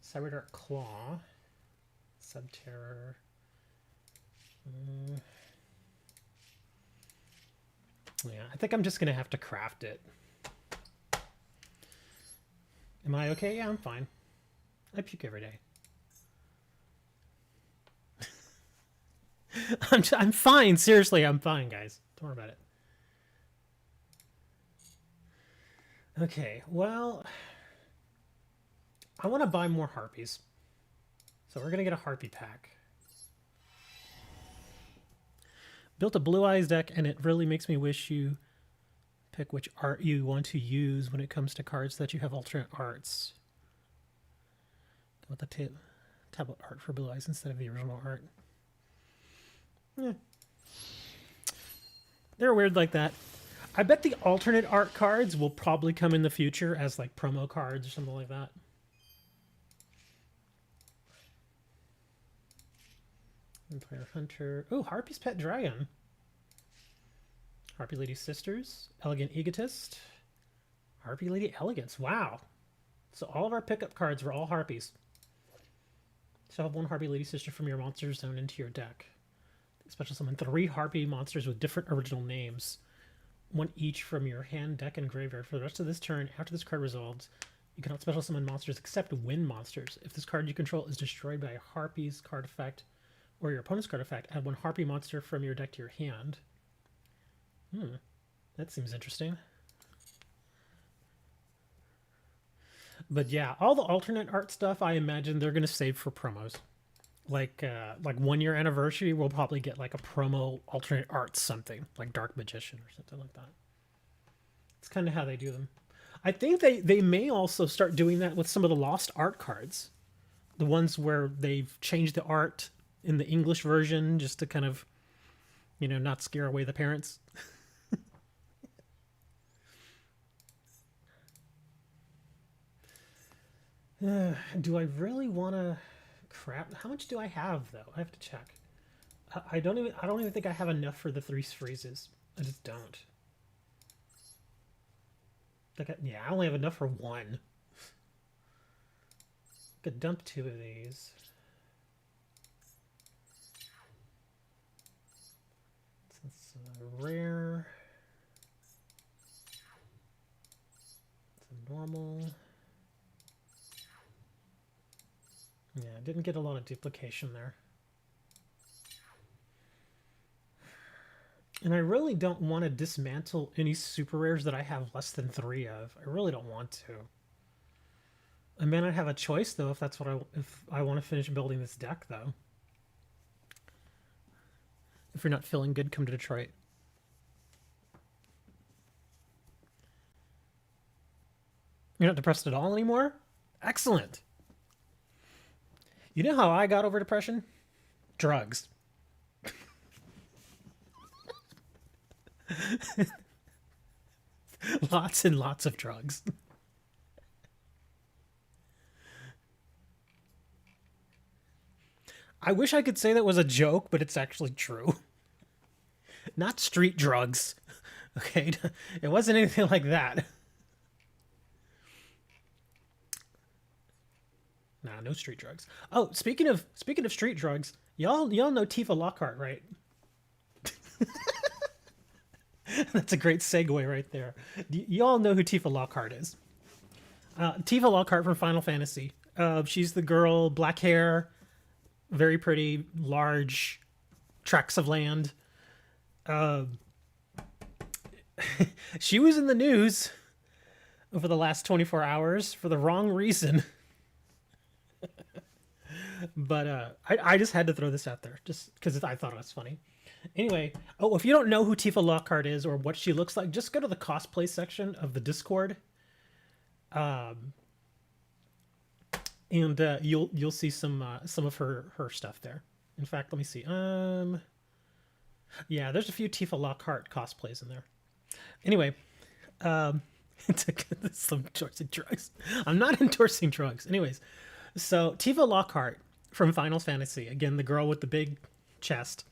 [SPEAKER 1] Cyberdark Claw. Subterror. Yeah, I think I'm just going to have to craft it. Am I okay? Yeah, I'm fine. I puke every day. I'm fine. Seriously, I'm fine, guys. Don't worry about it. Okay, well, I want to buy more harpies. So we're going to get a harpy pack. Built a Blue Eyes deck, and it really makes me wish you Pick which art you want to use when it comes to cards that you have alternate arts. Go with the tablet art for Blue Eyes instead of the original art. Yeah. They're weird like that. I bet the alternate art cards will probably come in the future as like promo cards or something like that. Empire Hunter. Oh, Harpy's Pet Dragon. Harpy Lady Sisters. Elegant Egotist. Harpy Lady Elegance. Wow. So all of our pickup cards were all Harpies. So have one Harpy Lady Sister from your monster zone into your deck. Special summon 3 Harpy monsters with different original names. 1 each from your hand, deck, and graveyard. For the rest of this turn, after this card resolves, you cannot special summon monsters except wind monsters. If this card you control is destroyed by a Harpy's card effect or your opponent's card effect, add 1 Harpy monster from your deck to your hand. That seems interesting. But yeah, all the alternate art stuff, I imagine they're going to save for promos. Like 1 year anniversary, we'll probably get like a promo alternate art something, like Dark Magician or something like that. It's kind of how they do them. I think they may also start doing that with some of the lost art cards. The ones where they've changed the art in the English version just to kind of, you know, not scare away the parents. Do I really want to crap? How much do I have though? I have to check. I don't even think I have enough for the 3 freezes. I just don't. Like, yeah, I only have enough for 1. Could dump 2 of these. It's rare. It's a normal. Yeah, I didn't get a lot of duplication there. And I really don't want to dismantle any super rares that I have less than 3 of. I really don't want to. I may not have a choice though if that's what if I want to finish building this deck though. If you're not feeling good, come to Detroit. You're not depressed at all anymore? Excellent. You know how I got over depression? Drugs. Lots and lots of drugs. I wish I could say that was a joke, but it's actually true. Not street drugs. Okay, it wasn't anything like that. Nah, no street drugs. Oh, speaking of street drugs, y'all know Tifa Lockhart, right? That's a great segue right there. Y'all know who Tifa Lockhart is. Tifa Lockhart from Final Fantasy. She's the girl, black hair, very pretty, large tracts of land. She was in the news over the last 24 hours for the wrong reason. But I just had to throw this out there just because I thought it was funny. Anyway, if you don't know who Tifa Lockhart is or what she looks like, just go to the cosplay section of the Discord. And you'll see some of her stuff there. In fact, let me see. Yeah, there's a few Tifa Lockhart cosplays in there. Anyway, I'm endorsing drugs. I'm not endorsing drugs. Anyways, so Tifa Lockhart from Final Fantasy, again, the girl with the big chest.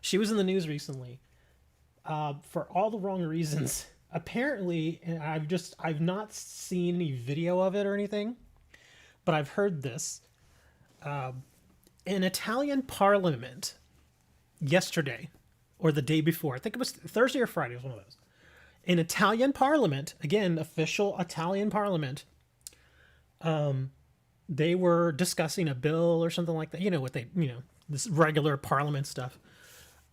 [SPEAKER 1] She was in the news recently for all the wrong reasons. Apparently, and I've not seen any video of it or anything, but I've heard this. In Italian Parliament yesterday, or the day before, I think it was Thursday or Friday, it was one of those. In Italian Parliament, again, official Italian Parliament, they were discussing a bill or something like that. You know what this regular Parliament stuff.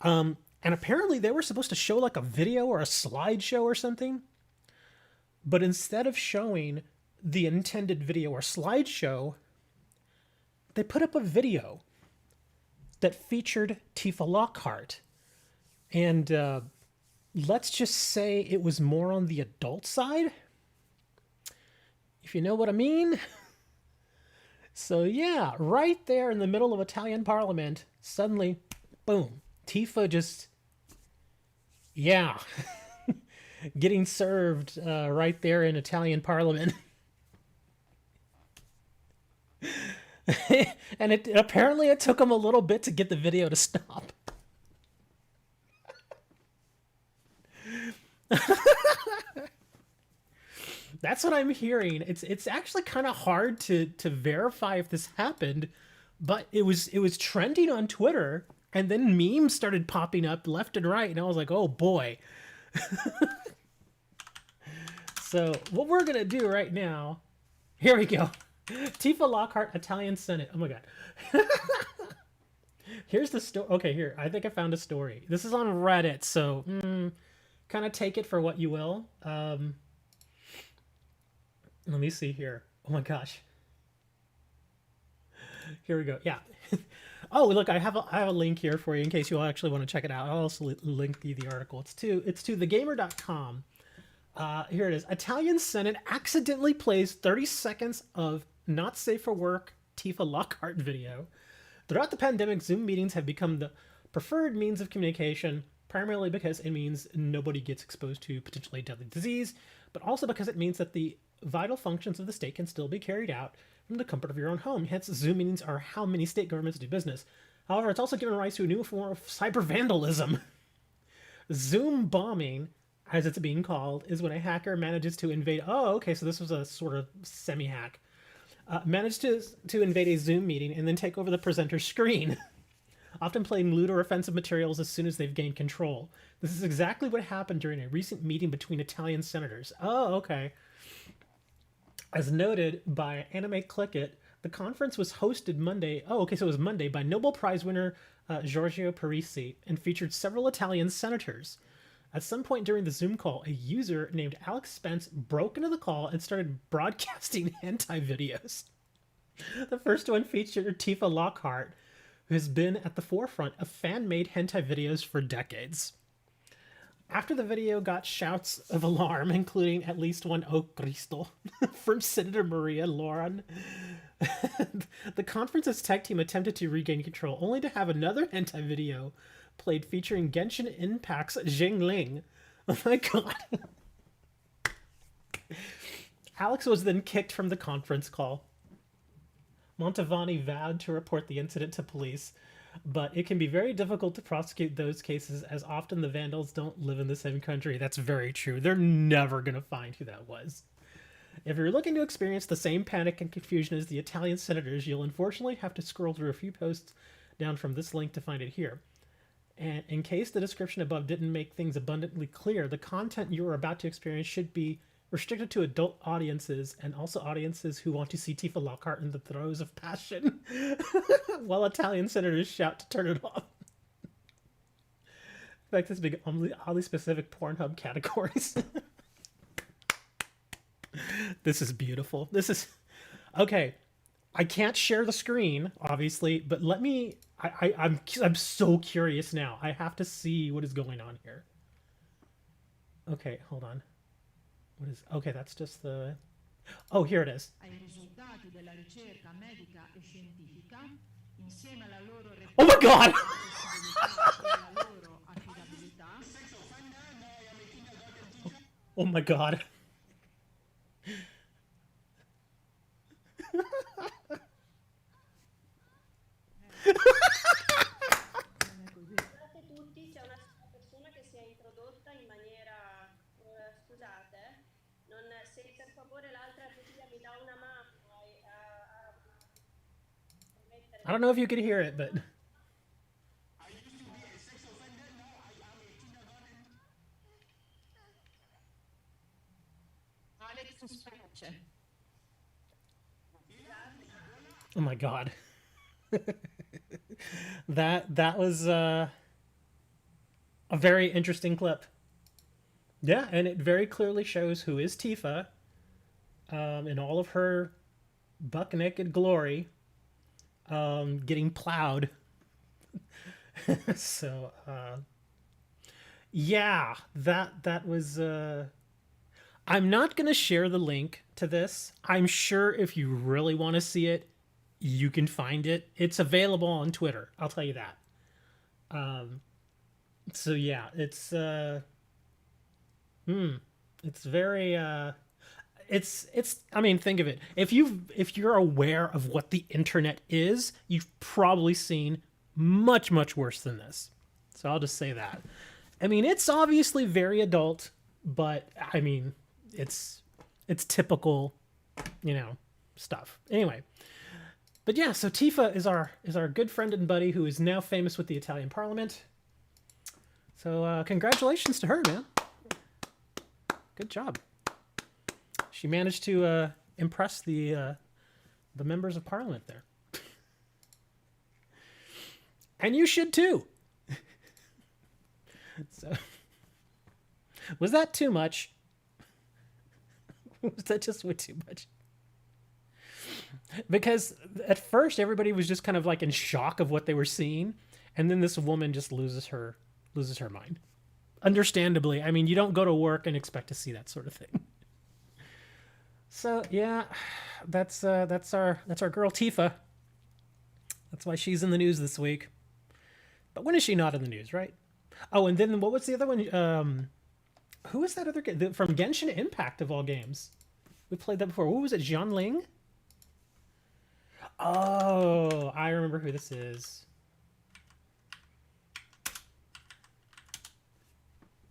[SPEAKER 1] And apparently they were supposed to show like a video or a slideshow or something. But instead of showing the intended video or slideshow, they put up a video that featured Tifa Lockhart. And let's just say it was more on the adult side, if you know what I mean. So yeah, right there in the middle of Italian Parliament, suddenly, boom, Tifa just, yeah, getting served right there in Italian Parliament. And it apparently it took him a little bit to get the video to stop. That's what I'm hearing. It's actually kind of hard to verify if this happened, but it was trending on Twitter, and then memes started popping up left and right, and I was like, oh boy. So what we're gonna do right now, here we go. Tifa Lockhart, Italian Senate. Oh my god. Here's the story. Okay, here. I think I found a story. This is on Reddit, so kind of take it for what you will. Let me see here. Oh my gosh. Here we go. Yeah. Oh, look, I have a link here for you in case you actually want to check it out. I'll also link you the article. It's to thegamer.com. Here it is. Italian Senate accidentally plays 30 seconds of not safe for work Tifa Lockhart video. Throughout the pandemic, Zoom meetings have become the preferred means of communication, primarily because it means nobody gets exposed to potentially deadly disease, but also because it means that the vital functions of the state can still be carried out from the comfort of your own home. Hence, Zoom meetings are how many state governments do business. However, it's also given rise to a new form of cyber vandalism. Zoom bombing, as it's being called, is when a hacker manages to invade. Oh, okay, so this was a sort of semi-hack. Managed to invade a Zoom meeting and then take over the presenter's screen, often playing lewd or offensive materials as soon as they've gained control. This is exactly what happened during a recent meeting between Italian senators. Oh, okay. As noted by Anime Click It, the conference was hosted Monday. Oh, okay, so it was Monday by Nobel Prize winner Giorgio Parisi and featured several Italian senators. At some point during the Zoom call, a user named Alex Spence broke into the call and started broadcasting hentai videos. The first one featured Tifa Lockhart, who has been at the forefront of fan-made hentai videos for decades. After the video got shouts of alarm, including at least one "Oh Cristo" from Senator Maria Lauren, the conference's tech team attempted to regain control, only to have another hentai video played featuring Genshin Impact's Jingling. Oh my god. Alex was then kicked from the conference call. Montavani vowed to report the incident to police, but it can be very difficult to prosecute those cases as often the vandals don't live in the same country. That's very true. They're never going to find who that was. If you're looking to experience the same panic and confusion as the Italian senators, you'll unfortunately have to scroll through a few posts down from this link to find it here. And in case the description above didn't make things abundantly clear, the content you are about to experience should be restricted to adult audiences and also audiences who want to see Tifa Lockhart in the throes of passion while Italian senators shout to turn it off. In fact, this big oddly specific Pornhub categories. This is beautiful. This is okay. I can't share the screen, obviously, but let me. I'm so curious now. I have to see what is going on here. Okay, hold on. What is? Okay, that's just the. Oh, here it is. Oh my god! Oh my god.
[SPEAKER 2] Tutti, c'è una persona che si è introdotta in maniera, scusate, non, se per favore l'altra regia mi dà una mano a mettere
[SPEAKER 1] I don't know if you could hear it, but
[SPEAKER 3] Alex specie.
[SPEAKER 1] oh my god. That was a very interesting clip. Yeah, and it very clearly shows who is Tifa in all of her buck naked glory, getting plowed. So Yeah, that was I'm not going to share the link to this. I'm sure if you really want to see it, you can find it. It's available on Twitter. I'll tell you that. So yeah, it's very it's I mean, think of it. If you're aware of what the internet is, you've probably seen much worse than this. So I'll just say that. I mean, it's obviously very adult, but I mean, it's typical, you know, stuff. Anyway, but yeah, so Tifa is our good friend and buddy who is now famous with the Italian Parliament. So congratulations to her, man. Good job. She managed to impress the members of Parliament there, and you should too. So, was that too much? Was that just way too much? Because at first everybody was just kind of like in shock of what they were seeing, and then this woman just loses her mind. Understandably, I mean, you don't go to work and expect to see that sort of thing. So yeah, that's our girl Tifa. That's why she's in the news this week. But when is she not in the news, right? Oh, and then what was the other one? Who was that other guy from Genshin Impact of all games? We played that before. What was it? Ling? Oh, I remember who this is.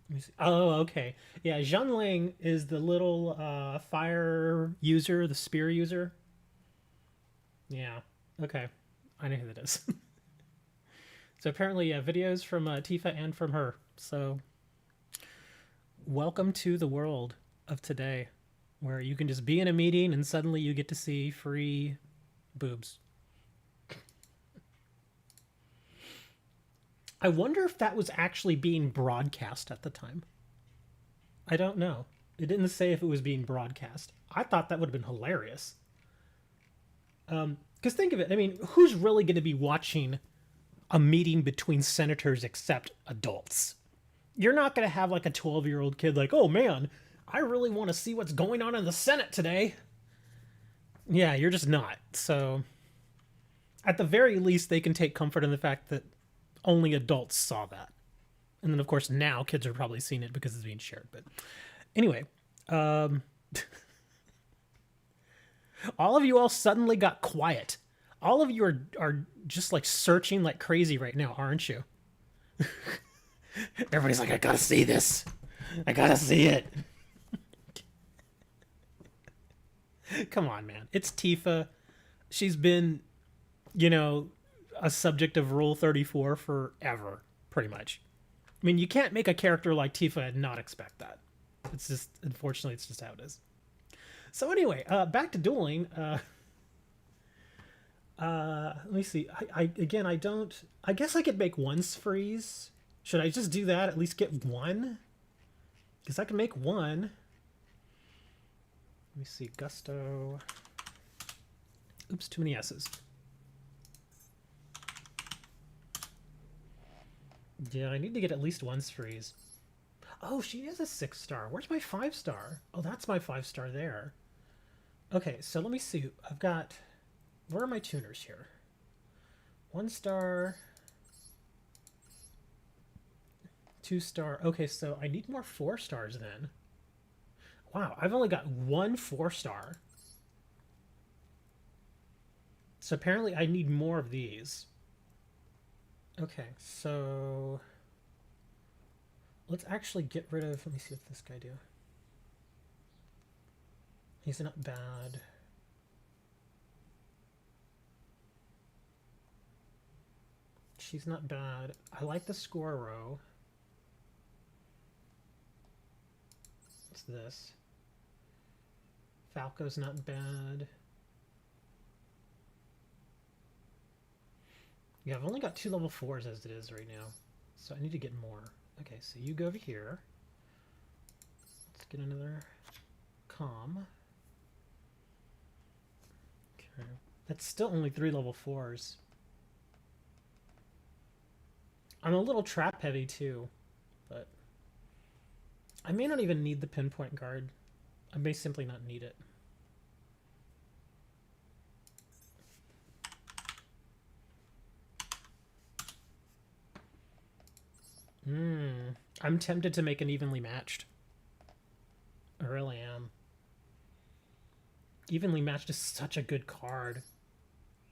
[SPEAKER 1] Let me see. Oh, okay. Yeah, Ling is the little fire user, the spear user. Yeah. Okay. I know who that is. So apparently, yeah, videos from Tifa and from her. So welcome to the world of today, where you can just be in a meeting and suddenly you get to see free boobs. I wonder if that was actually being broadcast at the time. I don't know. It didn't say if it was being broadcast. I thought that would have been hilarious. Because think of it. I mean, who's really going to be watching a meeting between senators except adults? You're not going to have like a 12-year-old kid like, oh man, I really want to see what's going on in the Senate today. Yeah, you're just not. So at the very least, they can take comfort in the fact that only adults saw that. And then, of course, now kids are probably seeing it because it's being shared. But anyway, all of you all suddenly got quiet. All of you are just like searching like crazy right now, aren't you? Everybody's like, I gotta see this. I gotta see it. Come on, man. It's Tifa. She's been, you know, a subject of Rule 34 forever, pretty much. I mean, you can't make a character like Tifa and not expect that. It's just, unfortunately, it's just how it is. So anyway, back to dueling. Let me see. I guess I could make ones freeze. Should I just do that? At least get one? Because I can make one. Let me see. Gusto. Oops, too many S's. Yeah, I need to get at least one's freeze. Oh, she is a 6-star. Where's my 5-star? Oh, that's my 5-star there. Okay, so let me see. I've got... Where are my tuners here? 1-star. 2-star. Okay, so I need more 4-stars then. Wow, I've only got one 4-star. So apparently I need more of these. Okay, so let's actually get rid of, let me see what this guy do. He's not bad. She's not bad. I like the score row. What's this? Falco's not bad. Yeah, I've only got 2 level 4s as it is right now. So I need to get more. Okay, so you go over here. Let's get another comm. Okay. That's still only 3 level 4s. I'm a little trap heavy too, but I may not even need the pinpoint guard. I may simply not need it. I'm tempted to make an evenly matched. I really am. Evenly matched is such a good card.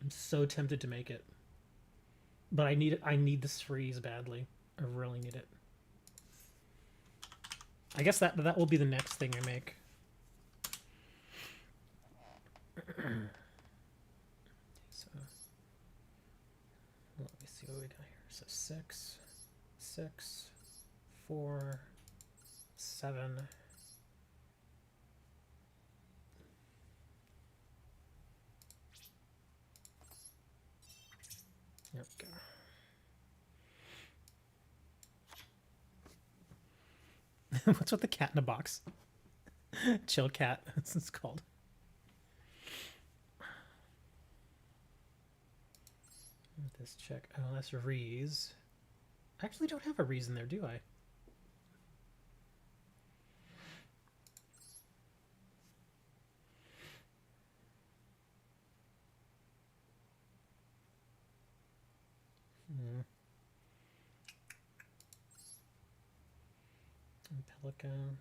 [SPEAKER 1] I'm so tempted to make it. But I need this freeze badly. I really need it. I guess that will be the next thing I make. So let me see what we got here. So 6, 6, 4, 7. There we go. What's with the cat in a box? Chill cat, that's what it's called. This check. Oh, that's Rees. I actually don't have a reason there, do I? Pelican.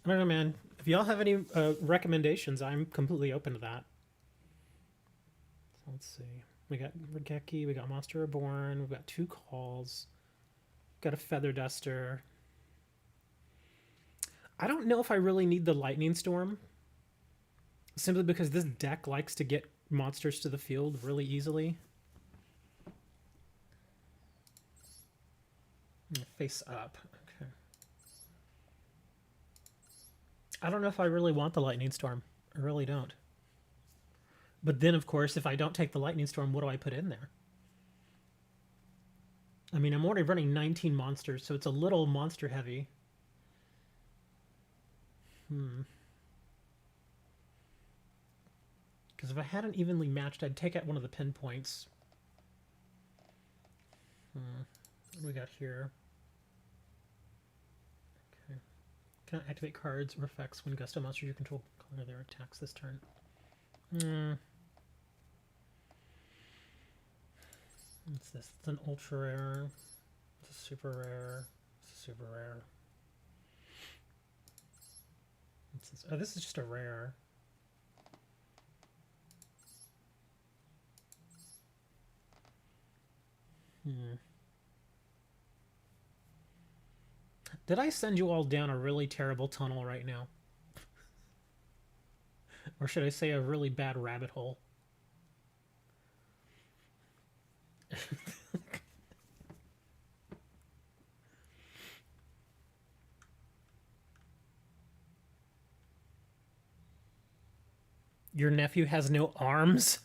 [SPEAKER 1] I don't know, man. If y'all have any recommendations, I'm completely open to that. So let's see. We got Regeki, we got Monster Reborn, we've got 2 calls, got a Feather Duster. I don't know if I really need the Lightning Storm, simply because this deck likes to get monsters to the field really easily. Face up. Okay. I don't know if I really want the Lightning Storm. I really don't. But then, of course, if I don't take the Lightning Storm, what do I put in there? I mean, I'm already running 19 monsters, so it's a little monster heavy. Because if I hadn't evenly matched, I'd take out one of the pinpoints. What do we got here? Okay. Can I activate cards or effects when Gusto monsters you control color their attacks this turn? What's this? It's an ultra rare. It's a super rare. It's a super rare. What's this? Oh, this is just a rare. Did I send you all down a really terrible tunnel right now? Or should I say a really bad rabbit hole? Your nephew has no arms?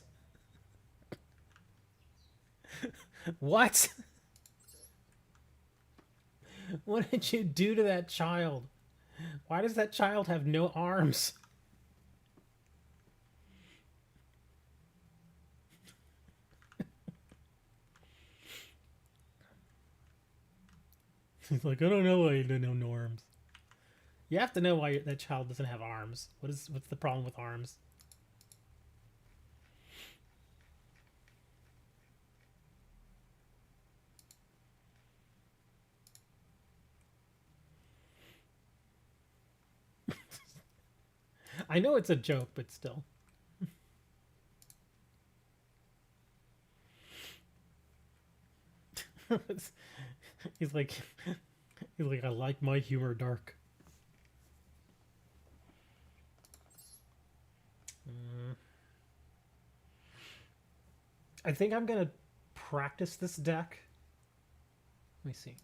[SPEAKER 1] What? What did you do to that child? Why does that child have no arms? He's like, I don't know why you don't know no arms. You have to know why that child doesn't have arms. What's the problem with arms? I know it's a joke, but still. He's like, I like my humor dark. I think I'm gonna practice this deck. Let me see.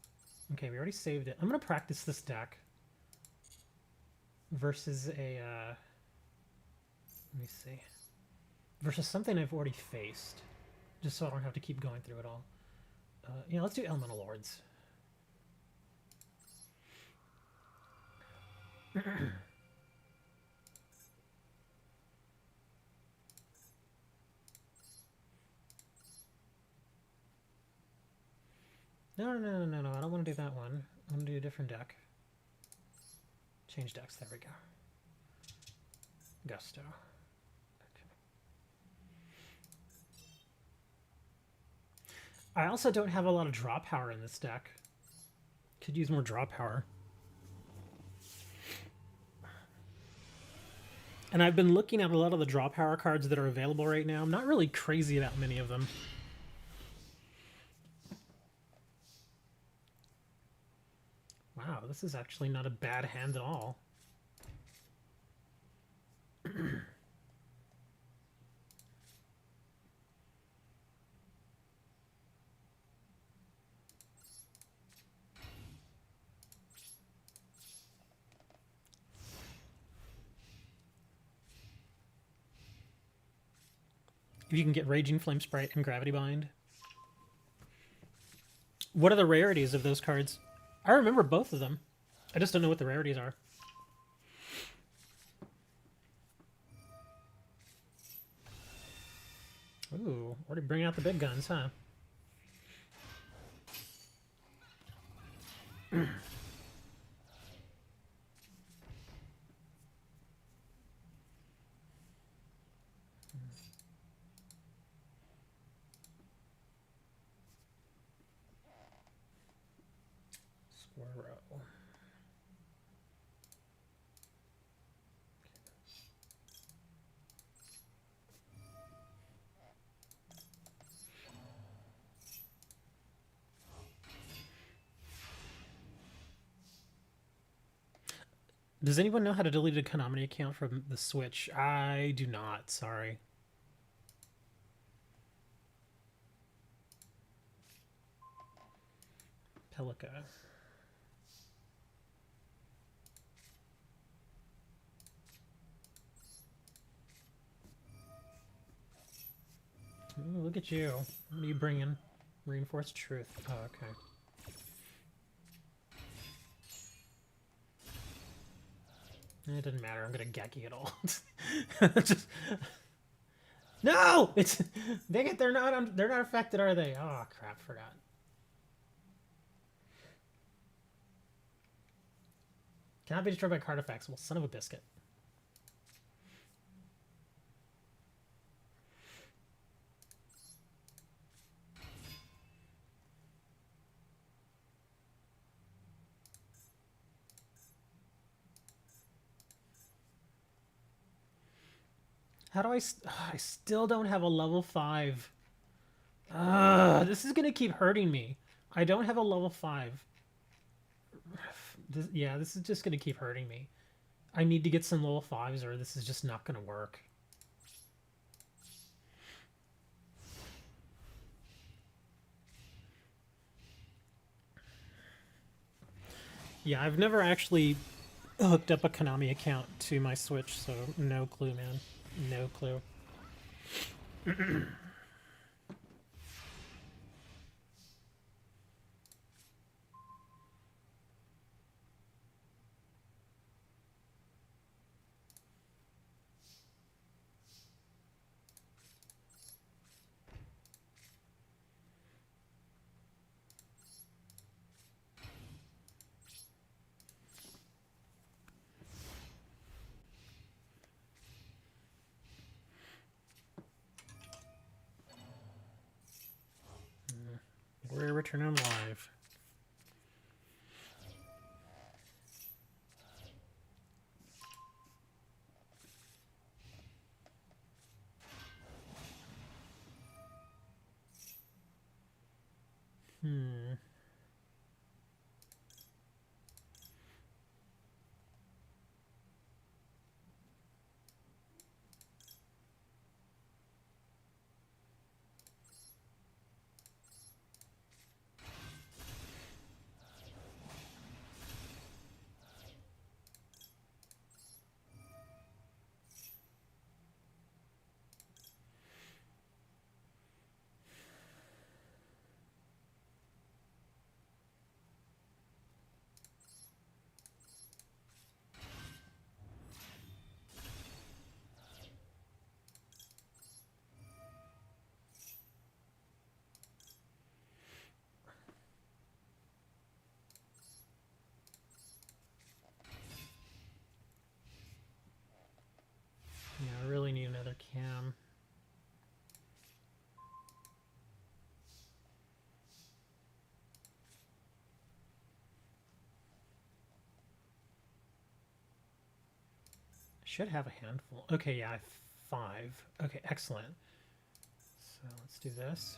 [SPEAKER 1] Okay, we already saved it. I'm gonna practice this deck versus a let me see, versus something I've already faced, just so I don't have to keep going through it all. Yeah, let's do Elemental Lords. No, no, no, no, no, no. I don't want to do that one. I want to do a different deck. Change decks. There we go. Gusto. Okay. I also don't have a lot of draw power in this deck. Could use more draw power. And I've been looking at a lot of the draw power cards that are available right now. I'm not really crazy about many of them. Wow, this is actually not a bad hand at all. If you can get Raging Flame Sprite and Gravity Bind. What are the rarities of those cards? I remember both of them. I just don't know what the rarities are. Ooh, already bringing out the big guns, huh? Squirrel. Does anyone know how to delete a Konami account from the Switch? I do not, sorry. Pelica. Ooh, look at you. What are you bringing? Reinforced Truth. Oh, okay. It doesn't matter. I'm gonna Geki it all. Just... No! It's dang it. They're not affected, are they? Oh crap! Forgot. Cannot be destroyed by card effects. Well, son of a biscuit. How do I still don't have a level 5. This is gonna keep hurting me. I don't have a level 5. Yeah, this is just gonna keep hurting me. I need to get some level 5s or this is just not gonna work. Yeah, I've never actually hooked up a Konami account to my Switch, so no clue, man. No clue. We're returning live. should have a handful. Okay, yeah, I have 5. Okay, excellent. So let's do this.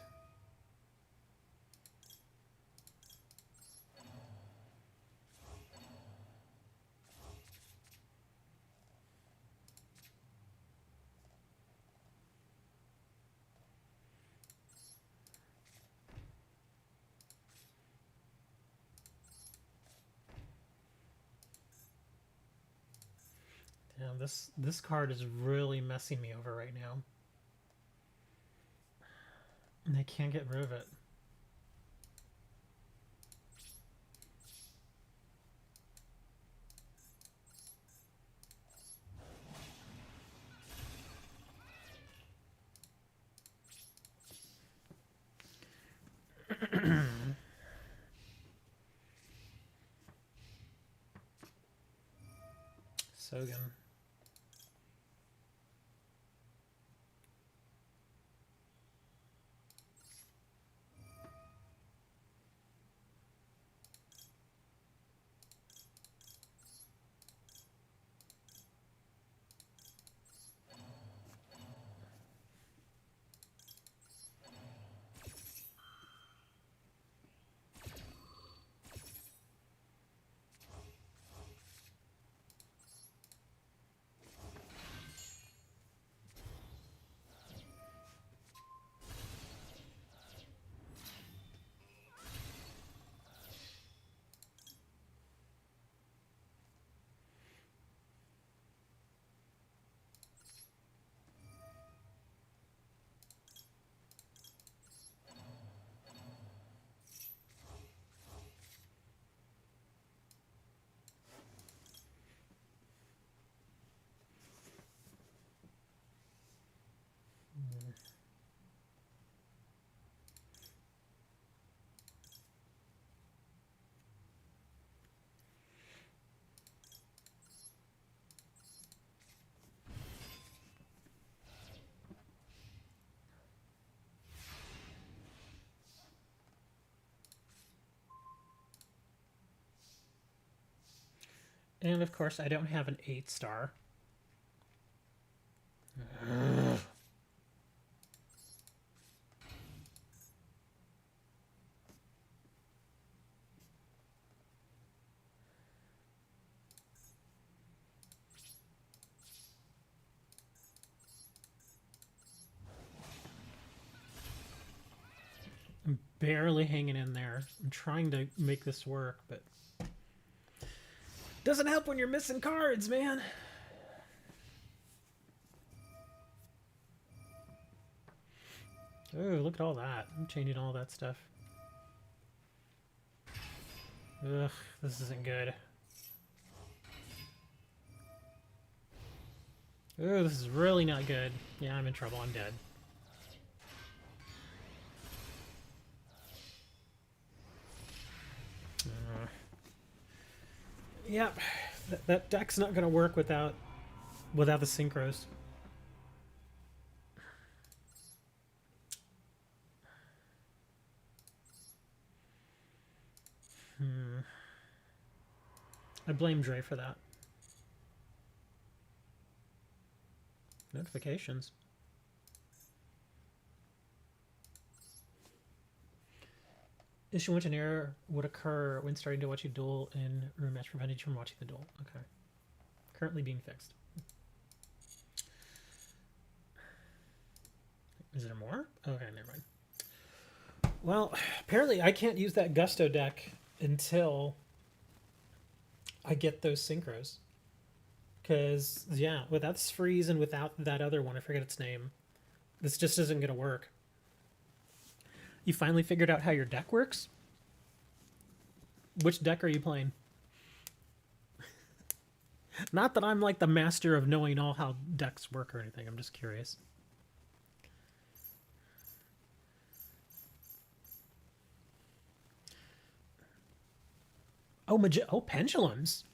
[SPEAKER 1] Damn, this card is really messing me over right now. And I can't get rid of it. Sogan. And of course, I don't have an 8-star. I'm barely hanging in there. I'm trying to make this work, but doesn't help when you're missing cards, man. Oh, look at all that. I'm changing all that stuff. Ugh, this isn't good. Oh, this is really not good. Yeah, I'm in trouble. I'm dead. Yep, that deck's not gonna work without the synchros. I blame Dre for that. Notifications. Issuance an error would occur when starting to watch a duel in room match, preventing you from watching the duel. Okay. Currently being fixed. Is there more? Okay, never mind. Well, apparently I can't use that Gusto deck until I get those synchros. Because, yeah, without Freeze and without that other one, I forget its name, this just isn't going to work. You finally figured out how your deck works? Which deck are you playing? Not that I'm like the master of knowing all how decks work or anything. I'm just curious. Oh, pendulums.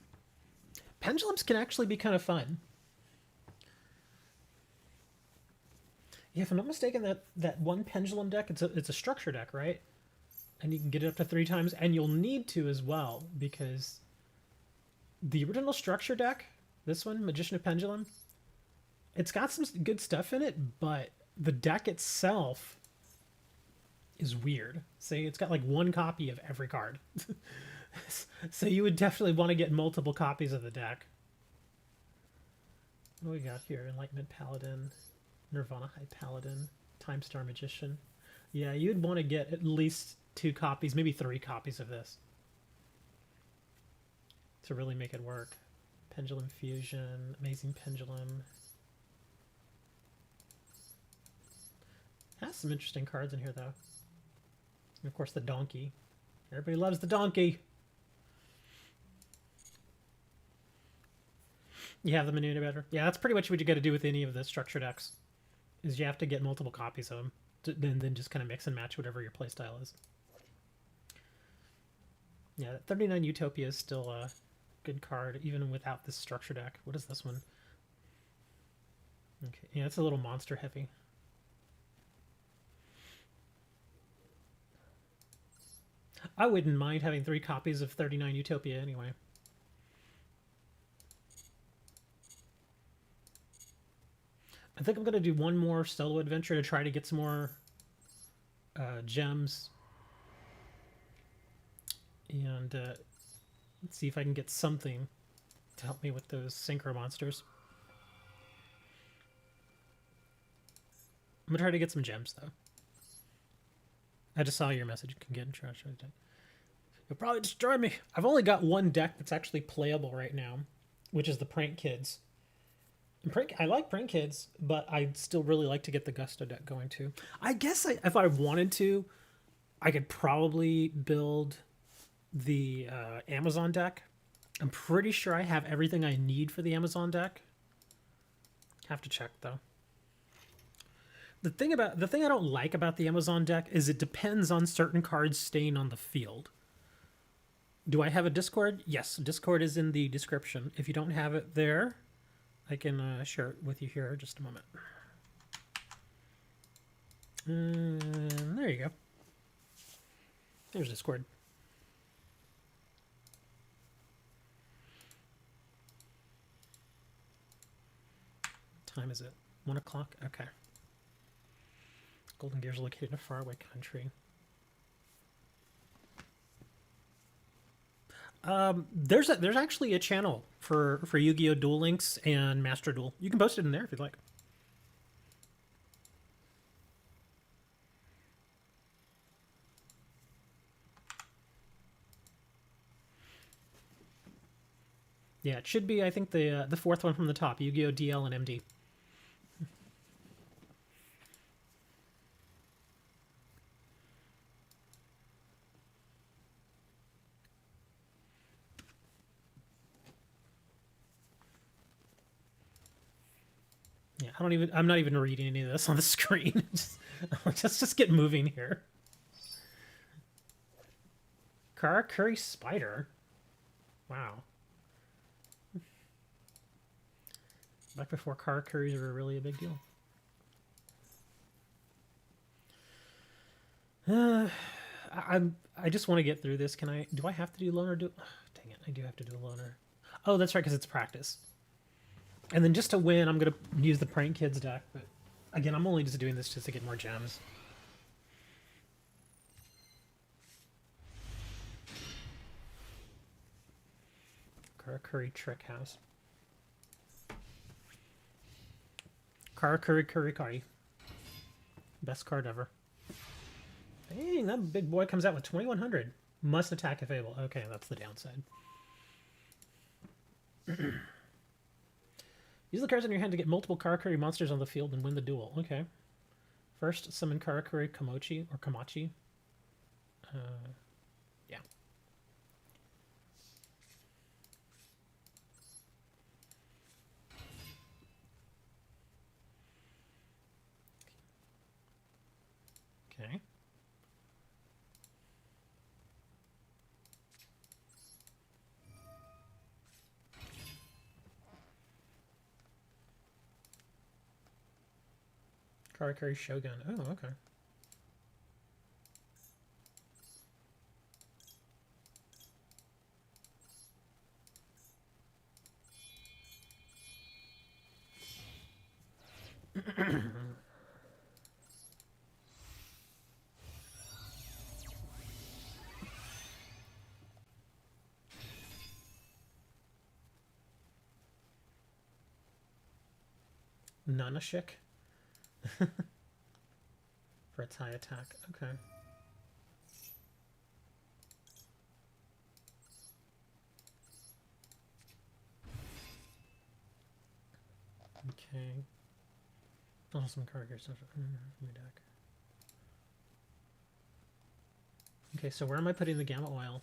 [SPEAKER 1] Pendulums can actually be kind of fun. Yeah, if I'm not mistaken, that one pendulum deck, it's a structure deck, right? And you can get it up to 3 times, and you'll need to as well, because the original structure deck, This one, Magician of Pendulum. It's got some good stuff in it, but the deck itself is weird. Say it's got like one copy of every card. So you would definitely want to get multiple copies of the deck. What do we got here? Enlightenment Paladin, Nirvana High Paladin, Time Star Magician. Yeah, you'd want to get at least 2 copies, maybe 3 copies of this to really make it work. Pendulum Fusion, Amazing Pendulum. Has some interesting cards in here, though. And of course, the donkey. Everybody loves the donkey. You have them in Unity better. Yeah, that's pretty much what you got to do with any of the structure decks. Is you have to get multiple copies of them, then just kind of mix and match whatever your playstyle is. Yeah, 39 Utopia is still a good card, even without this structure deck. What is this one? Okay, yeah, it's a little monster heavy. I wouldn't mind having 3 copies of 39 Utopia anyway. I think I'm going to do one more solo adventure to try to get some more gems. And let's see if I can get something to help me with those synchro monsters. I'm going to try to get some gems, though. I just saw your message. You can get in charge. You'll probably destroy me. I've only got one deck that's actually playable right now, which is the Prank Kids. And I like Prank Kids, but I'd still really like to get the Gusto deck going too. I guess if I wanted to, I could probably build the Amazon deck. I'm pretty sure I have everything I need for the Amazon deck. Have to check though. The thing I don't like about the Amazon deck is it depends on certain cards staying on the field. Do I have a Discord? Yes, Discord is in the description. If you don't have it there, I can share it with you here in just a moment. There you go. There's Discord. What time is it? 1 o'clock? Okay. Golden Gears are located in a faraway country. There's actually a channel for Yu-Gi-Oh! Duel Links and Master Duel. You can post it in there if you'd like. Yeah, it should be, I think, the 4th one from the top. Yu-Gi-Oh! DL and MD. Yeah, I'm not even reading any of this on the screen. just get moving here. Karakuri Spider. Wow. Back before Karakuris were really a big deal. I just want to get through this. Do I have to do loner? Dang it, I do have to do a loner. Oh, that's right, because it's practice. And then just to win, I'm going to use the Prank Kids deck. But again, I'm only just doing this just to get more gems. Karakuri Trick House. Karakuri Kurikari. Best card ever. Dang, that big boy comes out with 2100. Must attack if able. Okay, that's the downside. Use the cards in your hand to get multiple Karakuri monsters on the field and win the duel. Okay. First, summon Karakuri Komochi or Kamachi. Yeah. Okay. Karakuri Shogun. Oh, okay. Nanashik for its high attack. Okay. Okay. Awesome card here. My deck. Okay, so where am I putting the Gamma Oil?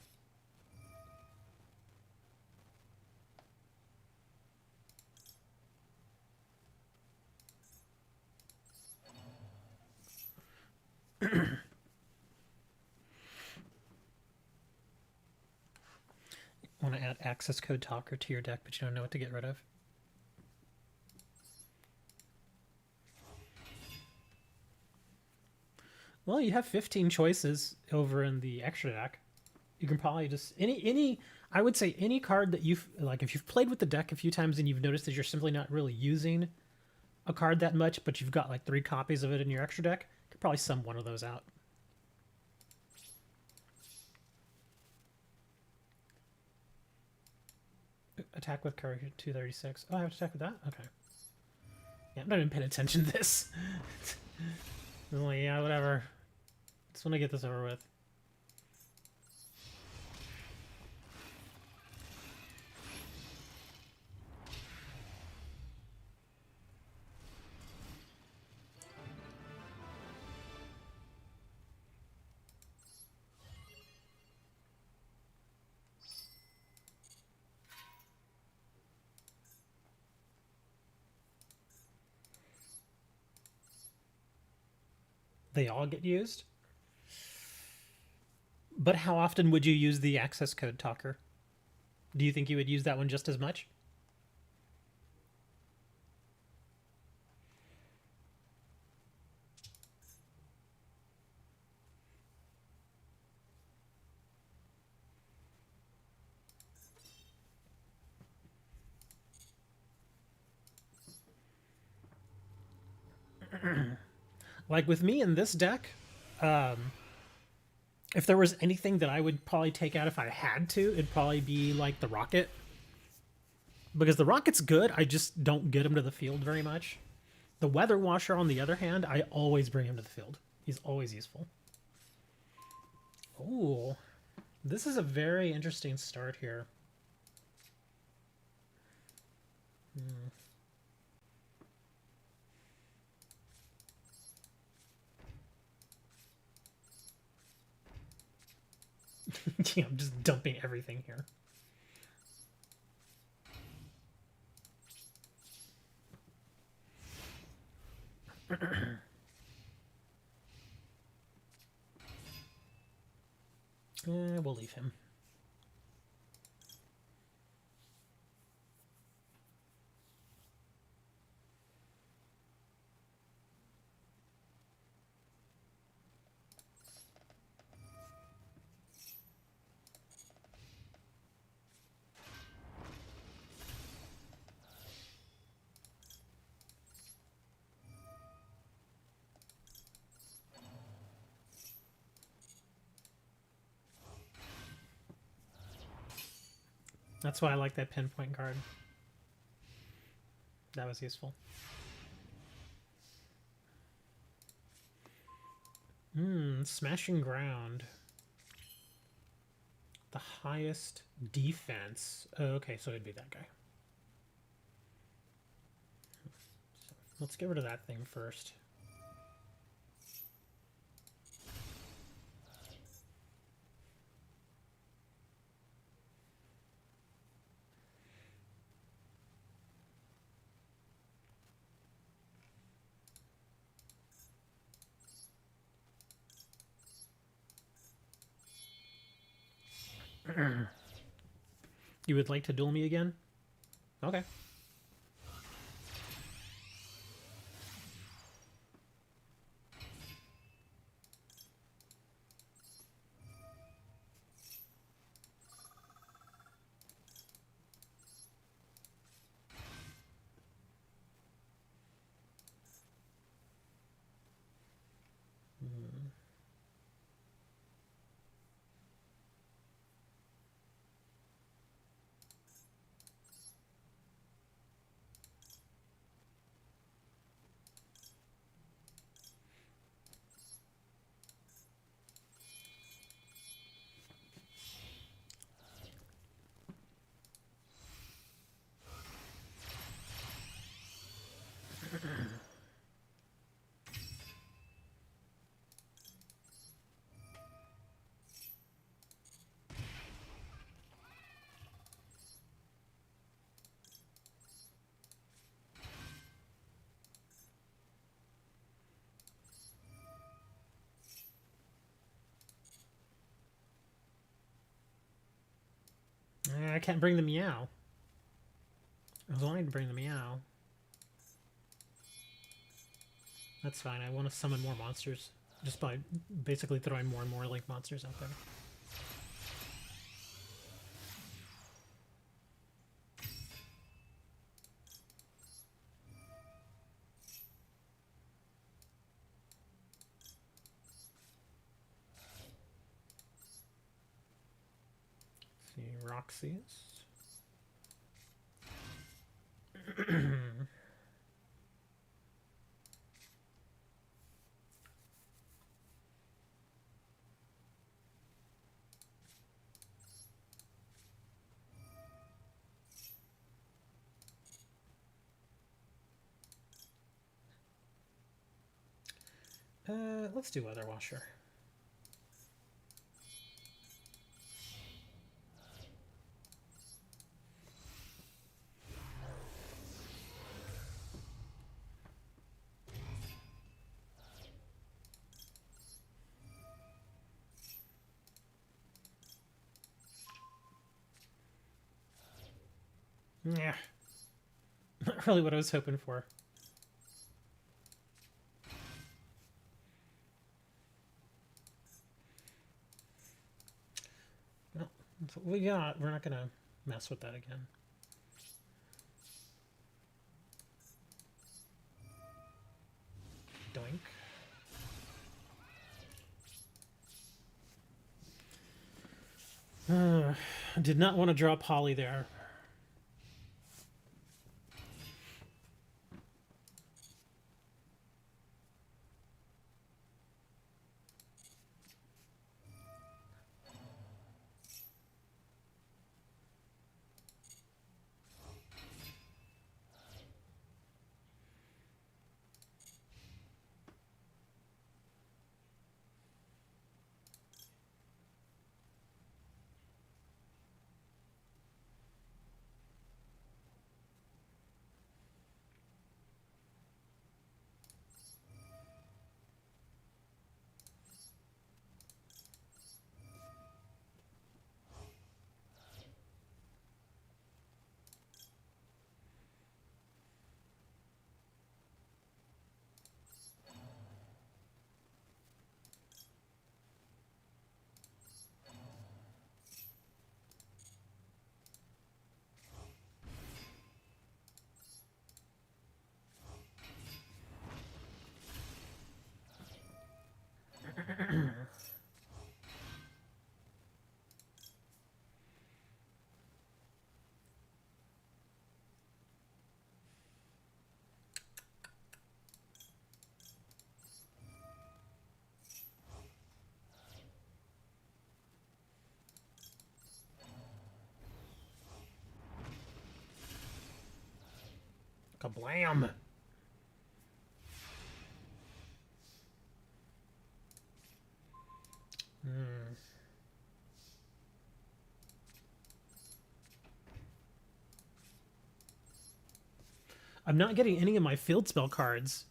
[SPEAKER 1] Want to add access code talker to your deck, but you don't know what to get rid of? Well, you have 15 choices over in the extra deck. You can probably just any I would say any card that you've like if you've played with the deck a few times and you've noticed that you're simply not really using a card that much, but you've got like 3 copies of it in your extra deck, you could probably sum one of those out. Attack with courage 236. Oh, I have to attack with that? Okay. Yeah, I'm not even paying attention to this. I'm like, yeah, whatever. Just want to get this over with. They all get used? But how often would you use the access code talker? Do you think you would use that one just as much? Like with me in this deck, if there was anything that I would probably take out if I had to, it'd probably be like the rocket. Because the rocket's good, I just don't get him to the field very much. The weather washer, on the other hand, I always bring him to the field. He's always useful. Ooh, this is a very interesting start here. Yeah, I'm just dumping everything here. We'll leave him. That's why I like that pinpoint card. That was useful. Smashing ground. The highest defense. Oh, okay, so it'd be that guy. So let's get rid of that thing first. You would like to duel me again? Okay. I can't bring the meow. I was wanting to bring the meow. That's fine. I want to summon more monsters. Just by basically throwing more and more Link monsters out there. Let's see, Roxy's. Let's do Weather Washer. Yeah. Not really what I was hoping for. Well, that's what we got. We're not gonna mess with that again. Doink. Did not want to drop Holly there. Kablam! I'm not getting any of my field spell cards.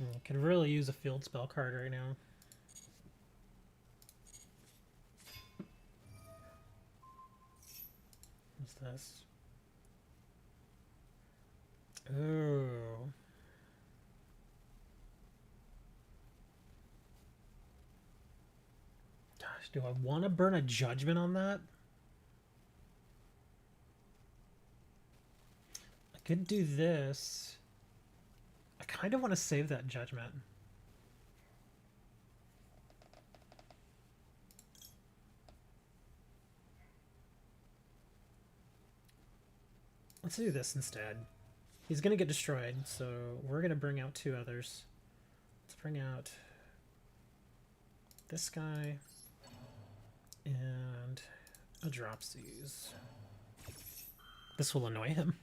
[SPEAKER 1] I could really use a field spell card right now. What's this? Oh. Gosh, do I want to burn a judgment on that? I could do this. I kind of want to save that judgment. Let's do this instead. He's gonna get destroyed, so we're gonna bring out 2 others. Let's bring out this guy and a Dropsies. This will annoy him.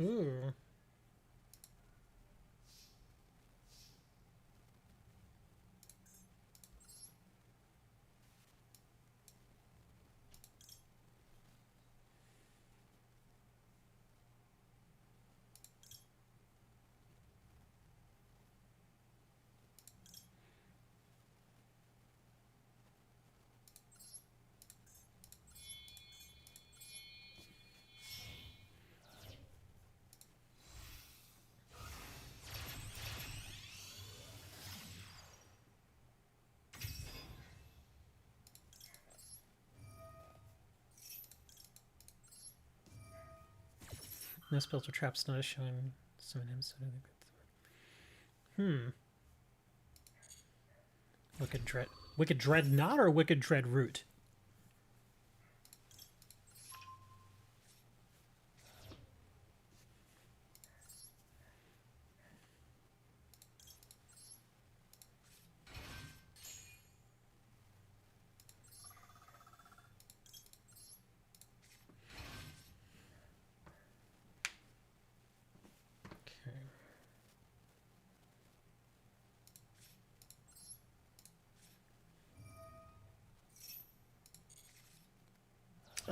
[SPEAKER 1] Ooh. No spells or traps not showing. Summon him. So Wicked Dreadnought or Wicked Dread Root?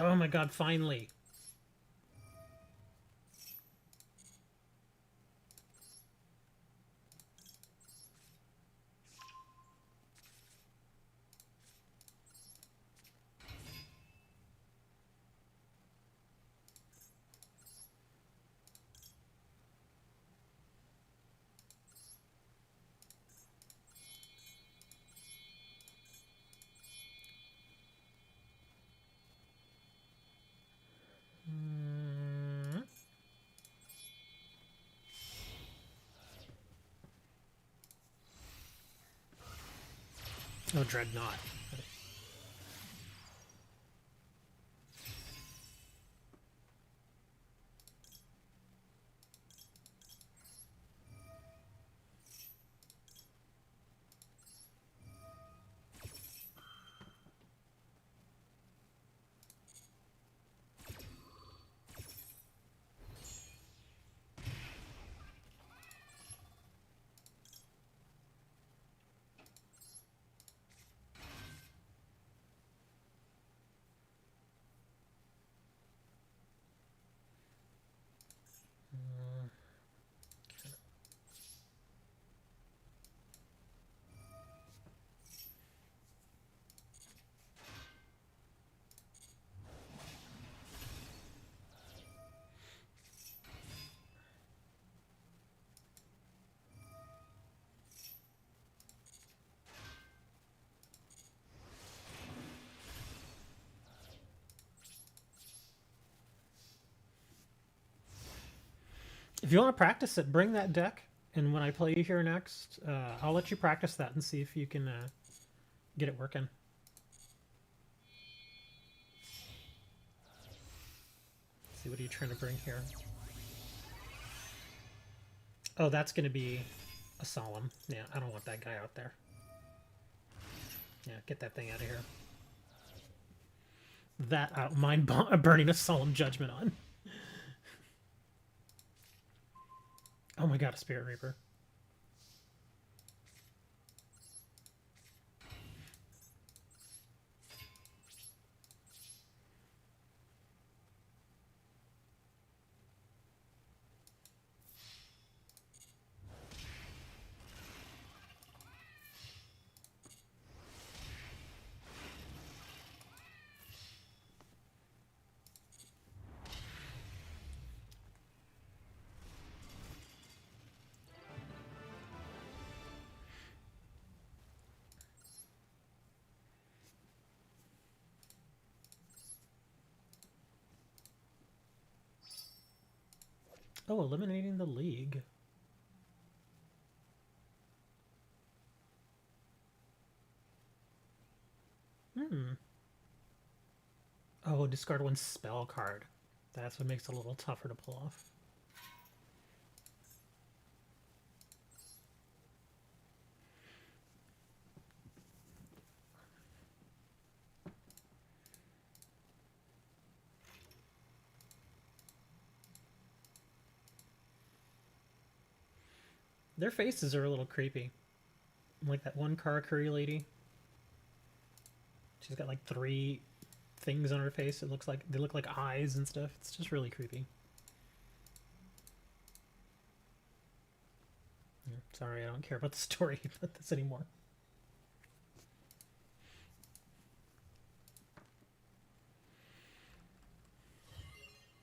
[SPEAKER 1] Oh my god, finally. Oh, Dreadnought. If you want to practice it, bring that deck, and when I play you here next, I'll let you practice that and see if you can get it working. Let's see, what are you trying to bring here? Oh, that's going to be a Solemn. Yeah, I don't want that guy out there. Yeah, get that thing out of here. That I don't mind burning a Solemn Judgment on. Oh my god, a Spirit Reaper. Oh, eliminating the league. Oh, discard one spell card. That's what makes it a little tougher to pull off. Their faces are a little creepy. Like that one Karakuri lady. She's got like 3 things on her face. It looks like they look like eyes and stuff. It's just really creepy. Sorry, I don't care about the story about this anymore.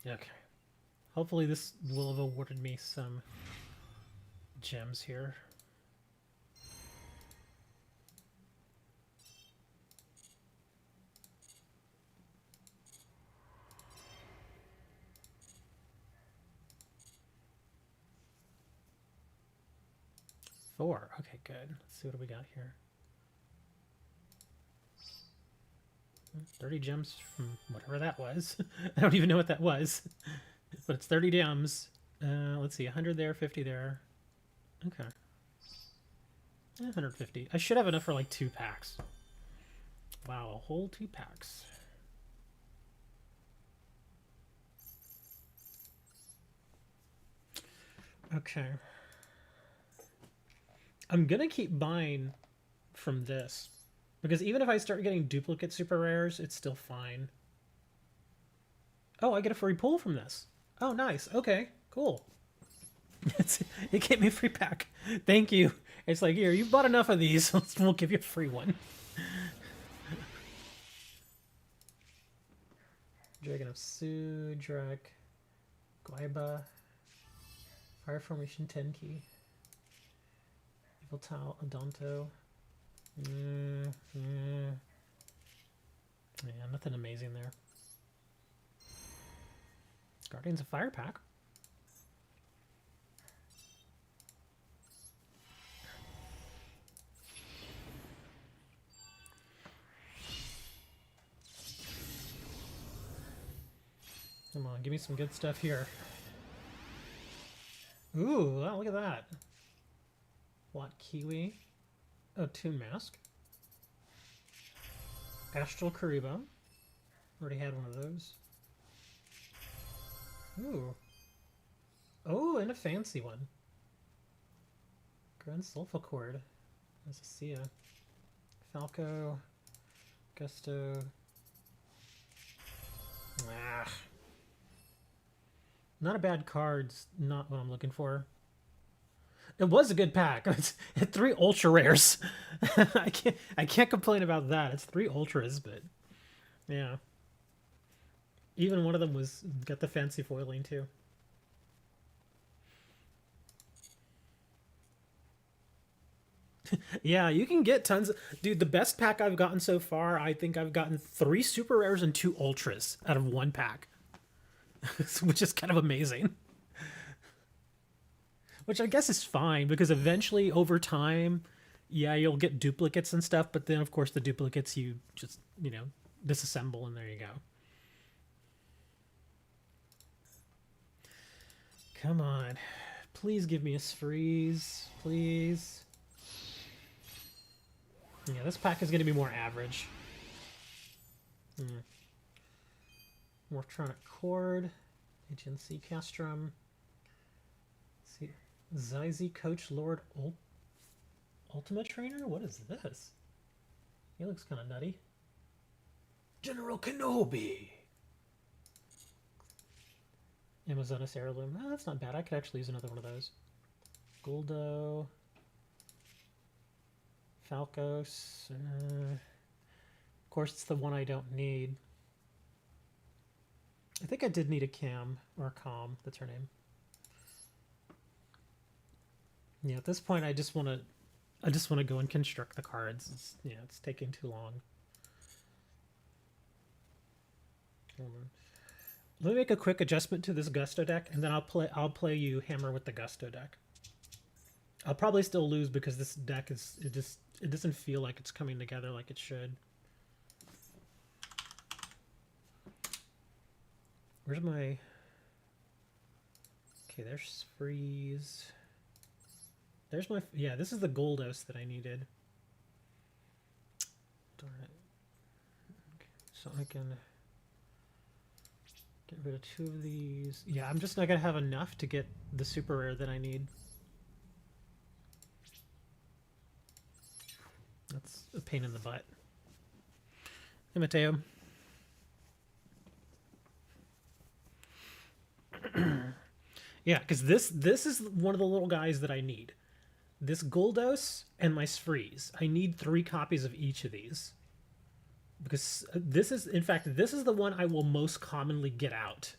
[SPEAKER 1] Okay. Hopefully this will have awarded me some gems here. Four. Okay, good. Let's see what we got here. 30 gems from whatever that was. I don't even know what that was. But it's 30 gems. Let's see, 100 there, 50 there. Okay. 150. I should have enough for like 2 packs. Wow, a whole 2 packs. Okay. I'm gonna keep buying from this. Because even if I start getting duplicate super rares, it's still fine. Oh, I get a free pull from this. Oh, nice. Okay, cool. It gave me a free pack. Thank you. It's like, here, you've bought enough of these. We'll give you a free one. Dragon of Sudrak. Guaiba. Fire Formation Tenki. Evil Tau Adonto. Yeah, nothing amazing there. Guardians of Fire pack. Come on, give me some good stuff here. Ooh, wow, look at that. What, Kiwi? Oh, Toon Mask. Astral Karibo. Already had one of those. Ooh. Oh, and a fancy one. Grand Sulfacord. Sia. Falco. Gusto. Ah. Not a bad card. Not what I'm looking for. It was a good pack. It's 3 ultra rares. I can't complain about that. It's 3 ultras, but yeah. Even one of them got the fancy foiling too. Yeah, you can get tons of... Dude, the best pack I've gotten so far, I think I've gotten 3 super rares and 2 ultras out of 1 pack. Which is kind of amazing. Which I guess is fine, because eventually, over time, yeah, you'll get duplicates and stuff, but then, of course, the duplicates you just, disassemble, and there you go. Come on. Please give me a freeze. Please. Yeah, this pack is going to be more average. Morphtronic Cord. Agency Castrum. Let's see. Zizi Coach Lord Ultimate Trainer? What is this? He looks kind of nutty. General Kenobi! Amazonas Heirloom. Oh, that's not bad. I could actually use another one of those. Guldo. Falcos. Of course, it's the one I don't need. I think I did need a Cam, or a Com, that's her name. Yeah, at this point I just want to go and construct the cards. It's taking too long. Let me make a quick adjustment to this Gusto deck, and then I'll play you Hammer with the Gusto deck. I'll probably still lose because this deck it doesn't feel like it's coming together like it should. Where's my... Okay, there's Freeze. There's my... Yeah, this is the Goldos that I needed. Darn it. Okay, so I can get rid of 2 of these. Yeah, I'm just not going to have enough to get the super rare that I need. That's a pain in the butt. Hey, Mateo. Yeah, because this is one of the little guys that I need. This Goldos and my Sfreeze. I need 3 copies of each of these. Because this is, in fact, this is the one I will most commonly get out.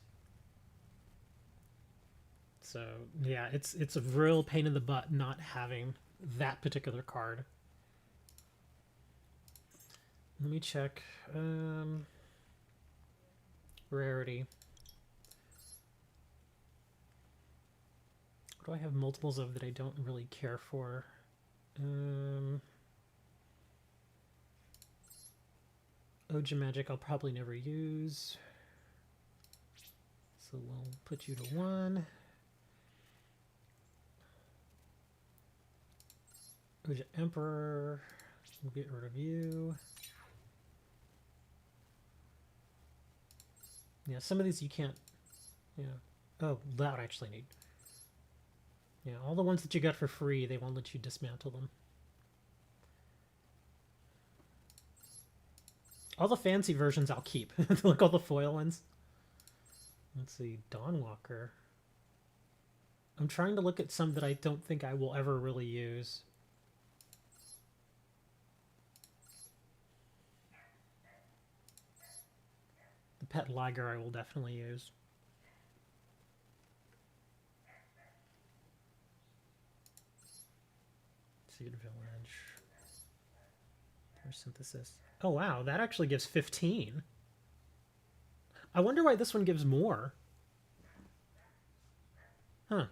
[SPEAKER 1] So, yeah, it's a real pain in the butt not having that particular card. Let me check. Rarity. What do I have multiples of that I don't really care for? Oja Magic I'll probably never use. So we'll put you to 1. Oja Emperor. We'll get rid of you. Yeah, some of these you can't... Yeah. Oh, that I actually need. Yeah, all the ones that you got for free, they won't let you dismantle them. All the fancy versions I'll keep. Like all the foil ones. Let's see, Dawnwalker. I'm trying to look at some that I don't think I will ever really use. The Pet Liger I will definitely use. Seed Village. There's Synthesis. Oh wow, that actually gives 15. I wonder why this one gives more. Huh.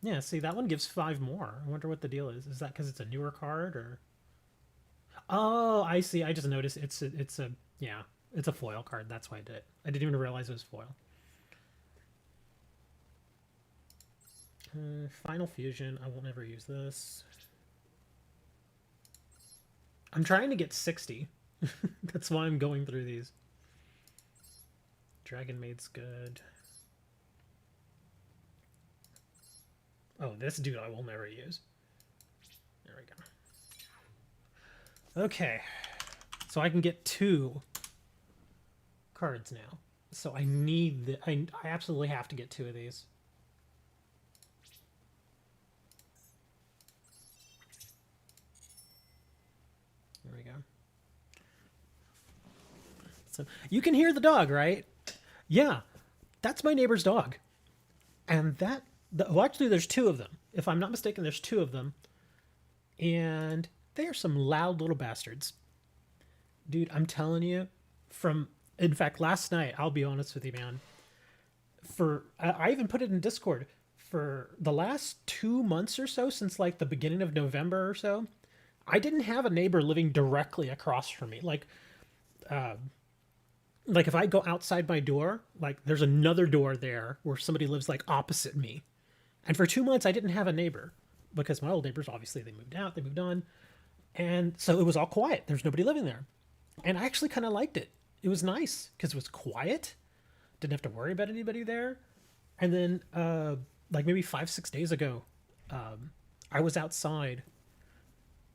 [SPEAKER 1] Yeah, see, that one gives 5 more. I wonder what the deal is. Is that because it's a newer card, or... Oh, I see. I just noticed it's a foil card. That's why I did it. I didn't even realize it was foil. Final Fusion. I will never use this. I'm trying to get 60. That's why I'm going through these. Dragon Maid's good. Oh, this dude I will never use. There we go. Okay. So I can get 2 cards now. So I need I absolutely have to get 2 of these. There we go. So you can hear the dog, right? Yeah, that's my neighbor's dog. And that, well, actually there's 2 of them. If I'm not mistaken, there's 2 of them. And they are some loud little bastards. Dude, I'm telling you, in fact, last night, I'll be honest with you, man. I even put it in Discord. For the last 2 months or so, since like the beginning of November or so, I didn't have a neighbor living directly across from me. Like if I go outside my door, like there's another door there where somebody lives like opposite me. And for 2 months, I didn't have a neighbor because my old neighbors, obviously, they moved out, they moved on. And so it was all quiet. There's nobody living there. And I actually kind of liked it. It was nice because it was quiet. Didn't have to worry about anybody there. And then like maybe 5-6 days ago, I was outside.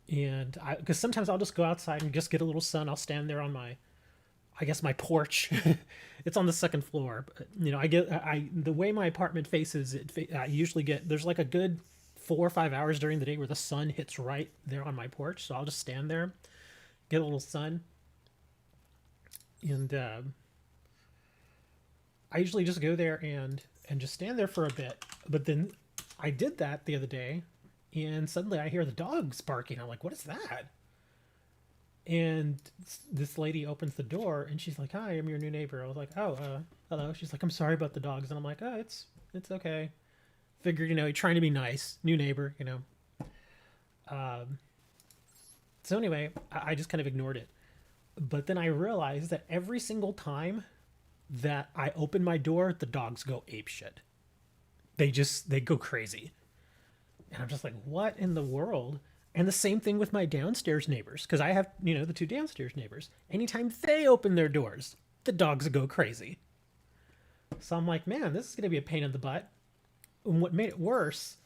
[SPEAKER 1] And because sometimes I'll just go outside and just get a little sun. I'll stand there on my porch. It's on the 2nd floor. But, you know, the way my apartment faces, I usually there's like a good 4 or 5 hours during the day where the sun hits right there on my porch. So I'll just stand there, get a little sun. And I usually just go there and just stand there for a bit. But then I did that the other day. And suddenly I hear the dogs barking. I'm like, what is that? And this lady opens the door and she's like, "Hi, I'm your new neighbor." I was like, "Oh, hello." She's like, "I'm sorry about the dogs," and I'm like, "Oh, it's okay." Figured, you're trying to be nice, new neighbor. Um, so anyway, I just kind of ignored it. But then I realized that every single time that I open my door, the dogs go ape shit. They go crazy. And I'm just like, what in the world? And the same thing with my downstairs neighbors, because I have, the two downstairs neighbors. Anytime they open their doors, the dogs go crazy. So I'm like, man, this is going to be a pain in the butt. And what made it worse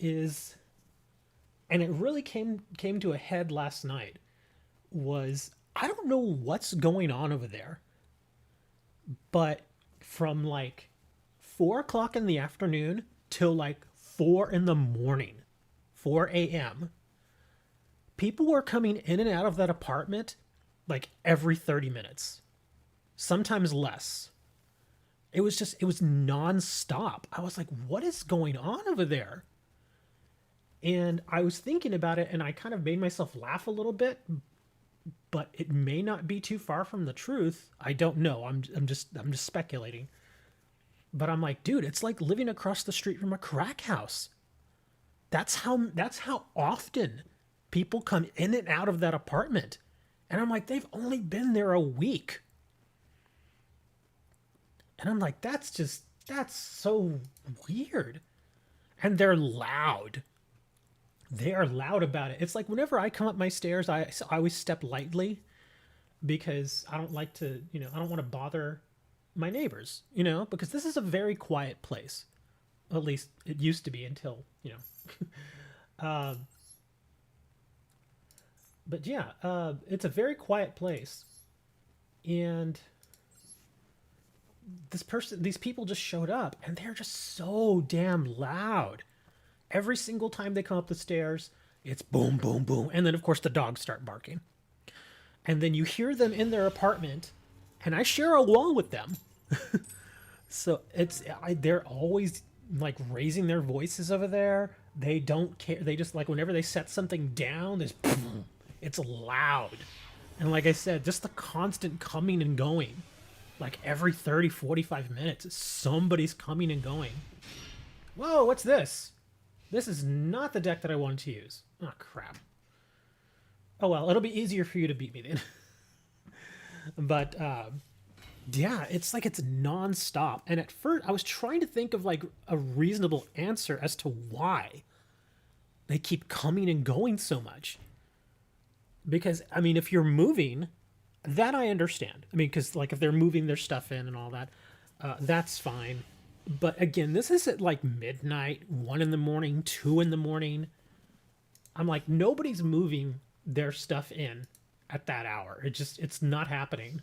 [SPEAKER 1] is, and it really came to a head last night, was I don't know what's going on over there, but from like 4 o'clock in the afternoon till like 4 in the morning, 4 a.m., people were coming in and out of that apartment like every 30 minutes, sometimes less. It was nonstop. I was like, what is going on over there? And I was thinking about it and I kind of made myself laugh a little bit, but it may not be too far from the truth. I don't know. I'm just speculating. But I'm like, dude, it's like living across the street from a crack house. That's how often people come in and out of that apartment. And I'm like, they've only been there a week. And I'm like, that's so weird. And they're loud. They are loud about it. It's like whenever I come up my stairs, I always step lightly because I don't like to, I don't want to bother my neighbors, because this is a very quiet place. At least it used to be until, but yeah, it's a very quiet place. And these people just showed up and they're just so damn loud. Every single time they come up the stairs, it's boom, boom, boom. And then, of course, the dogs start barking. And then you hear them in their apartment, and I share a wall with them. So they're always like raising their voices over there. They don't care. They just like whenever they set something down, it's loud. And like I said, just the constant coming and going. Like every 30, 45 minutes, somebody's coming and going. Whoa, what's this? This is not the deck that I wanted to use. Oh, crap. Oh, well, it'll be easier for you to beat me then. But, yeah, it's like it's nonstop. And at first, I was trying to think of like a reasonable answer as to why they keep coming and going so much. Because, I mean, if you're moving, that I understand. I mean, because like if they're moving their stuff in and all that, that's fine. But again, this is at like midnight, 1 in the morning, 2 in the morning. I'm like, nobody's moving their stuff in at that hour. It's not happening.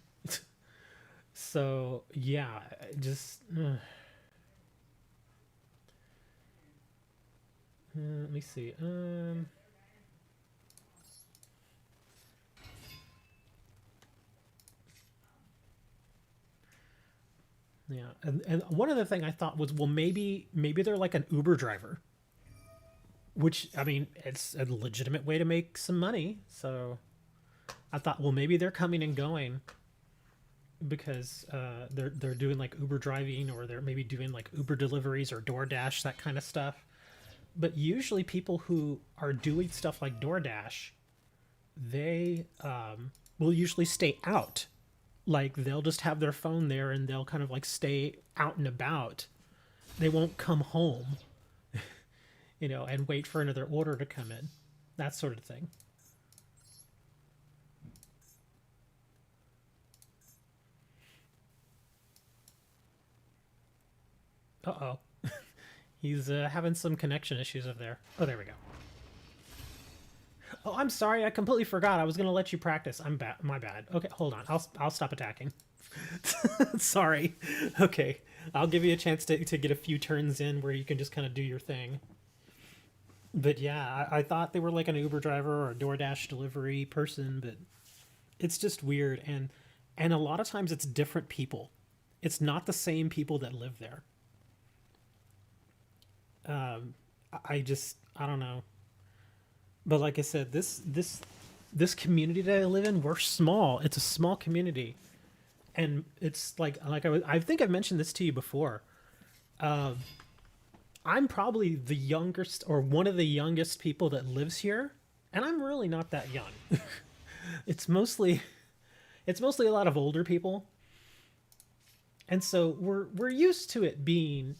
[SPEAKER 1] So yeah, just let me see. Yeah, and one other thing I thought was, well, maybe they're like an Uber driver, which I mean, it's a legitimate way to make some money. So I thought, well, maybe they're coming and going because they're doing like Uber driving, or they're maybe doing like Uber deliveries or DoorDash, that kind of stuff. But usually, people who are doing stuff like DoorDash, they will usually stay out. Like they'll just have their phone there and they'll kind of like stay out and about. They won't come home, and wait for another order to come in. That sort of thing. Uh-oh. He's having some connection issues over there. Oh, there we go. Oh, I'm sorry. I completely forgot. I was going to let you practice. I'm bad. My bad. Okay, hold on. I'll stop attacking. Sorry. Okay. I'll give you a chance to get a few turns in where you can just kind of do your thing. But yeah, I thought they were like an Uber driver or a DoorDash delivery person, but it's just weird. And a lot of times it's different people. It's not the same people that live there. I don't know. But like I said, this this community that I live in, we're small. It's a small community, and it's I think I've mentioned this to you before. I'm probably the youngest or one of the youngest people that lives here, and I'm really not that young. it's mostly it's mostly a lot of older people, and so we're used to it being,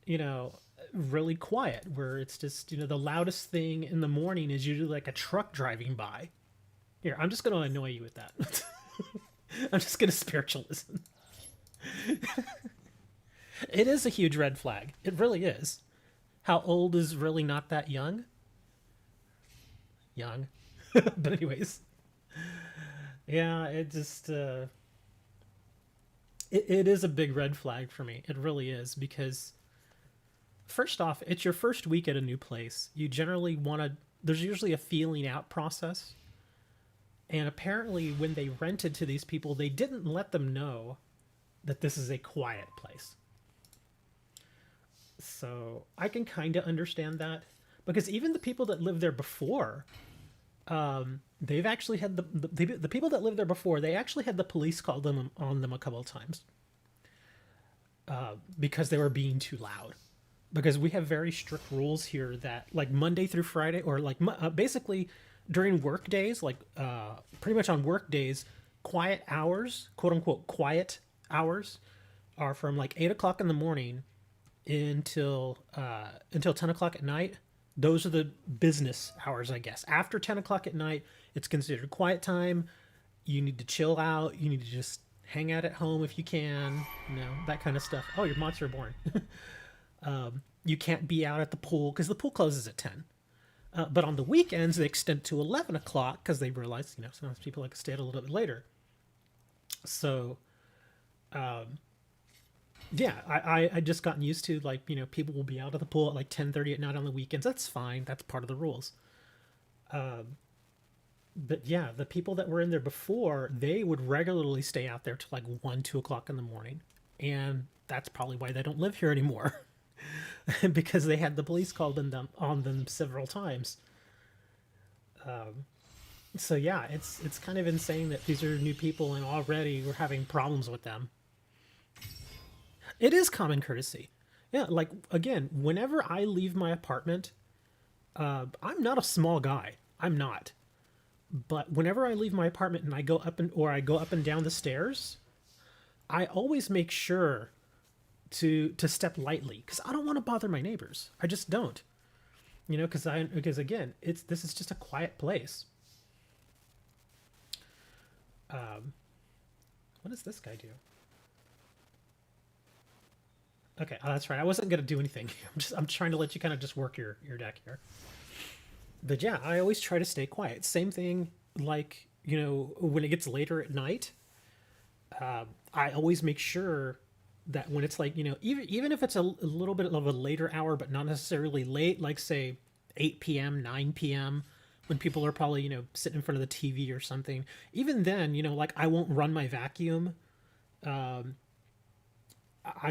[SPEAKER 1] you know, really quiet. Where it's just, you know, the loudest thing in the morning is usually like a truck driving by. Here, I'm just going to annoy you with that. I'm just going to spiritualism. It is a huge red flag. It really is. How old is really not that young? Young. But anyways, yeah, it just it is a big red flag for me. It really is, because first off, it's your first week at a new place. You generally want to, there's usually a feeling out process. And apparently when they rented to these people, they didn't let them know that this is a quiet place. So I can kind of understand that, because even the people that lived there before, they've actually had the people that lived there before, they actually had the police call them on them a couple of times, because they were being too loud. Because we have very strict rules here that, like, Monday through Friday, or like basically during work days, like pretty much on work days, quiet hours, quote unquote quiet hours, are from like 8 o'clock in the morning until 10 o'clock at night. Those are the business hours, I guess. After 10 o'clock at night, it's considered quiet time. You need to chill out. You need to just hang out at home if you can, you know, that kind of stuff. Oh, your monster born. You can't be out at the pool because the pool closes at 10. But on the weekends, they extend to 11 o'clock because they realize, you know, sometimes people like to stay a little bit later. So, yeah, I just gotten used to, like, you know, people will be out of the pool at like 10:30 at night on the weekends. That's fine. That's part of the rules. But yeah, the people that were in there before, they would regularly stay out there till like 1, 2 o'clock in the morning. And that's probably why they don't live here anymore. Because they had the police called on them several times. So yeah, it's kind of insane that these are new people and already we're having problems with them. It is common courtesy. Yeah, like, again, whenever I leave my apartment, I'm not a small guy. I'm not. But whenever I leave my apartment and I go up and down the stairs, I always make sure to step lightly, because I don't want to bother my neighbors. I just don't. You know, because again, this is just a quiet place. What does this guy do? Okay, oh, that's right. I wasn't gonna do anything. I'm trying to let you kind of just work your deck here. But yeah, I always try to stay quiet. Same thing, like, you know, when it gets later at night, I always make sure that when it's like, you know, even if it's a little bit of a later hour, but not necessarily late, like say 8 p.m., 9 p.m., when people are probably, you know, sitting in front of the TV or something, even then, you know, like, I won't run my vacuum. I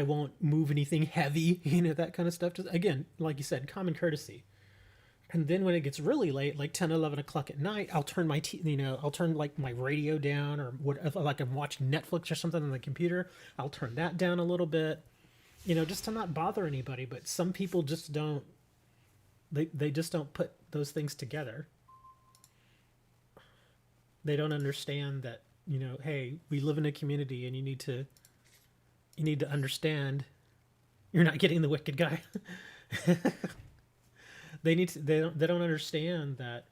[SPEAKER 1] won't move anything heavy, you know, that kind of stuff. Just, again, like you said, common courtesy. And then when it gets really late, like 10, 11 o'clock at night, I'll turn I'll turn like my radio down, or whatever, like I'm watching Netflix or something on the computer. I'll turn that down a little bit, you know, just to not bother anybody. But some people just don't, they just don't put those things together. They don't understand that, you know, hey, we live in a community and you need to understand you're not getting the wicked guy. They don't understand that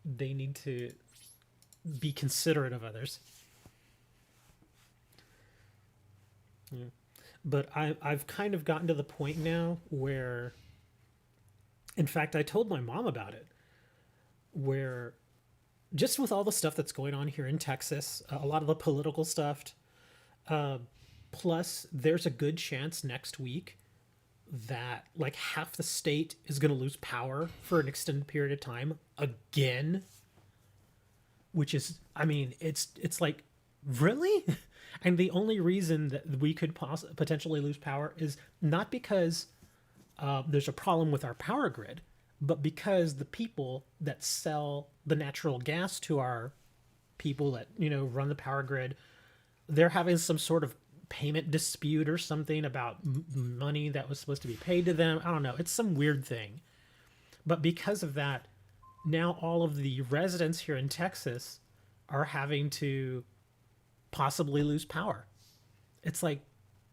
[SPEAKER 1] they need to be considerate of others. Yeah. But I've kind of gotten to the point now where, in fact, I told my mom about it, where just with all the stuff that's going on here in Texas, a lot of the political stuff, plus there's a good chance next week that like half the state is going to lose power for an extended period of time again, which is, I mean, it's like, really? And the only reason that we could potentially lose power is not because there's a problem with our power grid, But because the people that sell the natural gas to our people that, run the power grid, they're having some sort of payment dispute or something about money that was supposed to be paid to them. I don't know. It's some weird thing. But because of that, now all of the residents here in Texas are having to possibly lose power. It's like,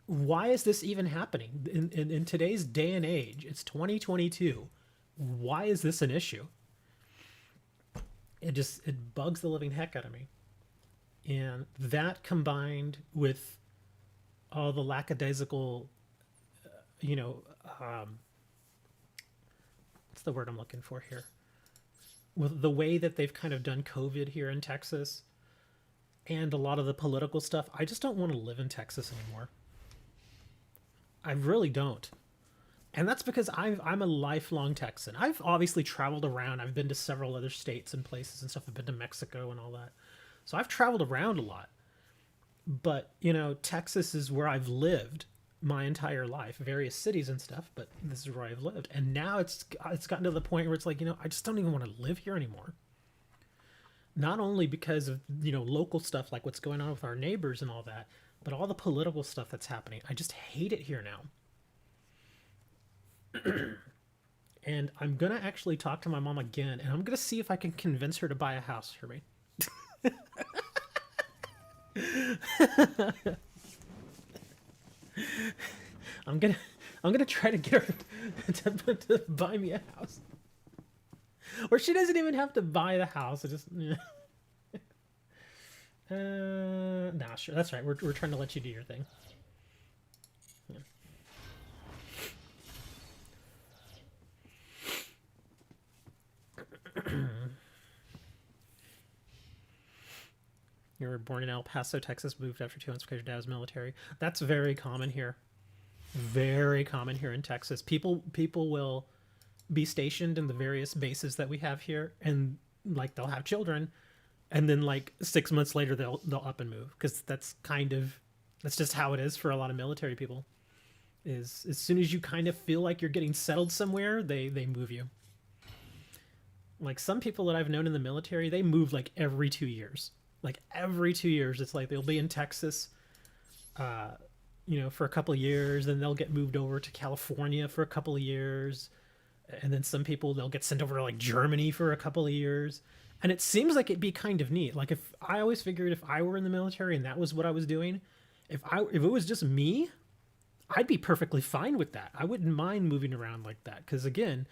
[SPEAKER 1] why is this even happening in today's day and age? It's 2022. Why is this an issue? It bugs the living heck out of me. And that combined with all the lackadaisical, what's the word I'm looking for here? With the way that they've kind of done COVID here in Texas and a lot of the political stuff, I just don't want to live in Texas anymore. I really don't. And that's because I'm a lifelong Texan. I've obviously traveled around. I've been to several other states and places and stuff. I've been to Mexico and all that. So I've traveled around a lot. But, Texas is where I've lived my entire life, various cities and stuff, but this is where I've lived. And now it's gotten to the point where it's like, I just don't even want to live here anymore. Not only because of, local stuff like what's going on with our neighbors and all that, but all the political stuff that's happening. I just hate it here now. And I'm going to actually talk to my mom again, and I'm going to see if I can convince her to buy a house for me. I'm gonna try to get her to buy me a house, or she doesn't even have to buy the house. It just nah, sure, that's right. We're trying to let you do your thing. Yeah. You were born in El Paso, Texas, moved after 2 months because your dad was military. That's very common here. Very common here in Texas. People will be stationed in the various bases that we have here, and like they'll have children, and then like 6 months later they'll up and move, because that's just how it is for a lot of military people. Is as soon as you kind of feel like you're getting settled somewhere, they move you. Like some people that I've known in the military, they move like every 2 years. Like every 2 years, it's like they'll be in Texas, for a couple of years, and they'll get moved over to California for a couple of years, and then some people, they'll get sent over to like Germany for a couple of years. And it seems like it'd be kind of neat. Like if I always figured if I were in the military and that was what I was doing, if it was just me, I'd be perfectly fine with that. I wouldn't mind moving around like that, because again,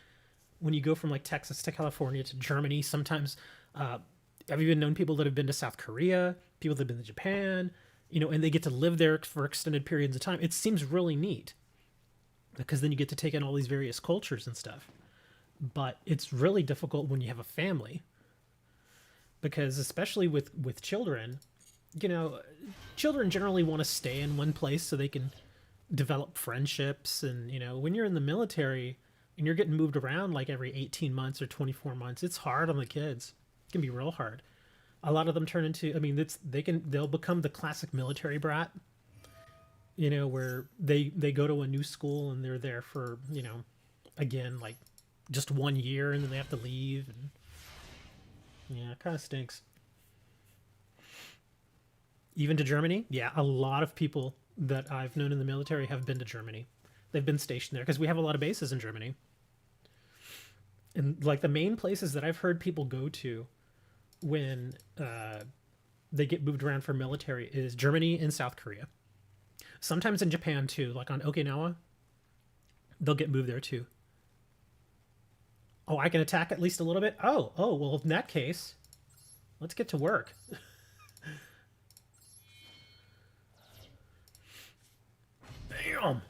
[SPEAKER 1] when you go from like Texas to California to Germany, sometimes. I've even known people that have been to South Korea, people that have been to Japan, and they get to live there for extended periods of time. It seems really neat, because then you get to take in all these various cultures and stuff. But it's really difficult when you have a family, because especially with children, children generally want to stay in one place so they can develop friendships. And, when you're in the military and you're getting moved around like every 18 months or 24 months, it's hard on the kids. It can be real hard. A lot of them turn into, they'll become the classic military brat, where they go to a new school and they're there for, again, like just 1 year, and then they have to leave. And yeah, it kind of stinks. Even to Germany. Yeah. A lot of people that I've known in the military have been to Germany. They've been stationed there because we have a lot of bases in Germany. And like the main places that I've heard people go to when they get moved around for military is Germany and South Korea. Sometimes in Japan too, like on Okinawa, they'll get moved there too. Oh, I can attack at least a little bit? Oh, well, in that case, let's get to work. Bam!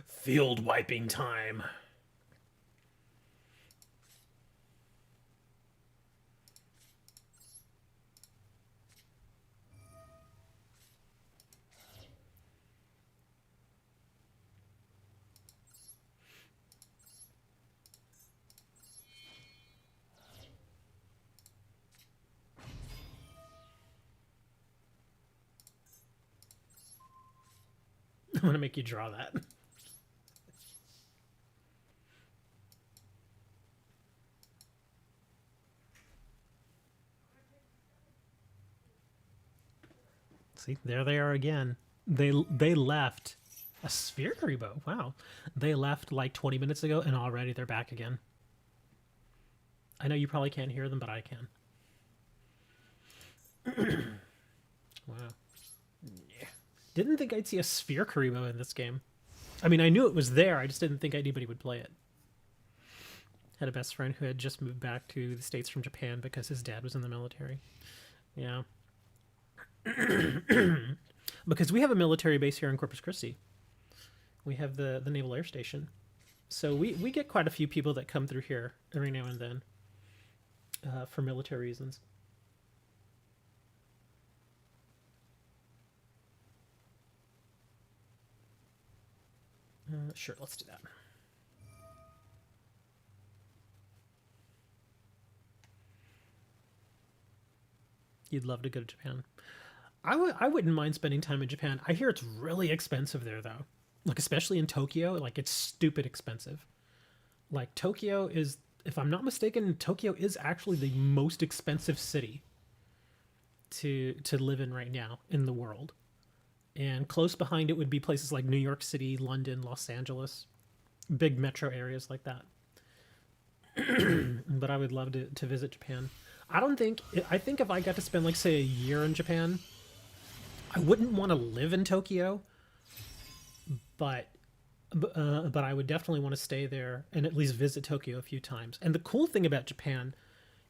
[SPEAKER 1] Field wiping time. gonna make you draw that. See, there they are again. They left a sphere Karibo. Wow, they left like 20 minutes ago, and already they're back again. I know you probably can't hear them, but I can. Wow. Yeah. Didn't think I'd see a sphere Karibo in this game. I mean, I knew it was there. I just didn't think anybody would play it. Had a best friend who had just moved back to the States from Japan because his dad was in the military. Yeah. Because we have a military base here in Corpus Christi. We have the Naval Air Station. So we get quite a few people that come through here every now and then for military reasons. Sure, let's do that. You'd love to go to Japan. I wouldn't mind spending time in Japan. I hear it's really expensive there, though. Like, especially in Tokyo, like, it's stupid expensive. Like, Tokyo is, if I'm not mistaken, Tokyo is actually the most expensive city to live in right now in the world. And close behind it would be places like New York City, London, Los Angeles, big metro areas like that. But I would love to visit Japan. I think if I got to spend, like, say, a year in Japan, I wouldn't want to live in Tokyo, but I would definitely want to stay there and at least visit Tokyo a few times. And the cool thing about Japan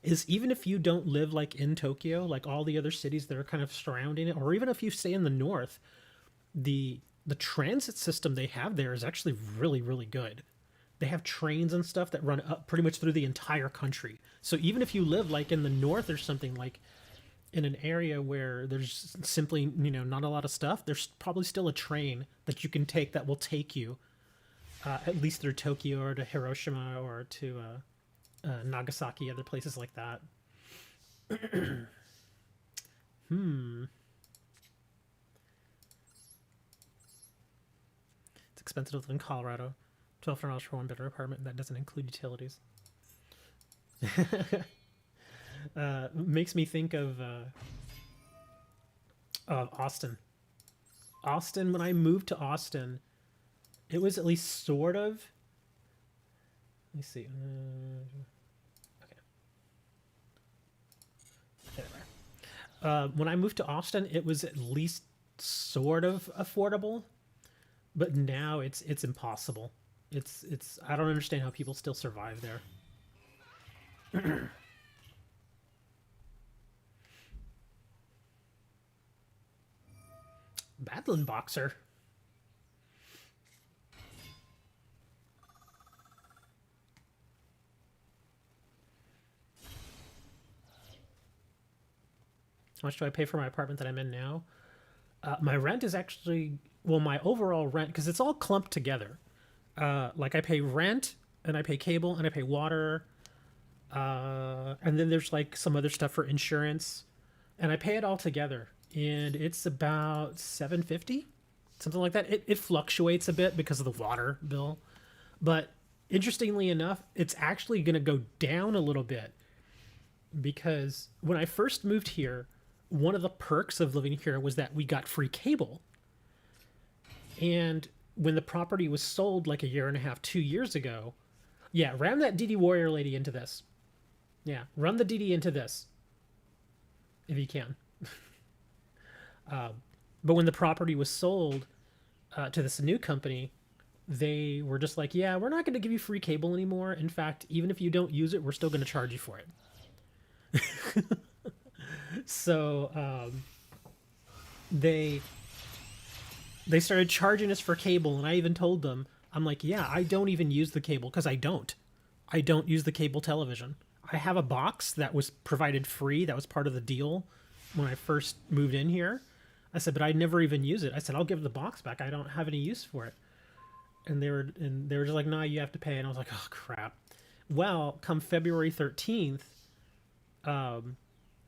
[SPEAKER 1] is even if you don't live, like, in Tokyo, like all the other cities that are kind of surrounding it, or even if you stay in the north, the transit system they have there is actually really, really good. They have trains and stuff that run up pretty much through the entire country. So even if you live, like, in the north or something, like in an area where there's simply, not a lot of stuff, there's probably still a train that you can take that will take you at least through Tokyo or to Hiroshima or to Nagasaki, other places like that. It's expensive to live in Colorado. $1,200 for one bedroom apartment. That doesn't include utilities. Makes me think of Austin. Austin, when I moved to Austin, it was at least sort of. Let me see. Okay. When I moved to Austin, it was at least sort of affordable, but now it's impossible. It's I don't understand how people still survive there. Badland Boxer. How much do I pay for my apartment that I'm in now? My rent is actually, well, my overall rent, because it's all clumped together. Like, I pay rent, and I pay cable, and I pay water, and then there's, like, some other stuff for insurance, and I pay it all together, and it's about $750, something like that. It fluctuates a bit because of the water bill, but interestingly enough, it's actually going to go down a little bit, because when I first moved here, one of the perks of living here was that we got free cable. And when the property was sold like a year and a half, 2 years ago, yeah, ram that DD Warrior lady into this. Yeah, run the DD into this. If you can. But when the property was sold to this new company, they were just like, yeah, we're not going to give you free cable anymore. In fact, even if you don't use it, we're still going to charge you for it. So they started charging us for cable, and I even told them, I'm like, yeah, I don't even use the cable, because I don't use the cable television. I have a box that was provided free, that was part of the deal when I first moved in here. I said, but I never even use it. I said, I'll give the box back, I don't have any use for it. And they were just like, nah, you have to pay. And I was like, oh crap. Well, come February 13th,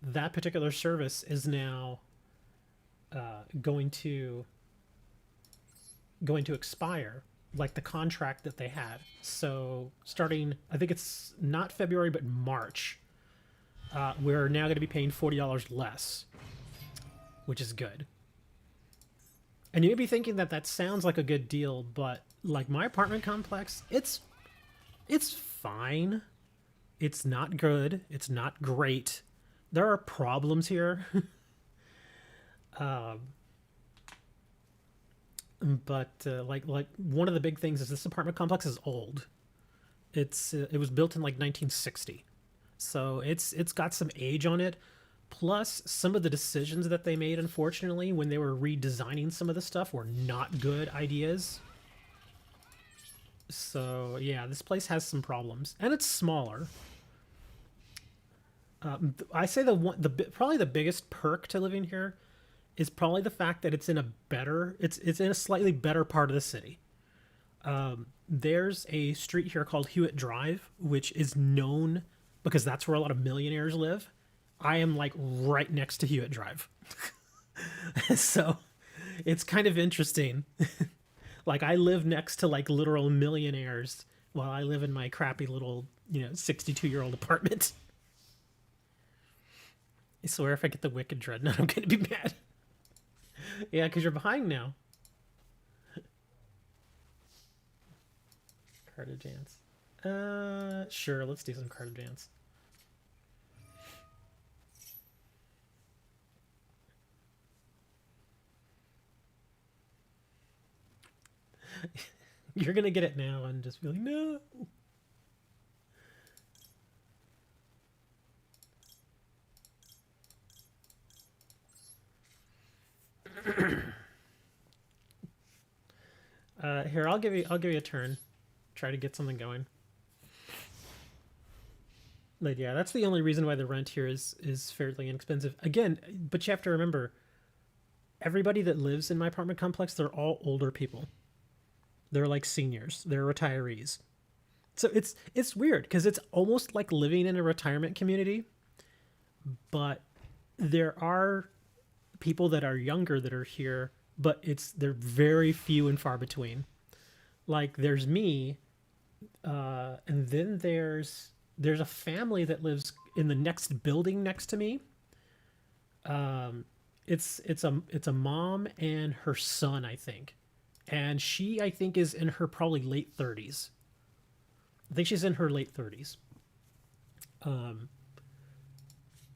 [SPEAKER 1] that particular service is now going to going to expire, like the contract that they had. So starting, I think it's not February but March, we're now going to be paying $40 less, which is good. And you may be thinking that that sounds like a good deal, but like my apartment complex, it's fine. It's not good. It's not great. There are problems here. But like one of the big things is this apartment complex is old. It was built in like 1960, so it's got some age on it. Plus, some of the decisions that they made, unfortunately, when they were redesigning some of the stuff, were not good ideas. So yeah, this place has some problems, and it's smaller. I say probably the biggest perk to living here is probably the fact that it's in it's in a slightly better part of the city. There's a street here called Hewitt Drive, which is known because that's where a lot of millionaires live. I am like right next to Hewitt Drive. So it's kind of interesting. Like I live next to like literal millionaires while I live in my crappy little, 62-year-old apartment. I swear if I get the Wicked Dreadnought, I'm going to be mad. Yeah, because you're behind now. Card advance. Sure, let's do some card advance. You're gonna get it now and just be like, no. Here, I'll give you a turn. Try to get something going. Like, yeah, that's the only reason why the rent here is fairly inexpensive. Again, but you have to remember, everybody that lives in my apartment complex, they're all older people. They're like seniors. They're retirees. So it's weird because it's almost like living in a retirement community, but there are people that are younger that are here, but they're very few and far between. Like there's me, and then there's a family that lives in the next building next to me. It's a mom and her son, I think, and she I think is in her probably late 30s. I think she's in her late 30s. I'm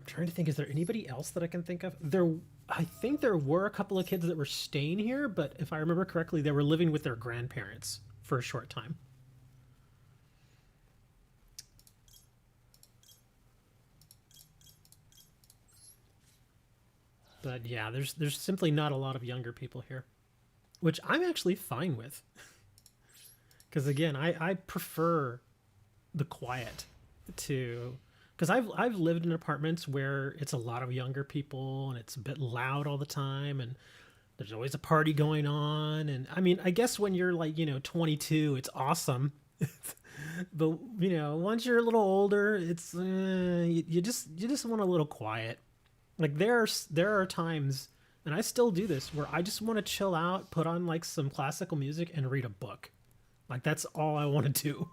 [SPEAKER 1] trying to think, is there anybody else that I can think of? I think there were a couple of kids that were staying here, but if I remember correctly, they were living with their grandparents for a short time. But yeah, there's simply not a lot of younger people here, which I'm actually fine with. Because again, I prefer the quiet to, because I've lived in apartments where it's a lot of younger people and it's a bit loud all the time and there's always a party going on. And I mean, I guess when you're like 22, it's awesome. But once you're a little older, it's you just want a little quiet. Like there are times, and I still do this, where I just want to chill out, put on like some classical music and read a book. Like that's all I want to do.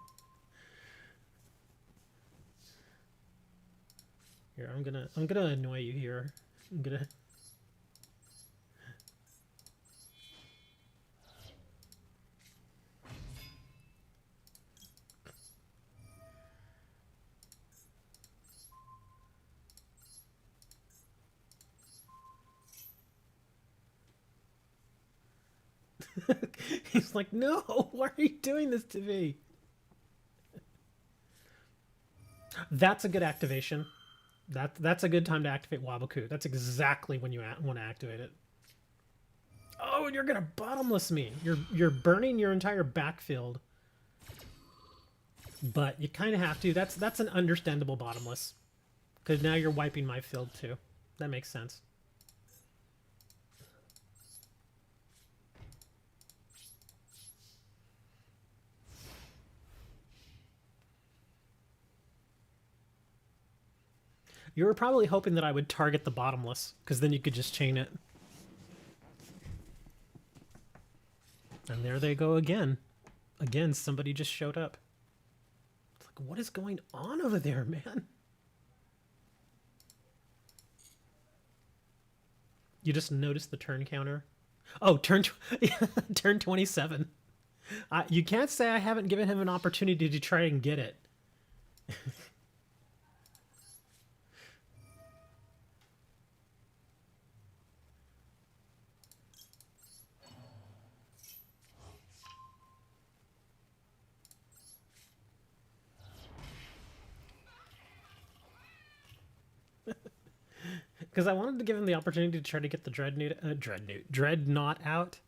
[SPEAKER 1] Here, I'm gonna annoy you here. I'm gonna He's like, no, why are you doing this to me? That's a good activation. That's a good time to activate Waboku. That's exactly when you want to activate it. Oh, and you're gonna bottomless me. You're burning your entire backfield. But you kind of have to. That's an understandable bottomless. Because now you're wiping my field too. That makes sense. You were probably hoping that I would target the bottomless, because then you could just chain it. And there they go again. Again, somebody just showed up. It's like, what is going on over there, man? You just noticed the turn counter? Oh, turn 27. You can't say I haven't given him an opportunity to try and get it. Because I wanted to give him the opportunity to try to get the Dreadnought out,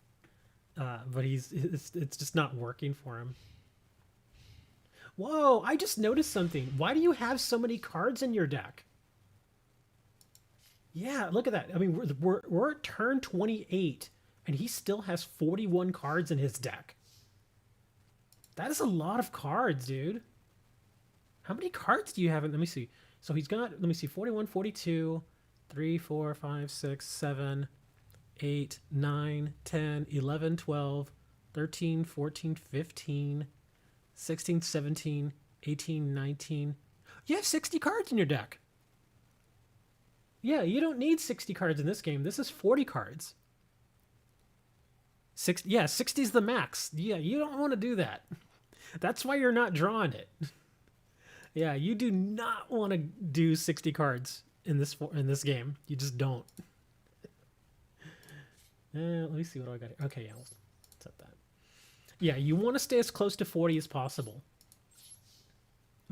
[SPEAKER 1] but it's just not working for him. Whoa! I just noticed something. Why do you have so many cards in your deck? Yeah, look at that. I mean, we're at turn 28, and he still has 41 cards in his deck. That is a lot of cards, dude. How many cards do you have? Let me see. So he's got, let me see, 41, 42, 3, 4, 5, 6, 7, 8, 9, 10, 11, 12, 13, 14, 15, 16, 17, 18, 19. You have 60 cards in your deck. Yeah, you don't need 60 cards in this game. This is 40 cards. 60 is the max. Yeah, you don't want to do that. That's why you're not drawing it. Yeah, you do not want to do 60 cards in this game. You just don't. Let me see what I got here. Okay, yeah, let's set that. Yeah, you want to stay as close to 40 as possible.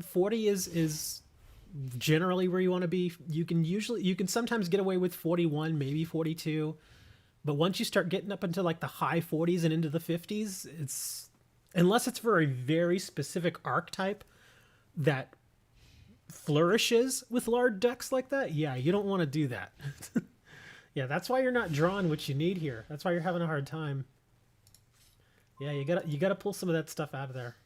[SPEAKER 1] 40 is generally where you want to be. You can sometimes get away with 41, maybe 42, but once you start getting up into like the high 40s and into the 50s, unless it's for a very specific archetype that flourishes with large decks like that, yeah, you don't want to do that. Yeah, that's why you're not drawing what you need here. That's why you're having a hard time. Yeah, you gotta pull some of that stuff out of there.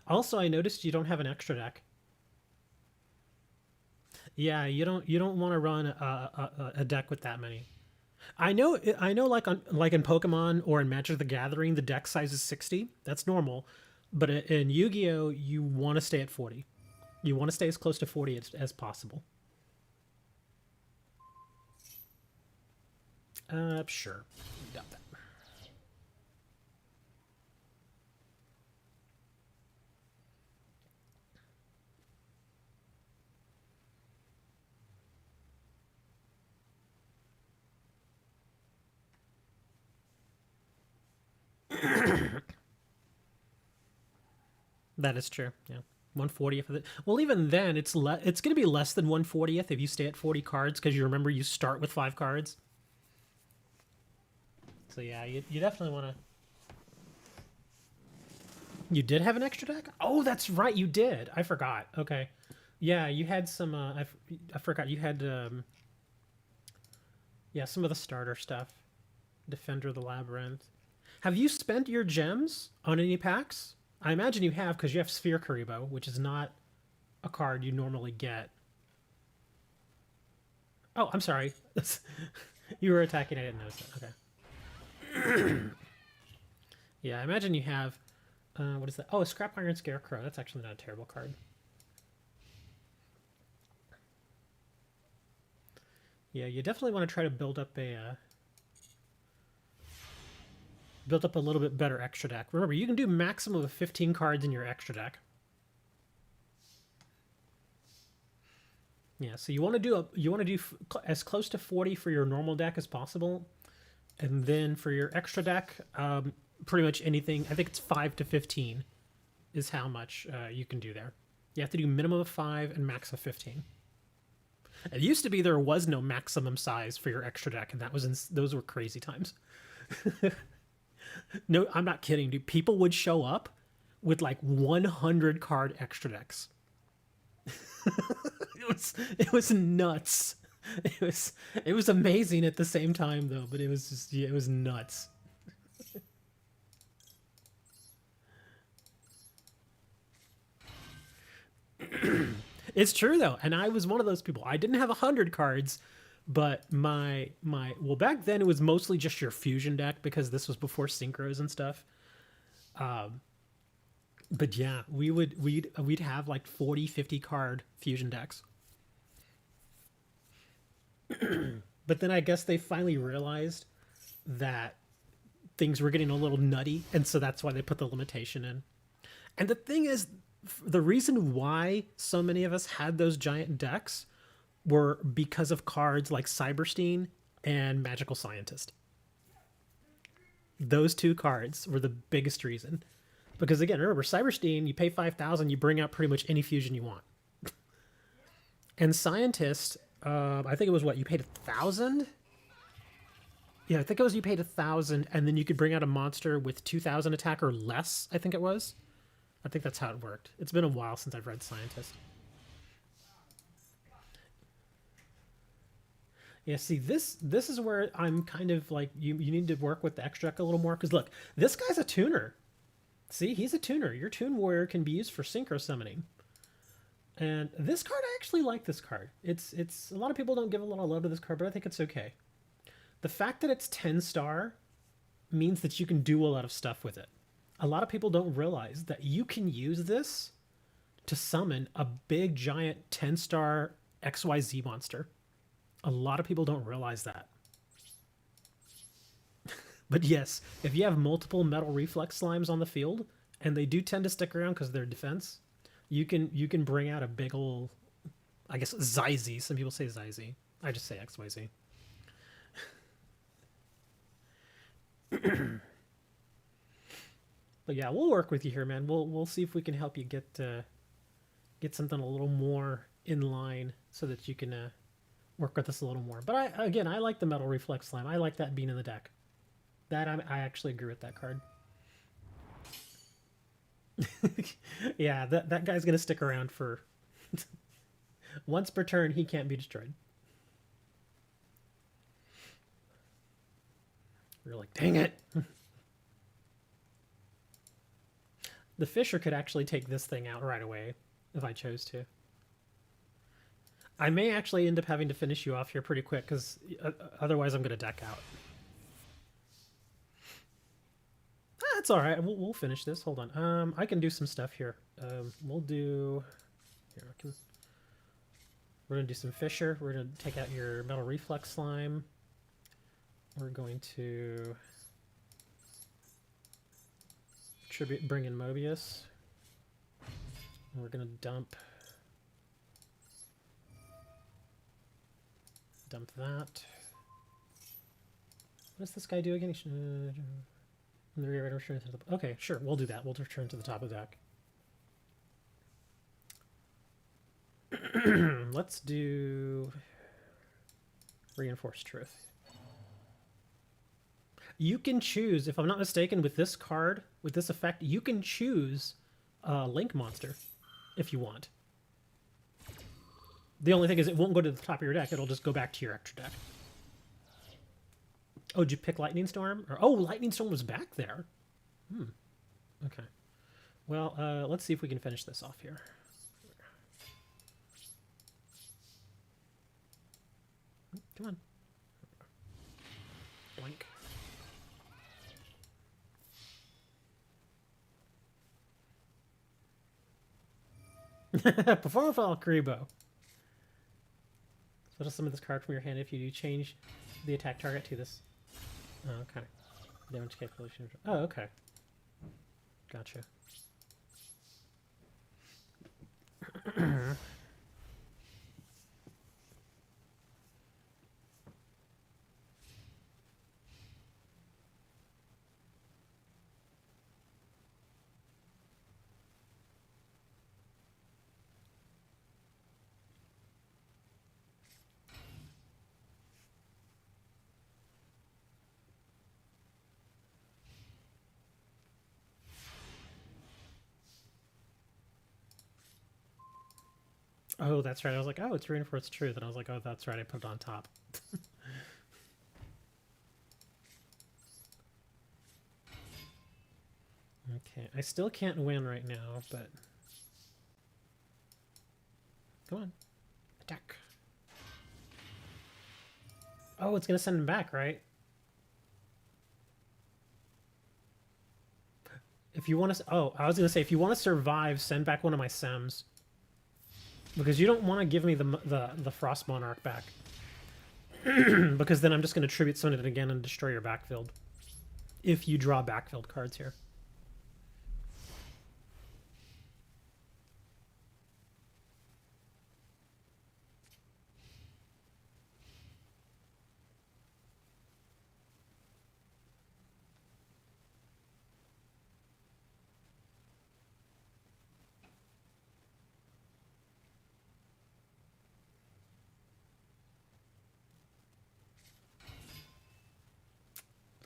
[SPEAKER 1] Also, I noticed you don't have an extra deck. Yeah, you don't want to run a deck with that many. I know, like in Pokemon or in Magic the Gathering, the deck size is 60. That's normal, but in Yu-Gi-Oh, you want to stay at 40. You want to stay as close to 40 as possible. Sure. Doubt that. That is true. Yeah, 1/40th of it. Well, even then, it's going to be less than 1/40th if you stay at 40 cards because you remember you start with 5 cards. So yeah, you definitely want to. You did have an extra deck? Oh, that's right, you did. I forgot. Okay, yeah, you had some. I forgot you had. Yeah, some of the starter stuff. Defender of the Labyrinth. Have you spent your gems on any packs? I imagine you have because you have Sphere Karibo, which is not a card you normally get. Oh, I'm sorry. You were attacking. I didn't notice that. Okay. Yeah, I imagine you have. What is that? Oh, a Scrap Iron Scarecrow. That's actually not a terrible card. Yeah, you definitely want to try to build up a little bit better extra deck. Remember, you can do maximum of 15 cards in your extra deck. Yeah, so you want to do as close to 40 for your normal deck as possible, and then for your extra deck, pretty much anything. I think it's 5 to 15 is how much you can do there. You have to do minimum of 5 and max of 15. It used to be there was no maximum size for your extra deck, and those were crazy times. No, I'm not kidding, dude. People would show up with like 100 card extra decks. It was nuts. It was amazing at the same time though, but it was just, yeah, it was nuts. It's true though, and I was one of those people. I didn't have 100 cards, but my well, back then it was mostly just your fusion deck because this was before synchros and stuff. But yeah, we'd have like 40, 50 card fusion decks. But then I guess they finally realized that things were getting a little nutty, and so that's why they put the limitation in. And the thing is, the reason why so many of us had those giant decks were because of cards like Cyberstein and Magical Scientist. Those two cards were the biggest reason. Because again, remember, Cyberstein, you pay 5,000, you bring out pretty much any fusion you want. And Scientist, I think it was what, you paid 1,000? Yeah, I think it was you paid 1,000, and then you could bring out a monster with 2,000 attack or less, I think it was. I think that's how it worked. It's been a while since I've read Scientist. Yeah, see, this is where I'm kind of like, you need to work with the extra deck a little more, because look, this guy's a tuner. See, he's a tuner. Your Toon Warrior can be used for synchro summoning. And this card, I actually like this card. It's a lot of people don't give a lot of love to this card, but I think it's okay. The fact that it's 10-star means that you can do a lot of stuff with it. A lot of people don't realize that you can use this to summon a big, giant 10-star XYZ monster. A lot of people don't realize that. But yes, if you have multiple Metal Reflex Slimes on the field, and they do tend to stick around because they're defense, you can bring out a big ol', I guess, Zyzy. Some people say Zyzy. I just say XYZ. But yeah, we'll work with you here, man. We'll see if we can help you get something a little more in line so that you can work with us a little more. But I like the Metal Reflex Slime. I like that being in the deck. That I actually agree with that card. Yeah, that guy's gonna stick around for once per turn. He can't be destroyed. You're like, dang it. The Fisher could actually take this thing out right away if I chose to. I may actually end up having to finish you off here pretty quick because otherwise I'm gonna deck out. That's all right. We'll finish this. Hold on. I can do some stuff here. We'll do. Here, we're gonna do some Fisher. We're gonna take out your Metal Reflex Slime. We're going to bring in Mobius. And we're gonna dump that. What does this guy do again? Okay, sure, we'll do that. We'll return to the top of the deck. Let's do Reinforced Truth. You can choose, if I'm not mistaken, with this card, with this effect, you can choose a Link monster if you want. The only thing is it won't go to the top of your deck. It'll just go back to your extra deck. Oh, did you pick Lightning Storm? Or, oh, Lightning Storm was back there. Okay. Well, let's see if we can finish this off here. Come on. Blink. Perform Valkyrie Bow. So some of this card from your hand if you do change the attack target to this. Oh, okay. Damage calculation. Oh, okay. Gotcha. Oh, that's right. I was like, oh, it's Reinforced Truth. And I was like, oh, that's right. I put it on top. Okay. I still can't win right now, but... Come on. Attack. Oh, it's going to send him back, right? If you want to... Oh, I was going to say, if you want to survive, send back one of my Sems. Because you don't want to give me the Frost Monarch back. Because then I'm just going to Tribute Summon it again and destroy your backfield. If you draw backfield cards here.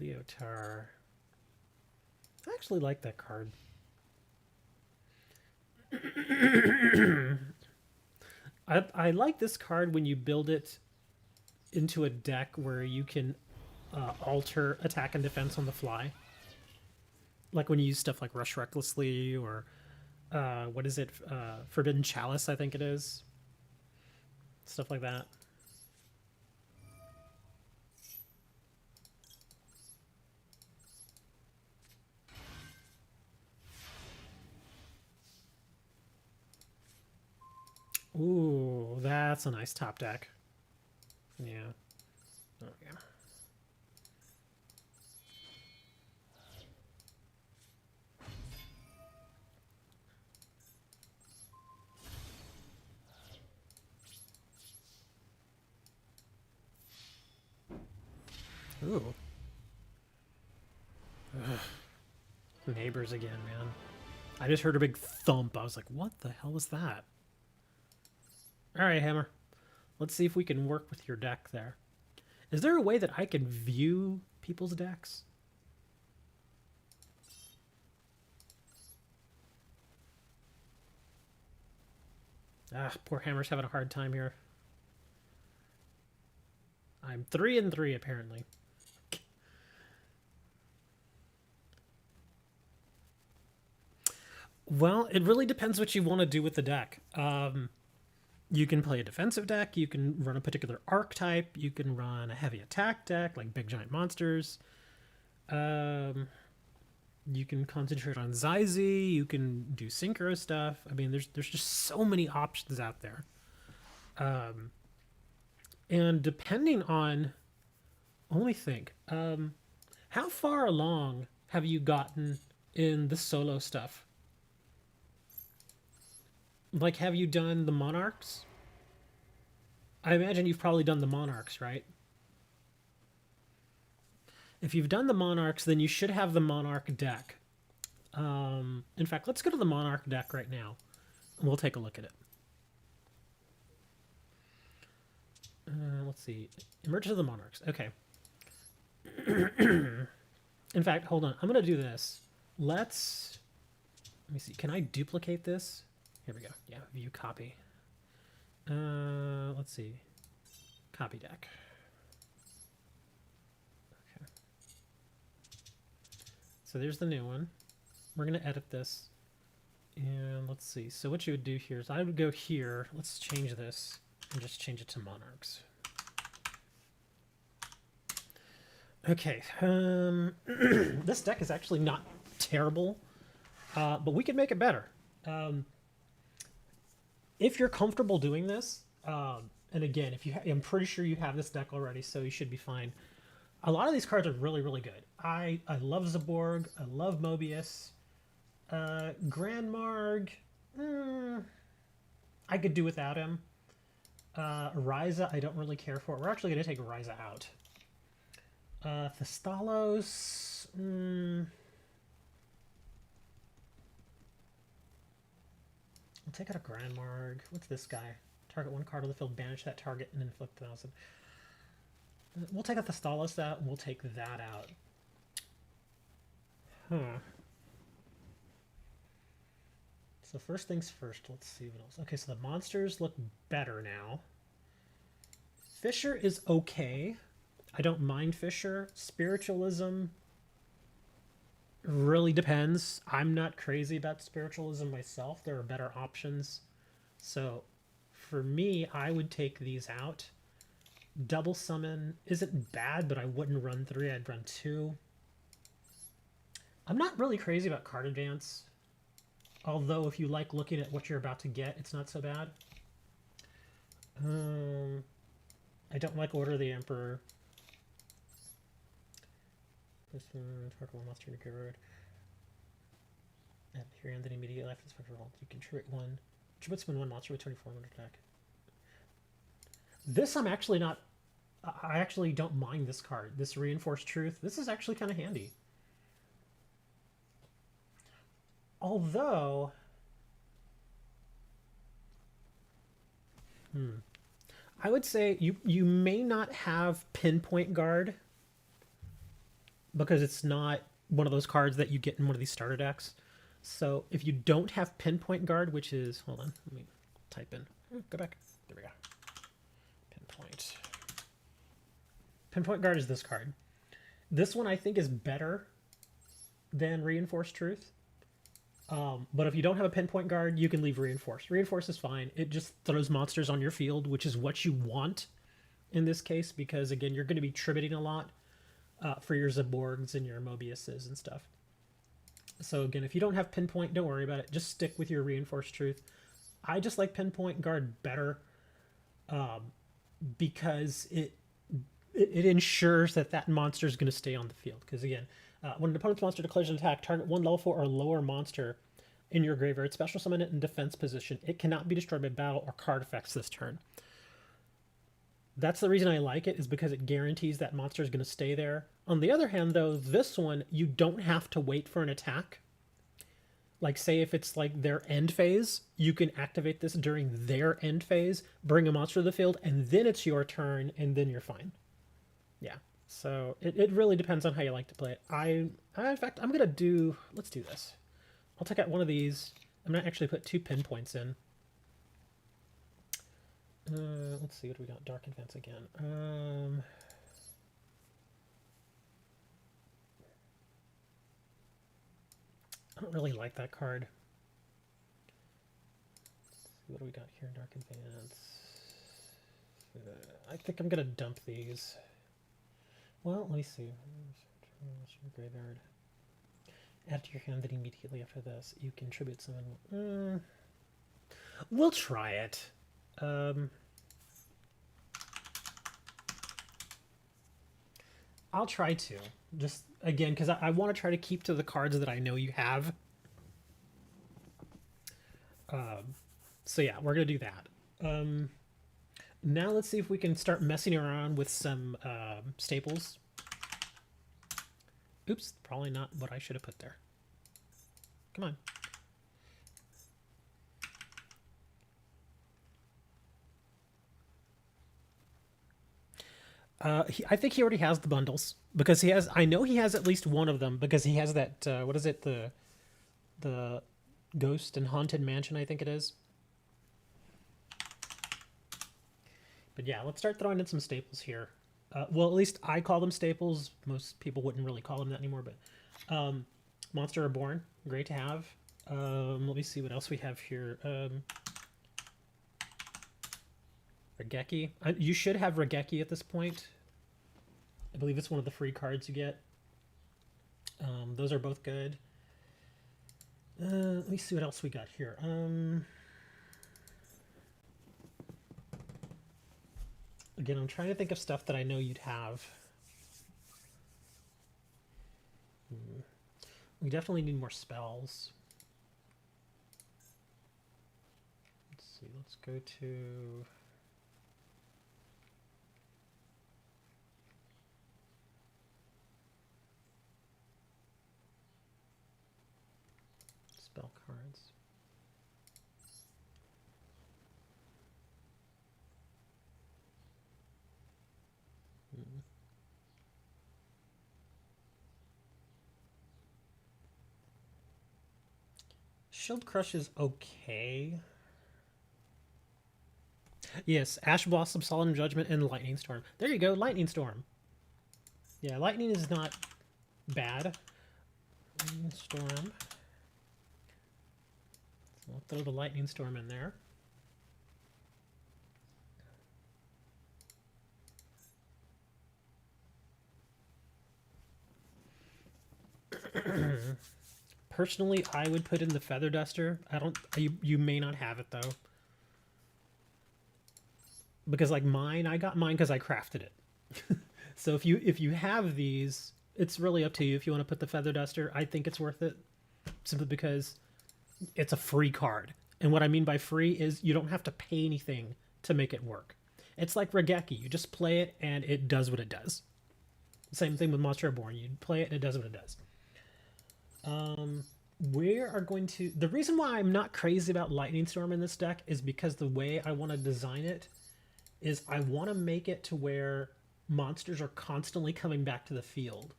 [SPEAKER 1] Leotar. I actually like that card. I like this card when you build it into a deck where you can alter attack and defense on the fly. Like when you use stuff like Rush Recklessly or what is it? Forbidden Chalice, I think it is. Stuff like that. Ooh, that's a nice top deck. Yeah. Okay. Ooh. Ugh. Neighbors again, man. I just heard a big thump. I was like, what the hell was that? Alright, Hammer. Let's see if we can work with your deck there. Is there a way that I can view people's decks? Ah, poor Hammer's having a hard time here. I'm 3-3 apparently. Well, it really depends what you want to do with the deck. You can play a defensive deck, you can run a particular archetype, you can run a heavy attack deck like big giant monsters. You can concentrate on Zyzie, you can do synchro stuff. I mean, there's just so many options out there. And depending on, let me think, how far along have you gotten in the solo stuff? Like, have you done the Monarchs? I imagine you've probably done the Monarchs, right? If you've done the Monarchs, then you should have the Monarch deck. In fact, let's go to the Monarch deck right now. And we'll take a look at it. Let's see. Emergence of the Monarchs. Okay. In fact, hold on. I'm going to do this. Let me see. Can I duplicate this? Here we go. Yeah, view copy. Let's see. Copy deck. Okay. So there's the new one. We're going to edit this. And let's see. So what you would do here is I would go here. Let's change this and just change it to Monarchs. Okay. This deck is actually not terrible, but we can make it better. If you're comfortable doing this, and again, if you I'm pretty sure you have this deck already, so you should be fine. A lot of these cards are really, really good. I love Zaborg. I love Mobius. Grand Marg, I could do without him. Ryza, I don't really care for. We're actually going to take Ryza out. Thestalos, I'll take out a Grand Marg. What's this guy? Target one card on the field, banish that target, and inflict 1,000. We'll take out the Thestalos out, and we'll take that out. Huh. So first things first, let's see what else. Okay, so the monsters look better now. Fisher is okay. I don't mind Fisher. Spiritualism really depends. I'm not crazy about spiritualism myself. There are better options. So for me, I would take these out. Double summon isn't bad, but I wouldn't run 3. I'd run 2. I'm not really crazy about card advance. Although, if you like looking at what you're about to get, it's not so bad. I don't like Order of the Emperor. This one, target one monster in your graveyard. At your hand, then immediately after this special roll, you contribute 1. Contribute summon 1 monster with 24 attack. This I'm actually not. I actually don't mind this card. This Reinforced Truth. This is actually kind of handy. Although, I would say you may not have Pinpoint Guard because it's not one of those cards that you get in one of these starter decks. So if you don't have Pinpoint Guard, which is, hold on, let me type in. Go back. There we go. Pinpoint Guard is this card. This one I think is better than Reinforced Truth. But if you don't have a Pinpoint Guard, you can leave Reinforced. Reinforced is fine. It just throws monsters on your field, which is what you want in this case, because again, you're going to be tributing a lot for your Zaborgs and your Mobiuses and stuff. So again, if you don't have Pinpoint, don't worry about it. Just stick with your Reinforced Truth. I just like Pinpoint Guard better because it ensures that monster is going to stay on the field. Because again, when an opponent's monster declares an attack, target 1 level 4 or lower monster in your graveyard, special summon it in defense position. It cannot be destroyed by battle or card effects this turn. That's the reason I like it, is because it guarantees that monster is going to stay there. On the other hand, though, this one, you don't have to wait for an attack. Like, say if it's like their end phase, you can activate this during their end phase, bring a monster to the field, and then it's your turn, and then you're fine. Yeah, so it really depends on how you like to play it. In fact, I'm going to do, let's do this. I'll take out one of these. I'm going to actually put 2 pinpoints in. Let's see, what do we got? Dark Advance again. I don't really like that card. Let's see, what do we got here? Dark Advance. I think I'm going to dump these. Well, let me see. Graveyard. Add to your hand that immediately after this, you contribute summon. We'll try it. I'll try to. Just, again, because I want to try to keep to the cards that I know you have. So yeah, we're going to do that. Now let's see if we can start messing around with some staples. Oops, probably not what I should have put there. Come on. I think he already has the bundles because he has. I know he has at least one of them because he has that. What is it? The Ghost and Haunted Mansion, I think it is. But yeah, let's start throwing in some staples here. Well, at least I call them staples. Most people wouldn't really call them that anymore. But Monster Reborn, great to have. Let me see what else we have here. Regeki. You should have Regeki at this point. I believe it's one of the free cards you get. Those are both good. Let me see what else we got here. Again, I'm trying to think of stuff that I know you'd have. We definitely need more spells. Let's see, let's go to... spell cards. Shield Crush is okay. Yes, Ash Blossom, Solemn Judgment, and Lightning Storm. There you go, Lightning Storm. Yeah, Lightning is not bad. Lightning Storm. So I'll throw the Lightning Storm in there. Personally, I would put in the Feather Duster. I don't. You may not have it though, because like mine, I got mine because I crafted it. So if you have these, it's really up to you if you want to put the Feather Duster. I think it's worth it, simply because it's a free card. And what I mean by free is you don't have to pay anything to make it work. It's like Regeki. You just play it and it does what it does. Same thing with Monster Reborn. You play it and it does what it does. We are going to... The reason why I'm not crazy about Lightning Storm in this deck is because the way I want to design it is I want to make it to where monsters are constantly coming back to the field.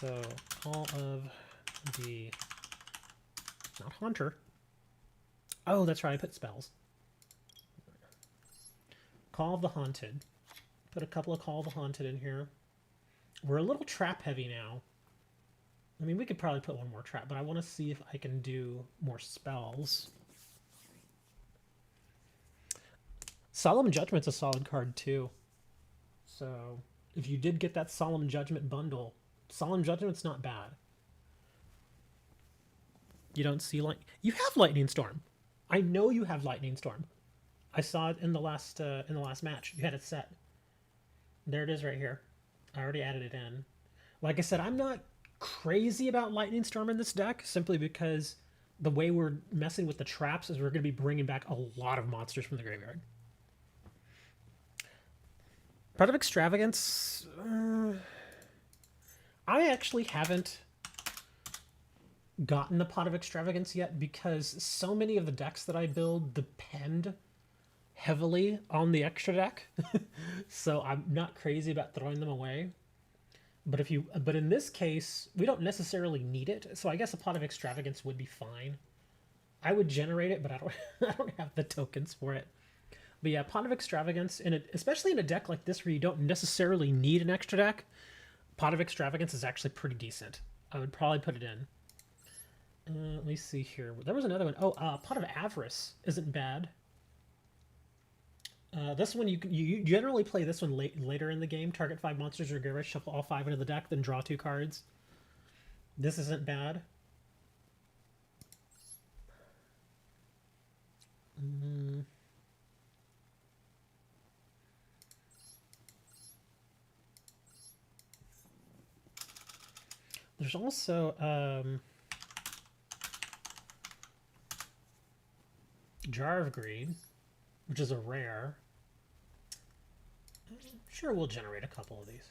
[SPEAKER 1] So, Call of the... Not Haunter. Oh, that's right, I put spells. Call of the Haunted. Put a couple of Call of the Haunted in here. We're a little trap heavy now. I mean, we could probably put one more trap, but I want to see if I can do more spells. Solemn Judgment's a solid card, too. So, if you did get that Solemn Judgment bundle, Solemn Judgment's not bad. You don't see you have Lightning Storm. I know you have Lightning Storm. I saw it in the last match. You had it set. There it is right here. I already added it in. Like I said, I'm not crazy about Lightning Storm in this deck, simply because the way we're messing with the traps is we're going to be bringing back a lot of monsters from the graveyard. Part of Extravagance... I actually haven't gotten the Pot of Extravagance yet because so many of the decks that I build depend heavily on the extra deck. So I'm not crazy about throwing them away. But in this case, we don't necessarily need it. So I guess a Pot of Extravagance would be fine. I would generate it, but I don't have the tokens for it. But yeah, Pot of Extravagance, especially in a deck like this where you don't necessarily need an extra deck, Pot of Extravagance is actually pretty decent. I would probably put it in. Let me see here. There was another one. Oh, Pot of Avarice isn't bad. This one, you generally play this one later in the game. Target 5 monsters or graveyard, shuffle all 5 into the deck, then draw 2 cards. This isn't bad. There's also Jar of Greed, which is a rare. I'm sure we'll generate a couple of these.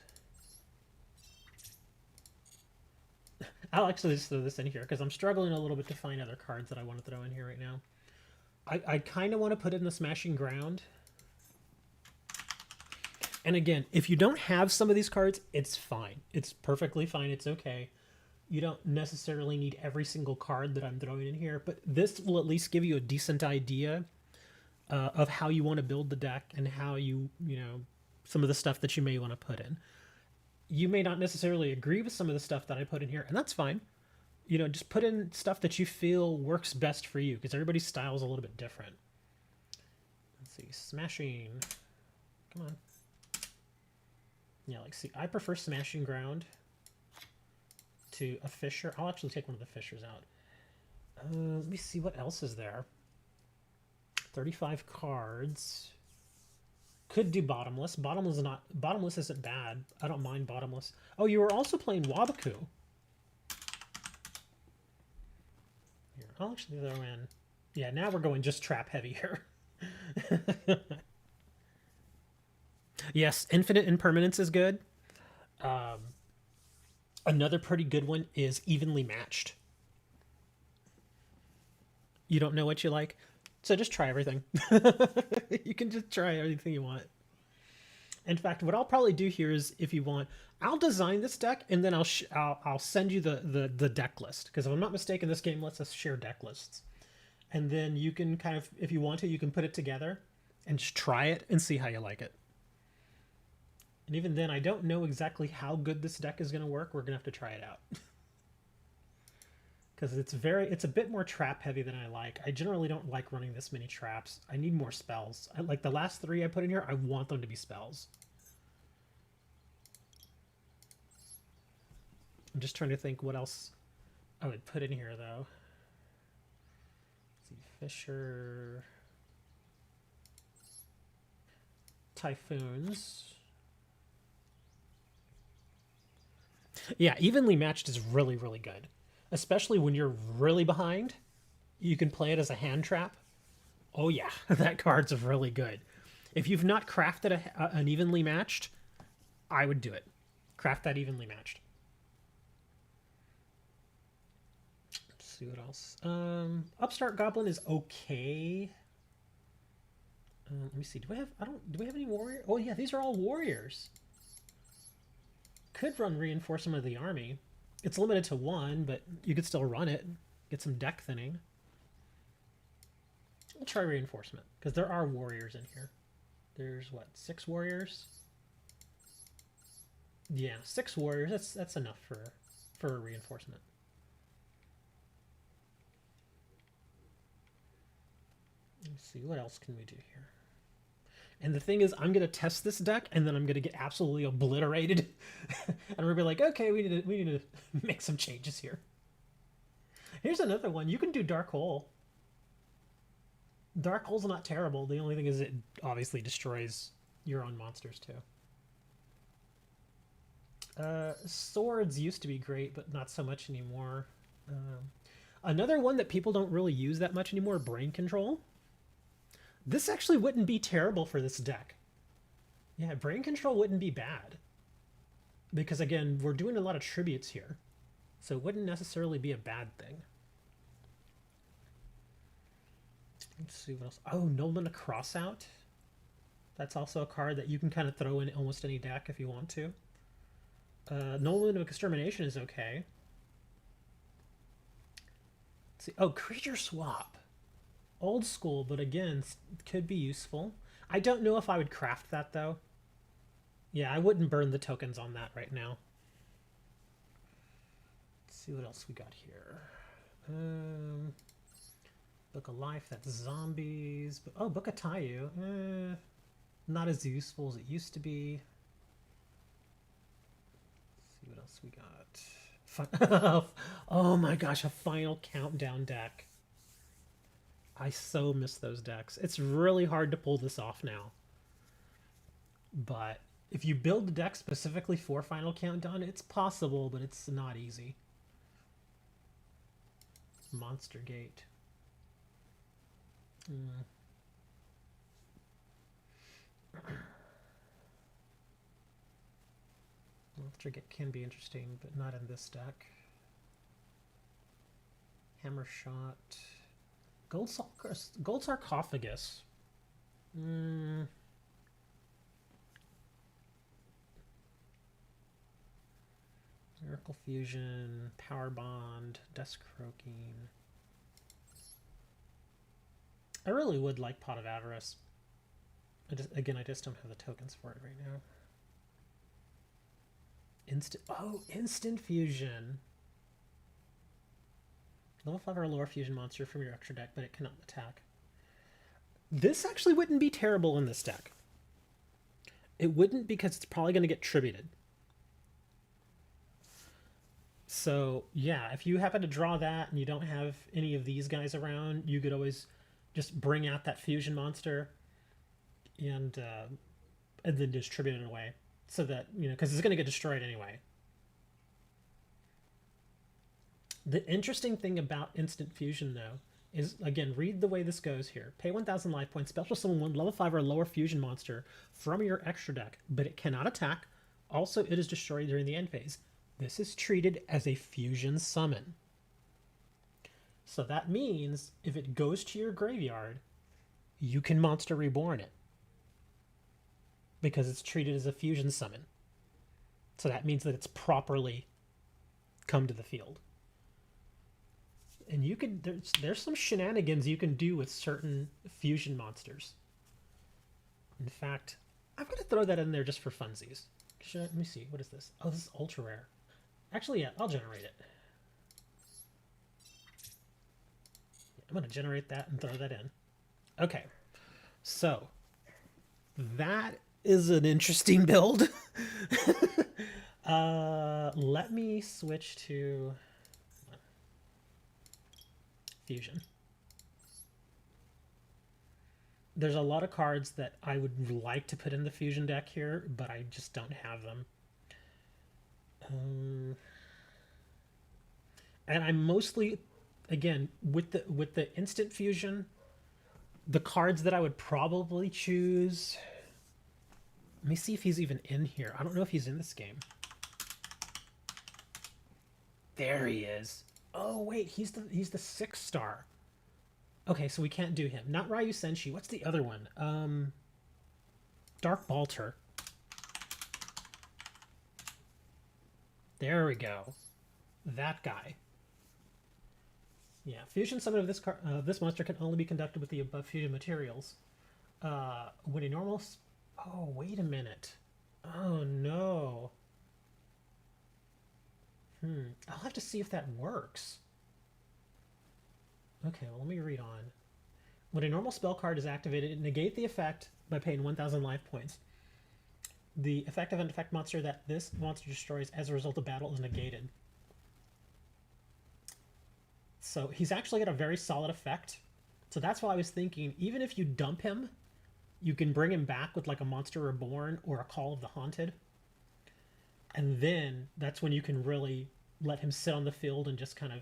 [SPEAKER 1] I'll actually just throw this in here because I'm struggling a little bit to find other cards that I want to throw in here right now. I kind of want to put in the Smashing Ground. And again, if you don't have some of these cards, it's fine. It's perfectly fine. It's okay. You don't necessarily need every single card that I'm throwing in here, but this will at least give you a decent idea of how you want to build the deck and how you know, some of the stuff that you may want to put in. You may not necessarily agree with some of the stuff that I put in here, and that's fine. You know, just put in stuff that you feel works best for you, because everybody's style is a little bit different. Let's see, Smashing. Come on. Yeah, like, see, I prefer Smashing Ground to a Fissure. I'll actually take one of the Fissures out. Let me see what else is there. 35 cards. Could do Bottomless. Bottomless isn't bad. I don't mind Bottomless. Oh, you were also playing Wabaku. Here, I'll actually throw in. Yeah, now we're going just trap heavy here. Yes, Infinite Impermanence is good. Another pretty good one is Evenly Matched. You don't know what you like, so just try everything. You can just try everything you want. In fact, what I'll probably do here is, if you want, I'll design this deck and then I'll send you the deck list, because if I'm not mistaken, this game lets us share deck lists, and then you can kind of, if you want to, you can put it together and just try it and see how you like it. And even then, I don't know exactly how good this deck is going to work. We're going to have to try it out. Because it's a bit more trap heavy than I like. I generally don't like running this many traps. I need more spells. Like the last 3 I put in here, I want them to be spells. I'm just trying to think what else I would put in here, though. Let's see, Fisher, Typhoons. Yeah, evenly matched is really, really good. Especially when you're really behind. You can play it as a hand trap. Oh yeah, that card's really good. If you've not crafted an evenly matched, I would do it. Craft that evenly matched. Let's see what else. Upstart Goblin is okay. Let me see. Do we have any warrior? Oh yeah, these are all warriors. Could run reinforcement of the army. It's limited to 1, but you could still run it. Get some deck thinning. We'll try reinforcement because there are warriors in here. There's what, 6 warriors? Yeah, 6 warriors. That's enough for a reinforcement. Let's see, what else can we do here? And the thing is, I'm gonna test this deck, and then I'm gonna get absolutely obliterated, and we're gonna be like, okay, we need to make some changes here. Here's another one. You can do Dark Hole. Dark Hole's not terrible. The only thing is it obviously destroys your own monsters too. Swords used to be great, but not so much anymore. Another one that people don't really use that much anymore, Brain Control. This actually wouldn't be terrible for this deck. Yeah, Brain Control wouldn't be bad. Because again, we're doing a lot of tributes here. So it wouldn't necessarily be a bad thing. Let's see what else. Oh, Nolan Crossout. That's also a card that you can kind of throw in almost any deck if you want to. Nolan of Extermination is okay. Let's see. Oh, Creature Swap. Old school, but again, could be useful. I don't know if I would craft that, though. Yeah, I wouldn't burn the tokens on that right now. Let's see what else we got here. Book of Life, that's zombies. Oh, Book of Taiyu. Not as useful as it used to be. Let's see what else we got. Oh my gosh, a Final Countdown deck. I so miss those decks. It's really hard to pull this off now. But if you build a deck specifically for Final Countdown, it's possible, but it's not easy. Monster Gate. Monster Gate can be interesting, but not in this deck. Hammer Shot. Gold Sarcophagus. Miracle Fusion, Power Bond, Dusk Croaking. I really would like Pot of Avarice. I just don't have the tokens for it right now. Instant Fusion. Level 5 or lower fusion monster from your extra deck, but it cannot attack. This actually wouldn't be terrible in this deck. It wouldn't, because it's probably going to get tributed. So, yeah, if you happen to draw that and you don't have any of these guys around, you could always just bring out that fusion monster and then just tribute it away. So that, because it's going to get destroyed anyway. The interesting thing about Instant Fusion, though, is, again, read the way this goes here. Pay 1,000 life points, special summon 1 level 5 or lower fusion monster from your extra deck, but it cannot attack. Also, it is destroyed during the end phase. This is treated as a fusion summon. So that means if it goes to your graveyard, you can Monster Reborn it. Because it's treated as a fusion summon. So that means that it's properly come to the field. And you could there's some shenanigans you can do with certain fusion monsters. In fact, I'm going to throw that in there just for funsies. Let me see. What is this? Oh, this is ultra rare. Actually, yeah, I'll generate it. I'm going to generate that and throw that in. Okay. So, that is an interesting build. Let me switch to fusion. There's a lot of cards that I would like to put in the fusion deck here, but I just don't have them. And I'm mostly, again, with the instant fusion, the cards that I would probably choose. Let me see if he's even in here. I don't know if he's in this game. There he is. Oh wait, he's the 6-star. Okay, so we can't do him. Not Ryu Senshi. What's the other one? Dark Balter. There we go. That guy. Yeah, fusion summon of this monster can only be conducted with the above fusion materials. When a normal... Oh, wait a minute. Oh, no. I'll have to see if that works. Okay, well, let me read on. When a normal spell card is activated, negate the effect by paying 1,000 life points. The effective and effect monster that this monster destroys as a result of battle is negated. So he's actually got a very solid effect. So that's why I was thinking, even if you dump him, you can bring him back with like a Monster Reborn or a Call of the Haunted. And then that's when you can really let him sit on the field and just kind of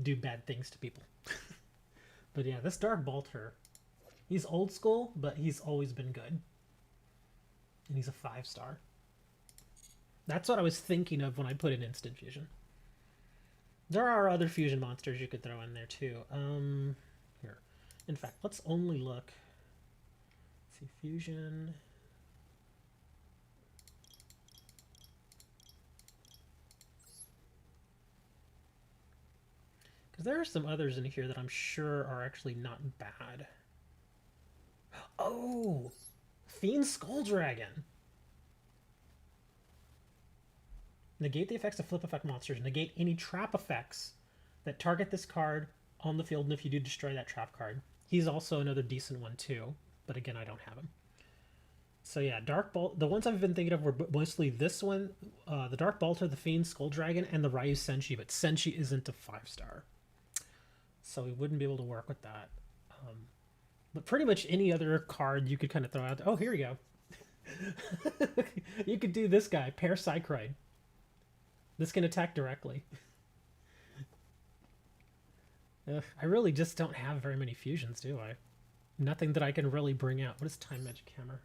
[SPEAKER 1] do bad things to people. But yeah, this Dark Balter, he's old school, but he's always been good. And he's a 5-star. That's what I was thinking of when I put in Instant Fusion. There are other fusion monsters you could throw in there too. Here. In fact, let's only look. Let's see, fusion. Because there are some others in here that I'm sure are actually not bad. Oh! Fiend Skull Dragon! Negate the effects of flip effect monsters. Negate any trap effects that target this card on the field, and if you do, destroy that trap card. He's also another decent one too, but again, I don't have him. So yeah, Dark Bolt. The ones I've been thinking of were mostly this one, the Dark Balter, the Fiend Skull Dragon, and the Ryu Senshi, but Senshi isn't a 5-star. So we wouldn't be able to work with that. But pretty much any other card you could kind of throw out there. Oh, here we go. You could do this guy, Pair Psychroid. This can attack directly. I really just don't have very many fusions, do I? Nothing that I can really bring out. What is Time Magic Hammer?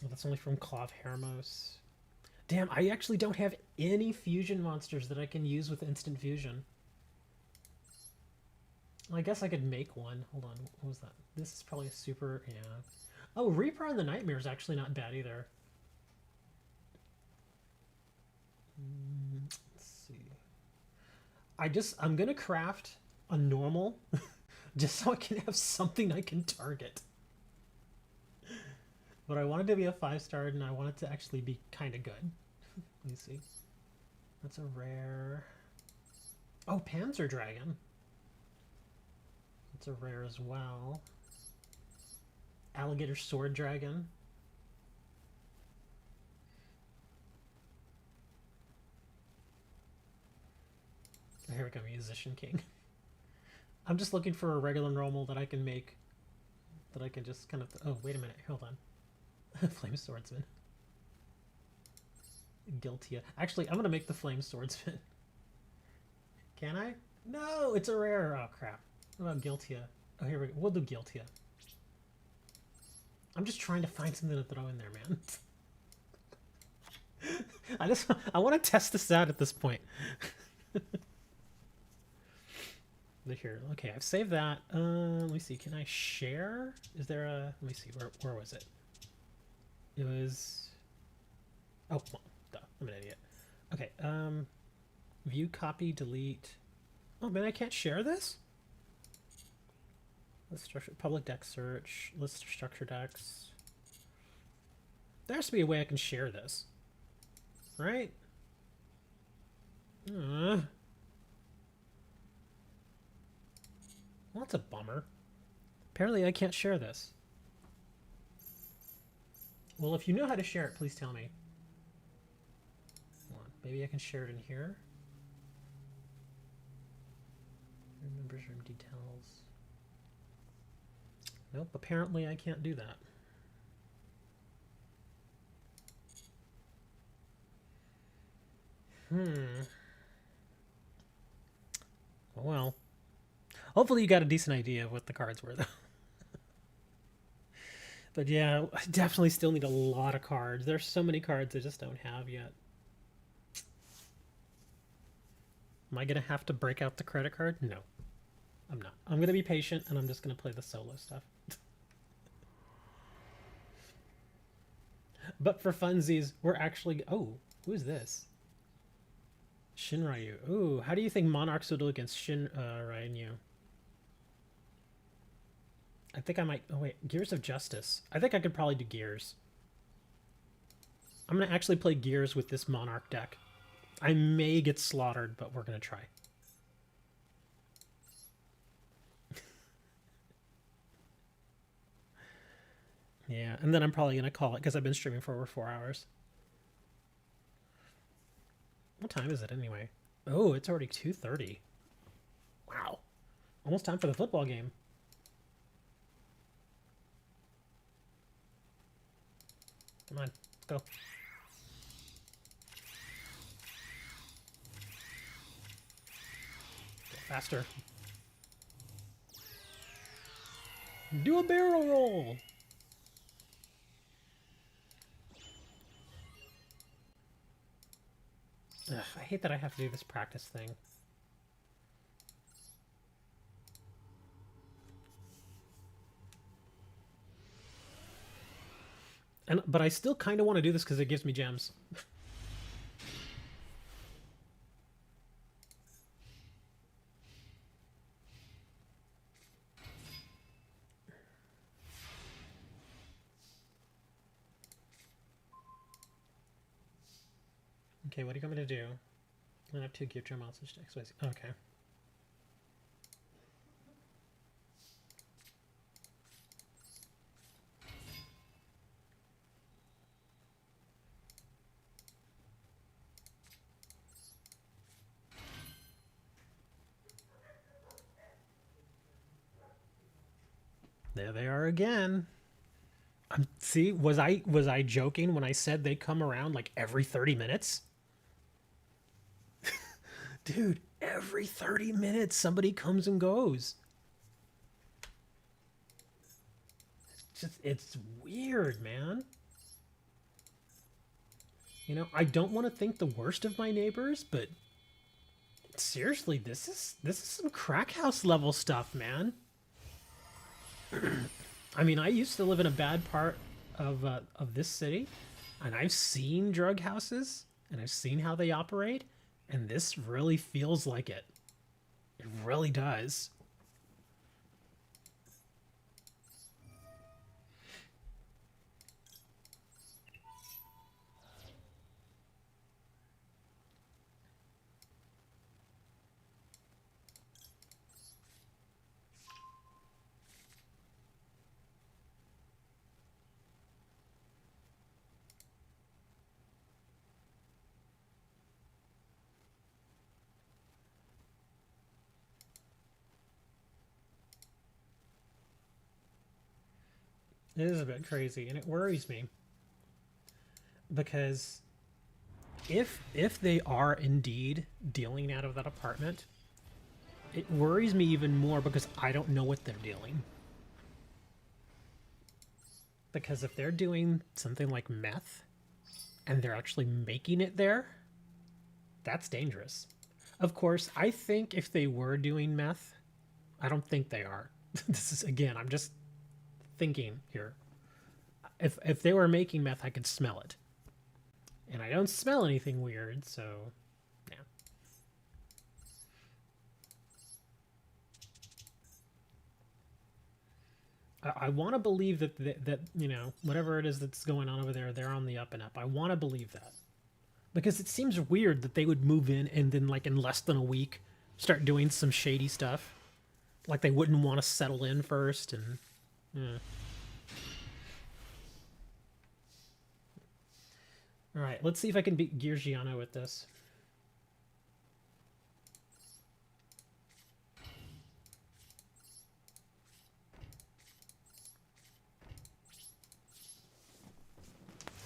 [SPEAKER 1] Oh, that's only from Claw of Hermos. Damn, I actually don't have any fusion monsters that I can use with instant fusion. Well, I guess I could make one. Hold on, what was that? This is probably a super, yeah. Oh, Reaper on the Nightmare is actually not bad either. Let's see. I'm gonna craft a normal just so I can have something I can target. But I want it to be a 5-star and I want it to actually be kind of good. Let me see. That's a rare. Oh, Panzer Dragon. That's a rare as well. Alligator Sword Dragon. Here we go, Musician King. I'm just looking for a regular normal that I can make. That I can just kind of... Oh, wait a minute. Hold on. Flame Swordsman. Guiltia. Actually, I'm going to make the Flame Swordsman. Can I? No, it's a rare. Oh, crap. What about Guiltia? Oh, here we go. We'll do Guiltia. I'm just trying to find something to throw in there, man. I want to test this out at this point. But here, okay, I've saved that. Let me see. Can I share? Is there a? Let me see. Where was it? It was. Oh, well, duh, I'm an idiot. Okay. View, copy, delete. Oh man, I can't share this. Let's structure public deck search. Let's structure decks. There has to be a way I can share this, right? Well, that's a bummer. Apparently I can't share this. Well, if you know how to share it, please tell me. Maybe I can share it in here. Members room details. Nope, apparently I can't do that. Well, hopefully you got a decent idea of what the cards were, though. But yeah, I definitely still need a lot of cards. There's so many cards I just don't have yet. Am I going to have to break out the credit card? No, I'm not. I'm going to be patient, and I'm just going to play the solo stuff. But for funsies, we're actually... Oh, who is this? Shinryu. Ooh, how do you think Monarchs will do against Shinryu? I think I might... Oh, wait. Gears of Justice. I think I could probably do Gears. I'm going to actually play Gears with this Monarch deck. I may get slaughtered, but we're going to try. Yeah, and then I'm probably going to call it because I've been streaming for over 4 hours. What time is it anyway? Oh, it's already 2:30. Wow. Almost time for the football game. Come on, go. Go faster. Do a barrel roll. Ugh, I hate that I have to do this practice thing. But I still kind of want to do this because it gives me gems. Okay, what are you going to do? I have 2 Yugioh monsters. Okay. There they are again. See, was I joking when I said they come around like every 30 minutes? Dude, every 30 minutes somebody comes and goes. It's weird, man. You know, I don't want to think the worst of my neighbors, but seriously, this is some crack house level stuff, man. I mean, I used to live in a bad part of this city, and I've seen drug houses, and I've seen how they operate, and this really feels like it. It really does. It is a bit crazy, and it worries me. Because if they are indeed dealing out of that apartment, it worries me even more because I don't know what they're dealing. Because if they're doing something like meth, and they're actually making it there, that's dangerous. Of course, I think if they were doing meth, I don't think they are. This is, again, I'm just thinking here. If they were making meth, I could smell it. And I don't smell anything weird, so yeah. I want to believe that you know, whatever it is that's going on over there, they're on the up and up. I want to believe that. Because it seems weird that they would move in and then, like, in less than a week, start doing some shady stuff. Like, they wouldn't want to settle in first, and... Yeah. Alright, let's see if I can beat Yugioh with this.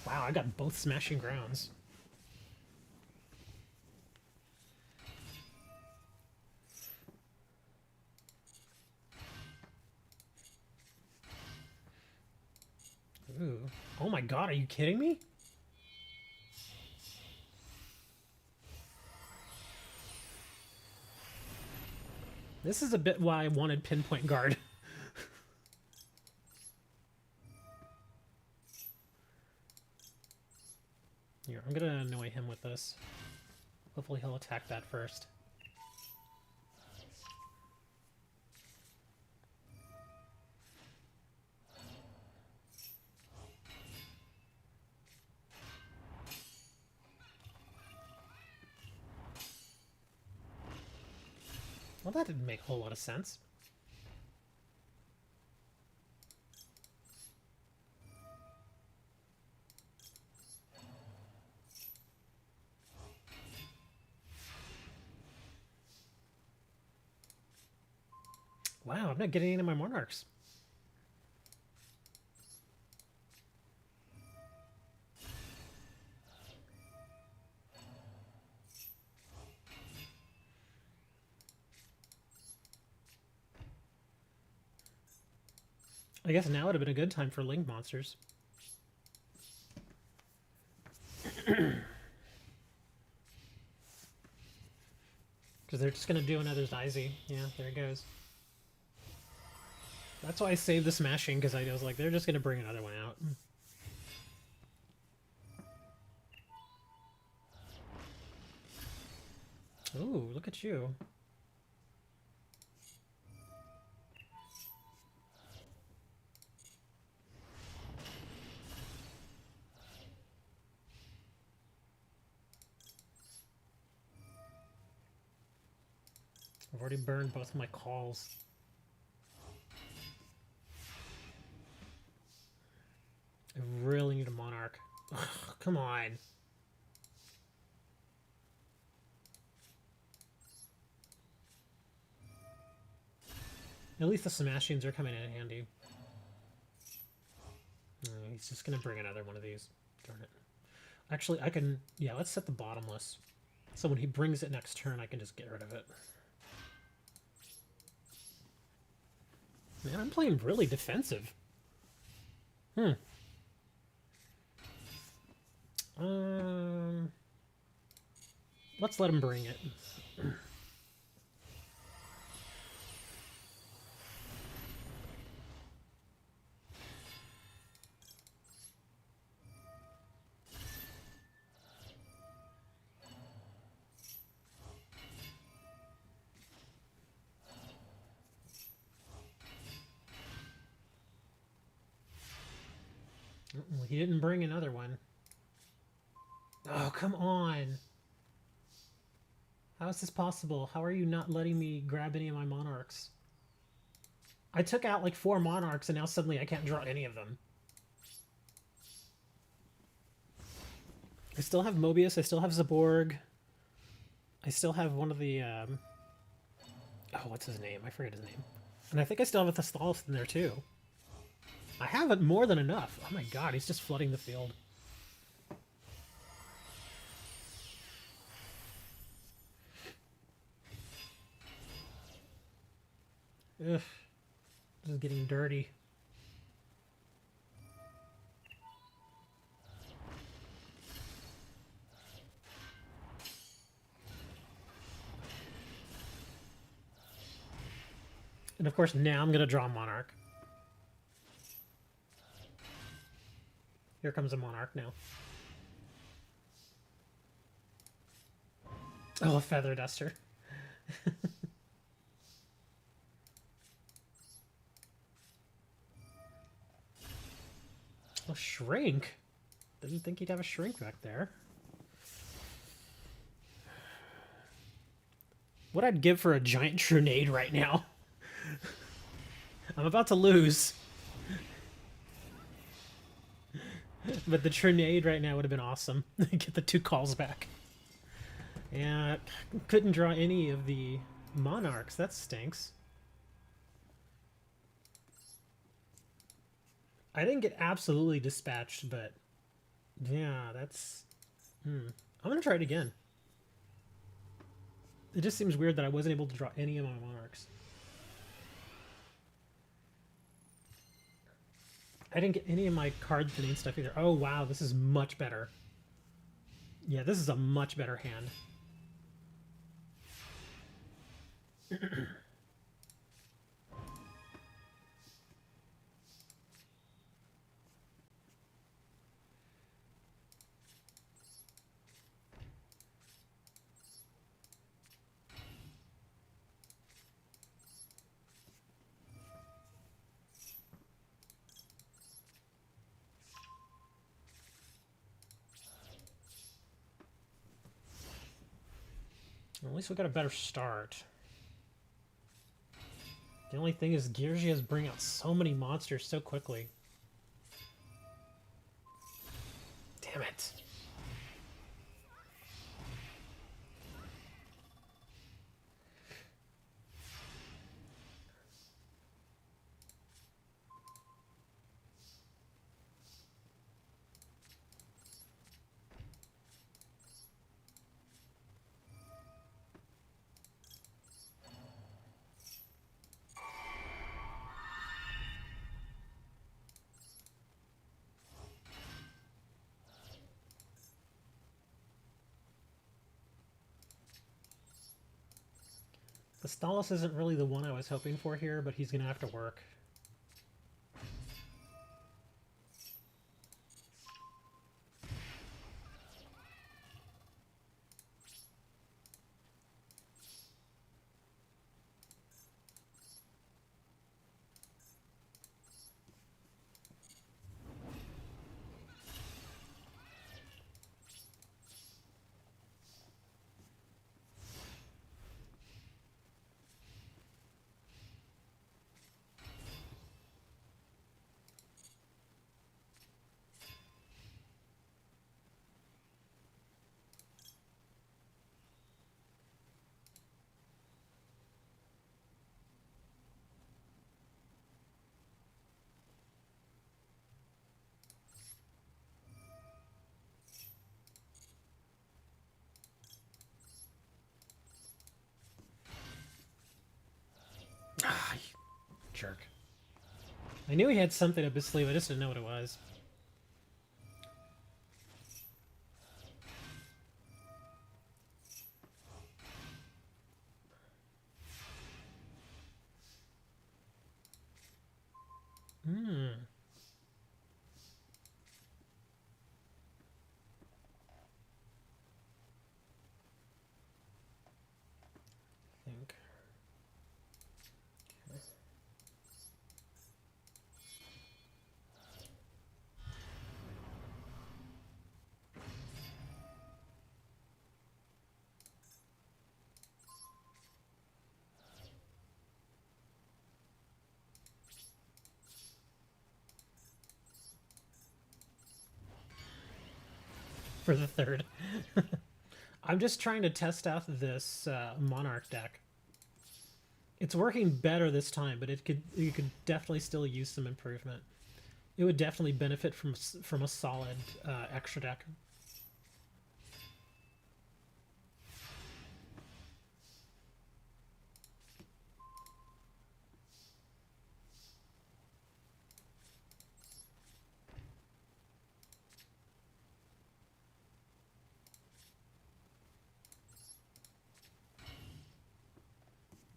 [SPEAKER 1] Wow, I got both smashing grounds. Ooh. Oh my god, are you kidding me? This is a bit why I wanted pinpoint guard. Here, I'm gonna annoy him with this. Hopefully he'll attack that first. Well, that didn't make a whole lot of sense. Wow, I'm not getting any of my monarchs. I guess now would have been a good time for link monsters. Because they're just going to do another Zyzy. Yeah, there it goes. That's why I saved the smashing, because I was like, they're just going to bring another one out. Ooh, look at you. I've already burned both of my calls. I really need a monarch. Ugh, come on. At least the smashings are coming in handy. He's just gonna bring another one of these. Darn it. Actually, I can... Yeah, let's set the bottomless. So when he brings it next turn, I can just get rid of it. Man, I'm playing really defensive. Let's let him bring it. He didn't bring another one. Oh, come on. How is this possible? How are you not letting me grab any of my monarchs? I took out like 4 monarchs and now suddenly I can't draw any of them. I still have Mobius, I still have Zaborg. I still have one of the, oh, what's his name? I forget his name. And I think I still have a Thessalus in there too. I have it more than enough. Oh my god, he's just flooding the field. Ugh. This is getting dirty. And of course, now I'm going to draw a Monarch. Here comes a Monarch now. Oh, a Feather Duster. A Shrink? Didn't think he'd have a Shrink back there. What I'd give for a giant Trunade right now. I'm about to lose. But the Trinade right now would have been awesome. Get the 2 calls back. Yeah, couldn't draw any of the Monarchs. That stinks. I didn't get absolutely dispatched, but yeah, that's... I'm gonna try it again. It just seems weird that I wasn't able to draw any of my Monarchs. I didn't get any of my card thinning stuff either. Oh wow, this is much better. Yeah, this is a much better hand. At least we got a better start. The only thing is Yugioh's bring out so many monsters so quickly. Damn it. The Stalos isn't really the one I was hoping for here, but he's going to have to work. Ah, you jerk. I knew he had something up his sleeve, I just didn't know what it was. I think. For the third. I'm just trying to test out this Monarch deck. It's working better this time, but you could definitely still use some improvement. It would definitely benefit from a solid extra deck.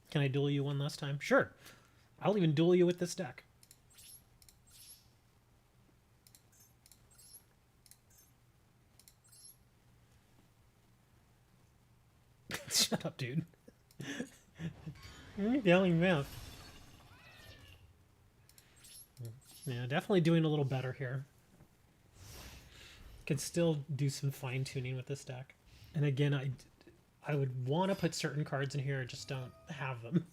[SPEAKER 1] Can I duel you one last time? Sure. I'll even duel you with this deck. Shut up, dude. You're yelling mouth. Yeah, definitely doing a little better here. Could still do some fine-tuning with this deck. And again, I would want to put certain cards in here, I just don't have them.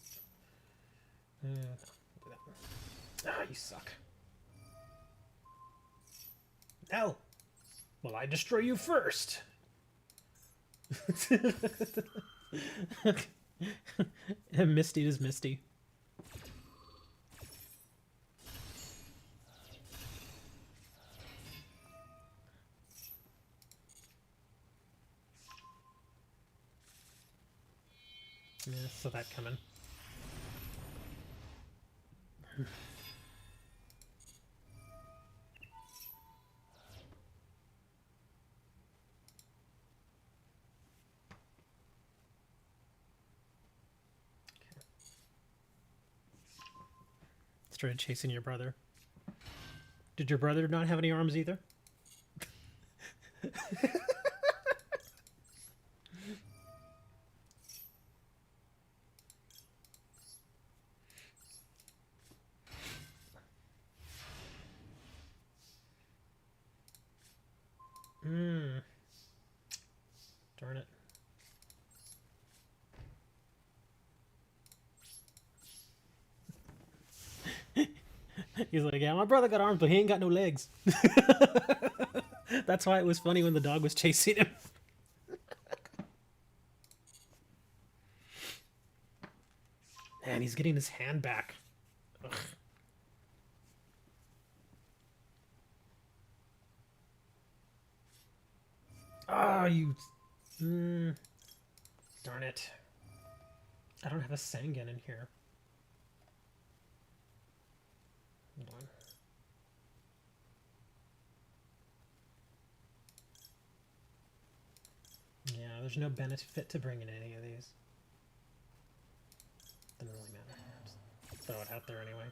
[SPEAKER 1] Ah, you suck. Oh, well, I destroy you first. And Misty is Misty. Yeah, so that coming. Started chasing your brother. Did your brother not have any arms either? Darn it. He's like, yeah, my brother got arms, but he ain't got no legs. That's why it was funny when the dog was chasing him. Man, he's getting his hand back. Ugh. Oh, you... Darn it. I don't have a Sangan in here. Hold on. Yeah, there's no benefit to bringing any of these. Doesn't really matter. Just throw it out there anyway.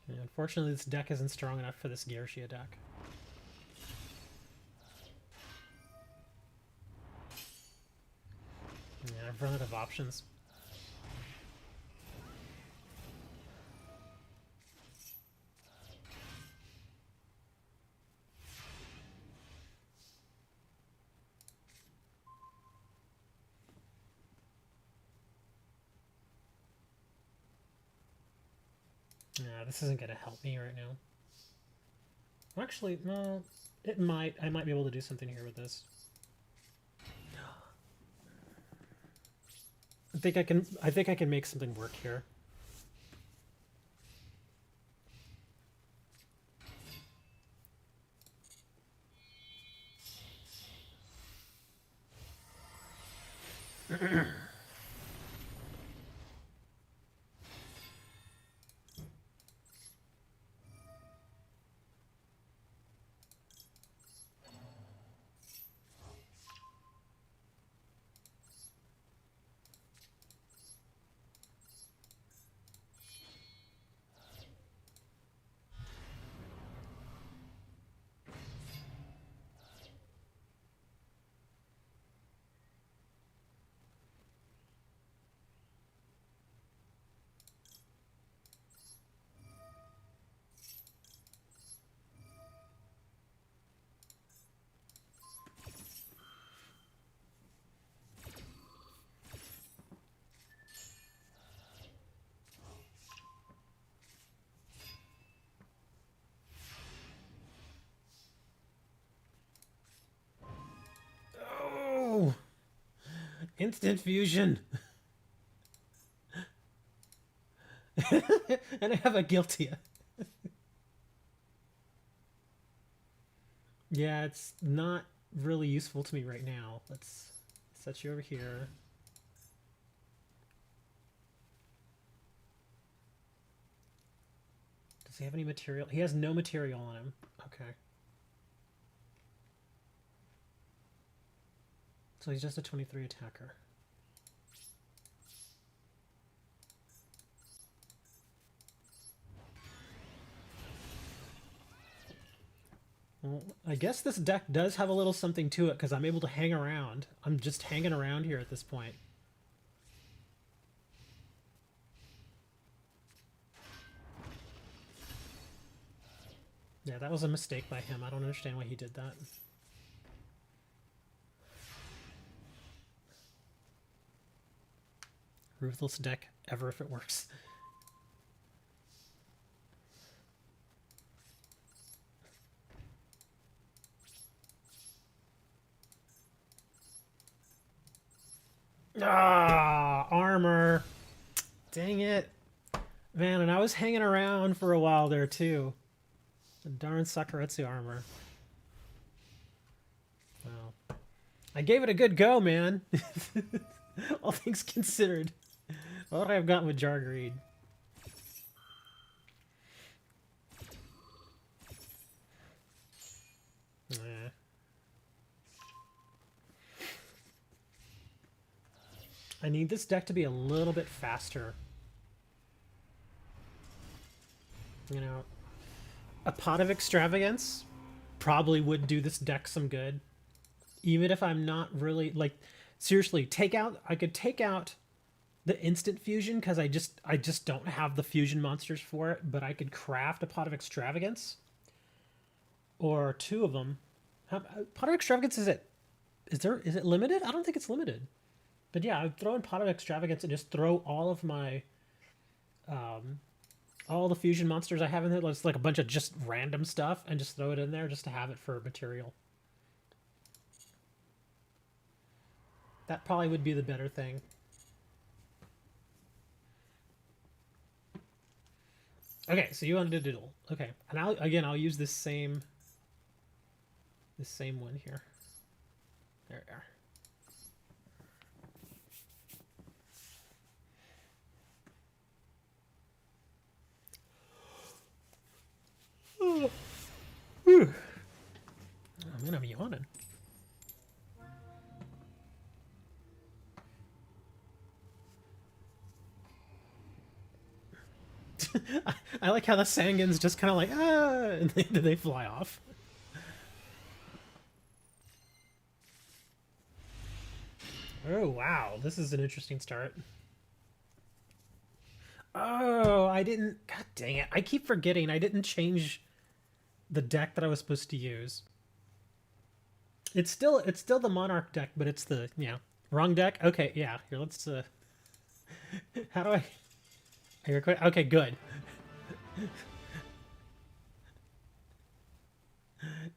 [SPEAKER 1] Yeah, unfortunately, this deck isn't strong enough for this Gyarashi deck. Yeah, I've run out of options. Yeah, this isn't gonna help me right now. Actually, no, it might. I might be able to do something here with this. I think I can. I think I can make something work here. Oh, instant fusion. And I have a Guiltia. Yeah, it's not really useful to me right now. Let's set you over here. Does he have any material? He has no material on him. Okay. So he's just a 23 attacker. Well, I guess this deck does have a little something to it because I'm able to hang around. I'm just hanging around here at this point. Yeah, that was a mistake by him. I don't understand why he did that. Ruthless deck ever if it works. Ah, armor. Dang it. Man, and I was hanging around for a while there too. The darn Sakuretsu armor. Wow. I gave it a good go, man. All things considered. What would I have gotten with Jargreed? Nah. I need this deck to be a little bit faster. You know, a Pot of Extravagance probably would do this deck some good. Even if I'm not really, like, seriously, I could take out the instant fusion because I just don't have the fusion monsters for it, but I could craft a Pot of Extravagance. Or two of them. Pot of Extravagance, is it limited? I don't think it's limited. But yeah, I'd throw in Pot of Extravagance and just throw all of my all the fusion monsters I have in there. It's like a bunch of just random stuff and just throw it in there just to have it for material. That probably would be the better thing. Okay, so you wanted to Duel. Okay, and I'll use this same one here. There we are. Oh, whew. Oh man, I'm yawning. I like how the Sangins just kind of like, and they fly off. Oh, wow. This is an interesting start. Oh, I didn't... God dang it. I keep forgetting I didn't change the deck that I was supposed to use. It's still the Monarch deck, but it's the, wrong deck? Okay, yeah. Here, let's... How do I... Okay, good.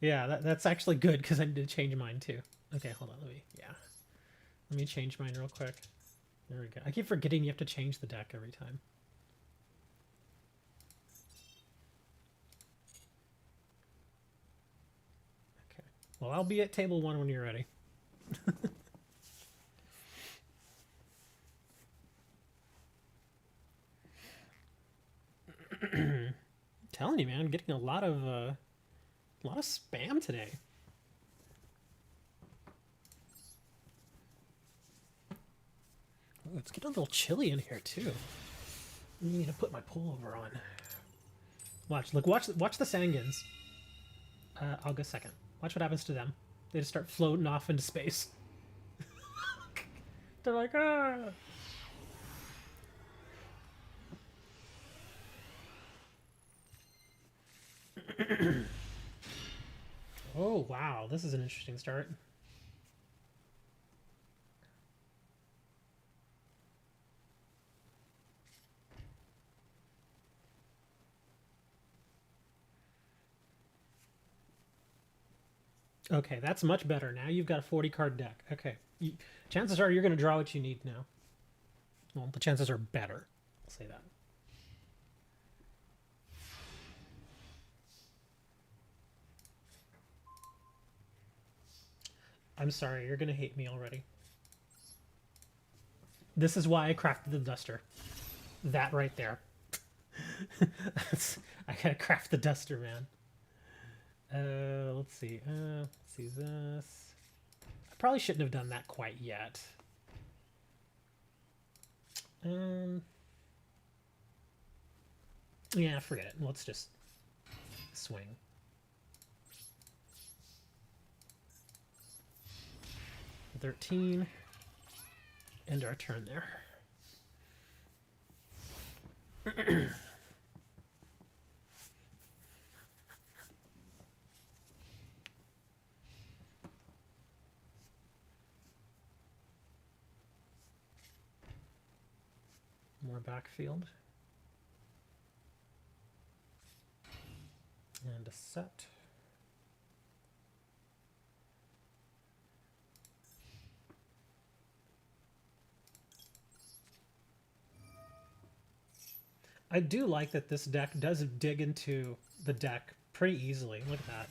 [SPEAKER 1] Yeah, that's actually good because I need to change mine too. Okay, hold on. Let me change mine real quick. There we go. I keep forgetting you have to change the deck every time. Okay. Well, I'll be at table 1 when you're ready. I'm telling you, man, I'm getting a lot of spam today. Oh, it's getting a little chilly in here too. I need to put my pullover on. Watch the Sangins. I'll go second. Watch what happens to them. They just start floating off into space. They're like, ah. Oh, wow. This is an interesting start. Okay, that's much better. Now you've got a 40-card deck. Okay. Chances are you're going to draw what you need now. Well, the chances are better. I'll say that. I'm sorry, you're going to hate me already. This is why I crafted the duster. That right there. I gotta craft the duster, man. Let's see. Let's see this. I probably shouldn't have done that quite yet. Yeah, forget it. Let's just swing. $13. End our turn there. More backfield. And a set. I do like that this deck does dig into the deck pretty easily. Look at that.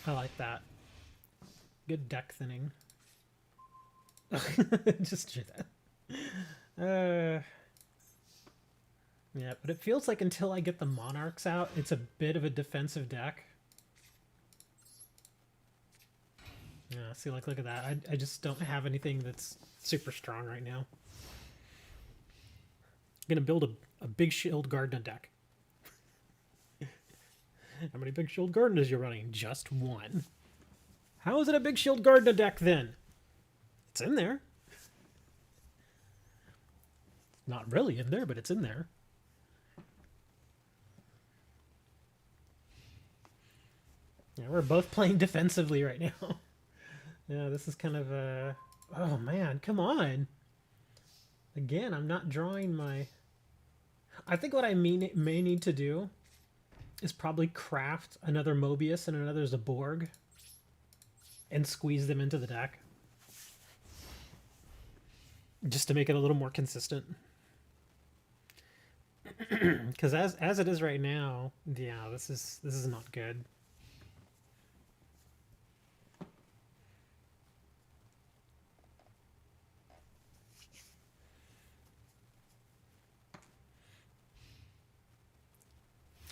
[SPEAKER 1] I like that. Good deck thinning. Just do that. Yeah, but it feels like until I get the Monarchs out, it's a bit of a defensive deck. Yeah, see, like, look at that. I just don't have anything that's super strong right now. I'm gonna build a Big Shield Gardener deck. How many Big Shield Gardeners you're running? Just one. How is it a Big Shield Gardener deck, then? It's in there. Not really in there, but it's in there. Yeah, we're both playing defensively right now. Yeah, this is kind of a... Oh, man, come on. Again, I'm not drawing my... I think what I may need to do is probably craft another Mobius and another Zaborg and squeeze them into the deck. Just to make it a little more consistent. Because as it is right now, yeah, this is not good.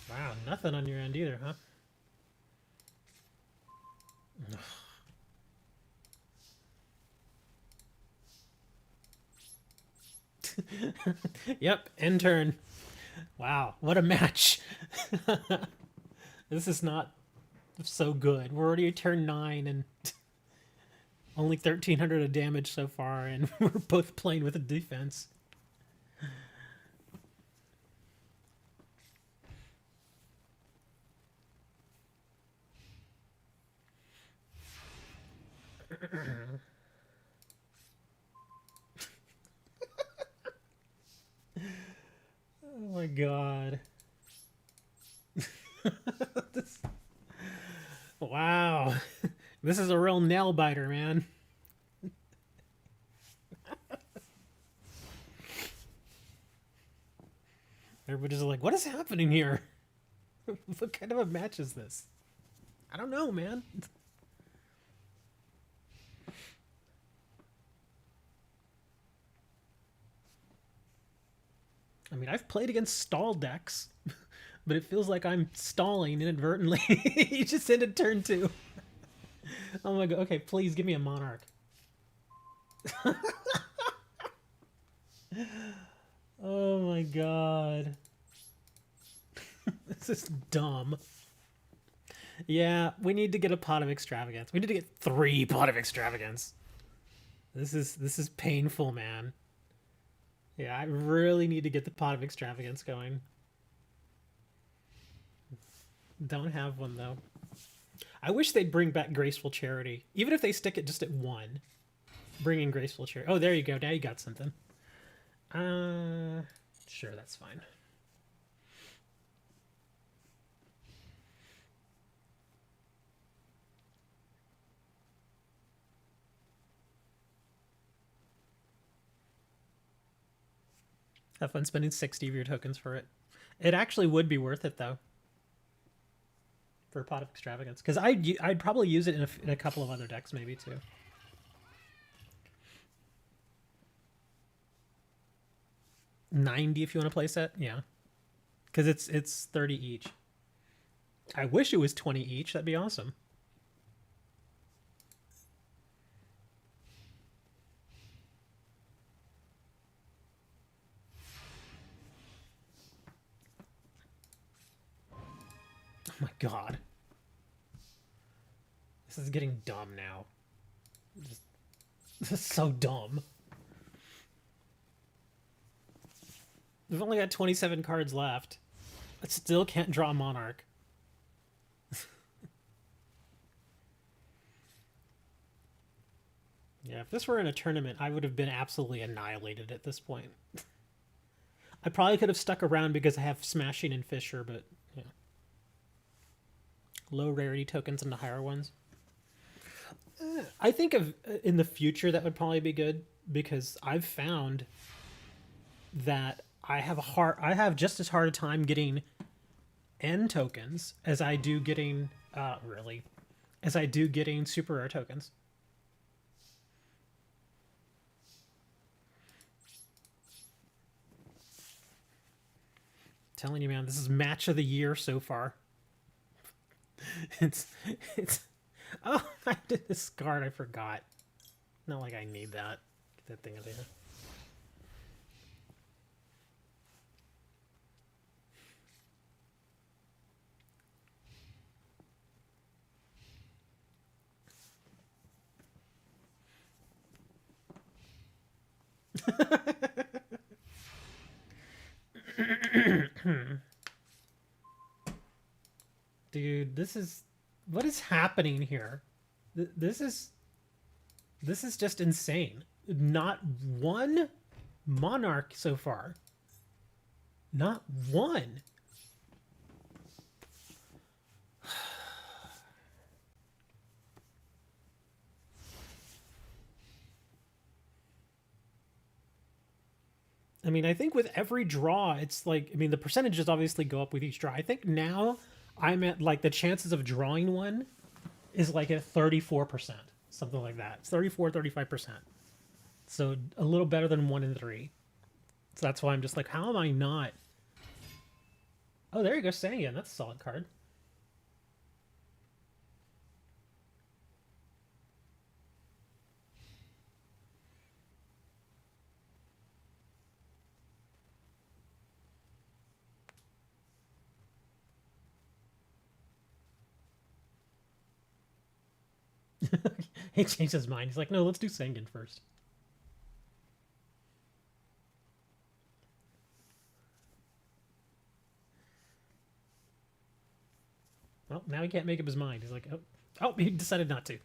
[SPEAKER 1] Wow, nothing on your end either, huh? Yep, end turn. Wow, what a match. This is not so good. We're already at turn 9 and only 1,300 of damage so far, and we're both playing with a defense. Oh my god. Wow. This is a real nail biter, man. Everybody's like, what is happening here? What kind of a match is this? I don't know, man. I mean, I've played against stall decks, but it feels like I'm stalling inadvertently. He just ended turn 2. Oh my god. Okay, please give me a Monarch. Oh my god. This is dumb. Yeah, we need to get a Pot of Extravagance. We need to get 3 Pot of Extravagance. This is painful, man. Yeah, I really need to get the Pot of Extravagance going. Don't have one, though. I wish they'd bring back Graceful Charity. Even if they stick it just at 1. Bring in Graceful Charity. Oh, there you go. Now you got something. Sure, that's fine. Have fun spending 60 of your tokens for it. It actually would be worth it, though. For a Pot of Extravagance. Because I'd probably use it in a couple of other decks, maybe, too. $90 if you want to play set? Yeah. Because it's 30 each. I wish it was 20 each. That'd be awesome. Oh my god. This is getting dumb now. This is so dumb. We've only got 27 cards left. I still can't draw a Monarch. Yeah, if this were in a tournament, I would have been absolutely annihilated at this point. I probably could have stuck around because I have Smashing and Fisher, but yeah. Low rarity tokens and the higher ones. I think of in the future that would probably be good because I've found that I have just as hard a time getting N tokens as I do getting super rare tokens. Telling you, man, this is match of the year so far. It's oh, I did this card, I forgot. Not like I need that. Get that thing out of here. Dude, what is happening here? This is just insane. Not one monarch so far. Not one. I mean, I think with every draw, it's like, I mean, the percentages obviously go up with each draw. I think now I'm at like the chances of drawing one is like at 34%, something like that. It's 34, 35%. So a little better than 1 in 3. So that's why I'm just like, how am I not? Oh, there you go, Sangan. That's a solid card. He changed his mind. He's like, no, let's do Sangan first. Well, now he can't make up his mind. He's like, oh, he decided not to.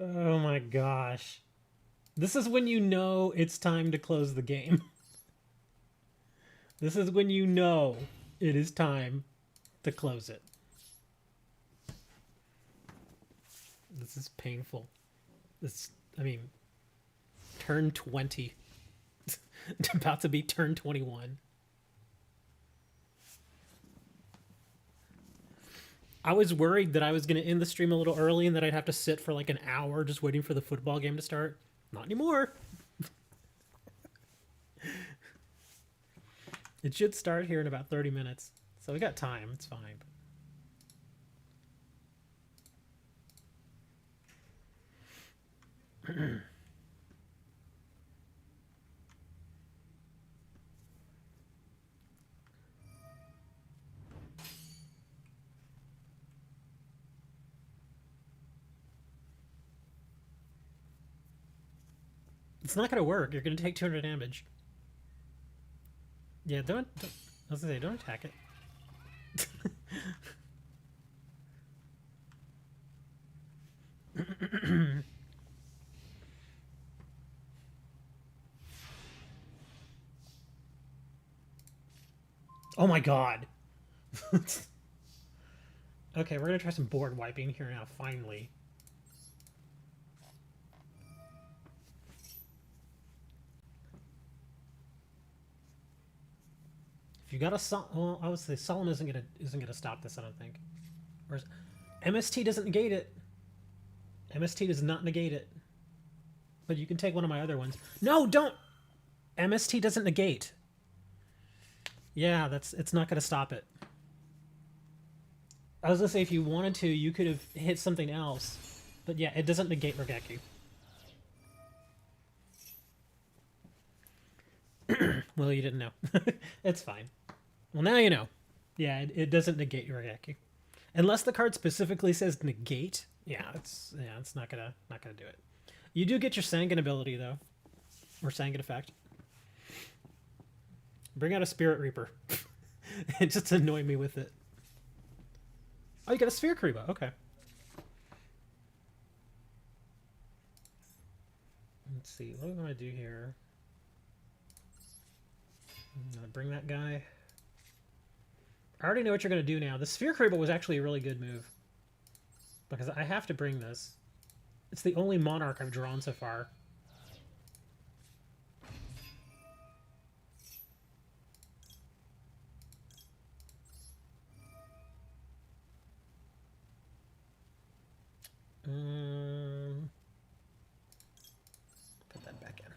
[SPEAKER 1] Oh my gosh. This is when you know it's time to close the game. This is when you know it is time to close it. This is painful. I mean, turn 20. About to be turn 21. I was worried that I was going to end the stream a little early and that I'd have to sit for like an hour just waiting for the football game to start. Not anymore. It should start here in about 30 minutes. So we got time. It's fine. It's not going to work. You're going to take 200 damage. Yeah, don't I was gonna say, don't attack it. Oh my god. Okay, we're gonna try some board wiping here now, finally. If you got a well, I would say Solemn isn't gonna stop this, I don't think. Whereas MST doesn't negate it. MST does not negate it. But you can take one of my other ones. No, don't! MST doesn't negate. Yeah, it's not gonna stop it. I was gonna say if you wanted to, you could have hit something else. But yeah, it doesn't negate Regeki. Well, you didn't know. It's fine. Well, now you know. Yeah, it doesn't negate Yugioh. Unless the card specifically says negate. Yeah, it's not gonna do it. You do get your Sangan ability though, or Sangan effect. Bring out a Spirit Reaper. It just annoy me with it. Oh, you got a Sphere Kariba. Okay. Let's see, what do we want to do here? I'm gonna bring that guy. I already know what you're gonna do now. The Sphere Crable was actually a really good move. Because I have to bring this. It's the only Monarch I've drawn so far. Put that back in.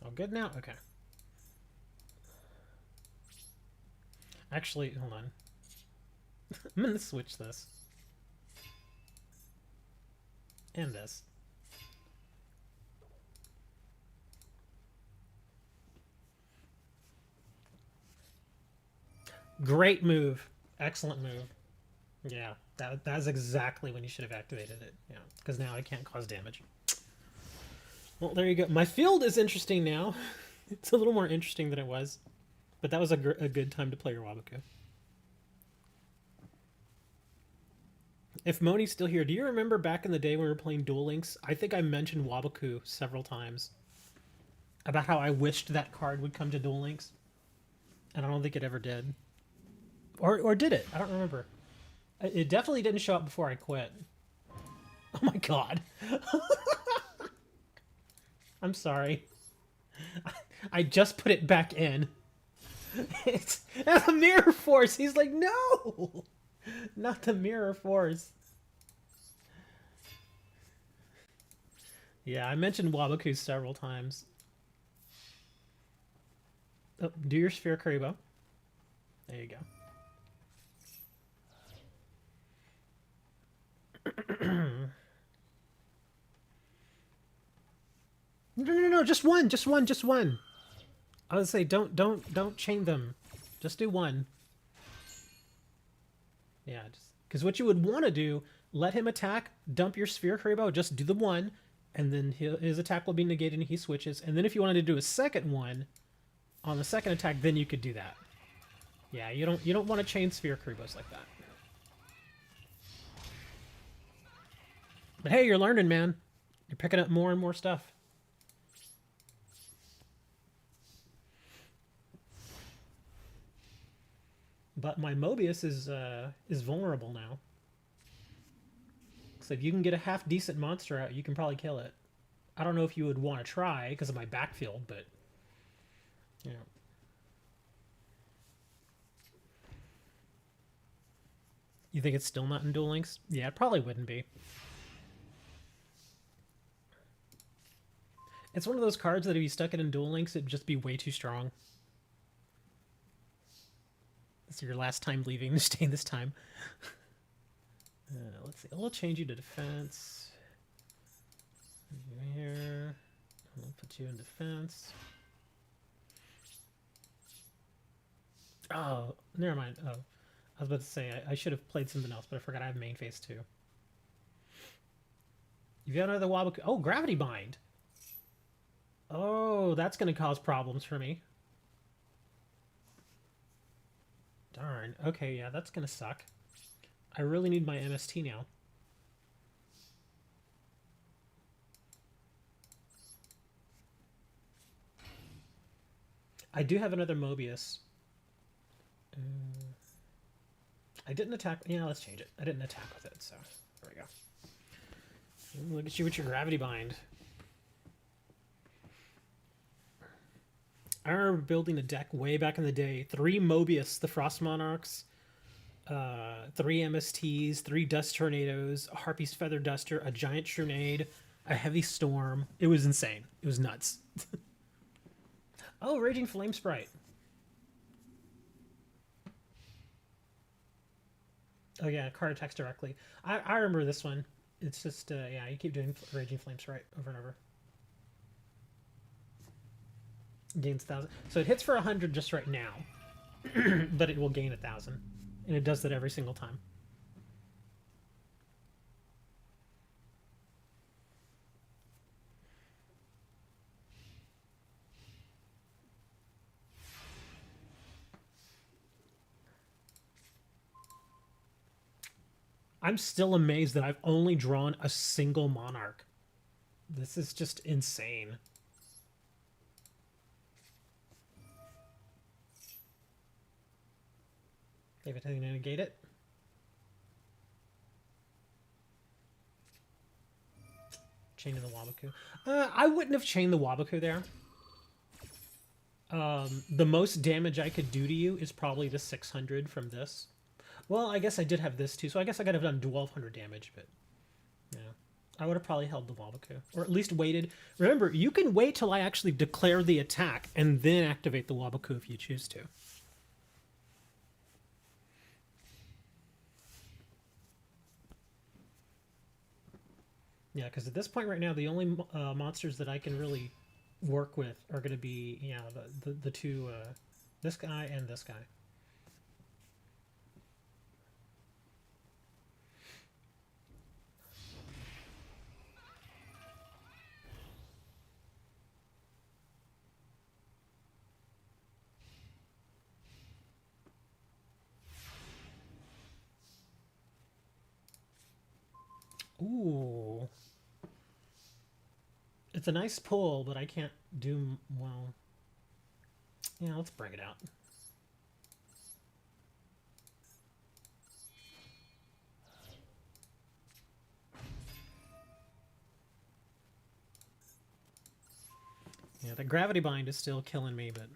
[SPEAKER 1] All good now? Okay. Actually, hold on. I'm gonna switch this. And this. Great move. Excellent move. Yeah, that's exactly when you should have activated it. Yeah, because now I can't cause damage. Well, there you go. My field is interesting now. It's a little more interesting than it was. But that was a good time to play your Waboku. If Moni's still here, do you remember back in the day when we were playing Duel Links? I think I mentioned Waboku several times. About how I wished that card would come to Duel Links. And I don't think it ever did. Or did it? I don't remember. It definitely didn't show up before I quit. Oh my god. I'm sorry. I just put it back in. It's the Mirror Force. He's like, no! Not the Mirror Force. Yeah, I mentioned Waboku several times. Oh, do your Sphere Karibo. There you go. No, just one. I would say don't chain them. Just do one. Yeah, just because what you would want to do, let him attack, dump your Sphere Karibo, just do the one, and then his attack will be negated and he switches. And then if you wanted to do a second one on the second attack, then you could do that. Yeah, you don't want to chain Sphere Karibos like that. But hey, you're learning, man. You're picking up more and more stuff. But my Mobius is vulnerable now. So if you can get a half decent monster out, you can probably kill it. I don't know if you would want to try because of my backfield, but yeah. You think it's still not in Duel Links? Yeah, it probably wouldn't be. It's one of those cards that if you stuck it in Duel Links, it'd just be way too strong. This is your last time leaving to stay this time. Let's see. We'll change you to defense. Here. We'll put you in defense. Oh, never mind. Oh, I was about to say I should have played something else, but I forgot I have main phase too. You've got another Waboku. Oh, Gravity Bind. Oh, that's going to cause problems for me. Darn. Okay, yeah, that's going to suck. I really need my MST now. I do have another Mobius. I didn't attack. Yeah, let's change it. I didn't attack with it, so there we go. Look at you with your Gravity Bind. I remember building a deck way back in the day. 3 Mobius, the Frost Monarchs, 3 MSTs, 3 Dust Tornadoes, a Harpy's Feather Duster, a Giant Shrunade, a Heavy Storm. It was insane. It was nuts. Oh, Raging Flame Sprite. Oh yeah, card attacks directly. I remember this one. It's just yeah, you keep doing Raging Flames right over and over. Gains 1,000. So it hits for 100 just right now, but it will gain 1,000, and it does that every single time. I'm still amazed that I've only drawn a single Monarch. This is just insane. They have anything to negate it? Chain of the Wabaku. I wouldn't have chained the Wabaku there. The most damage I could do to you is probably the 600 from this. Well, I guess I did have this too, so I guess I could have done 1,200 damage, but yeah. I would have probably held the Wabaku. Or at least waited. Remember, you can wait till I actually declare the attack and then activate the Wabaku if you choose to. Yeah, because at this point right now, the only monsters that I can really work with are going to be, yeah, the two, this guy and this guy. Ooh. It's a nice pull, but I can't do well. Yeah, let's bring it out. Yeah, the gravity bind is still killing me, but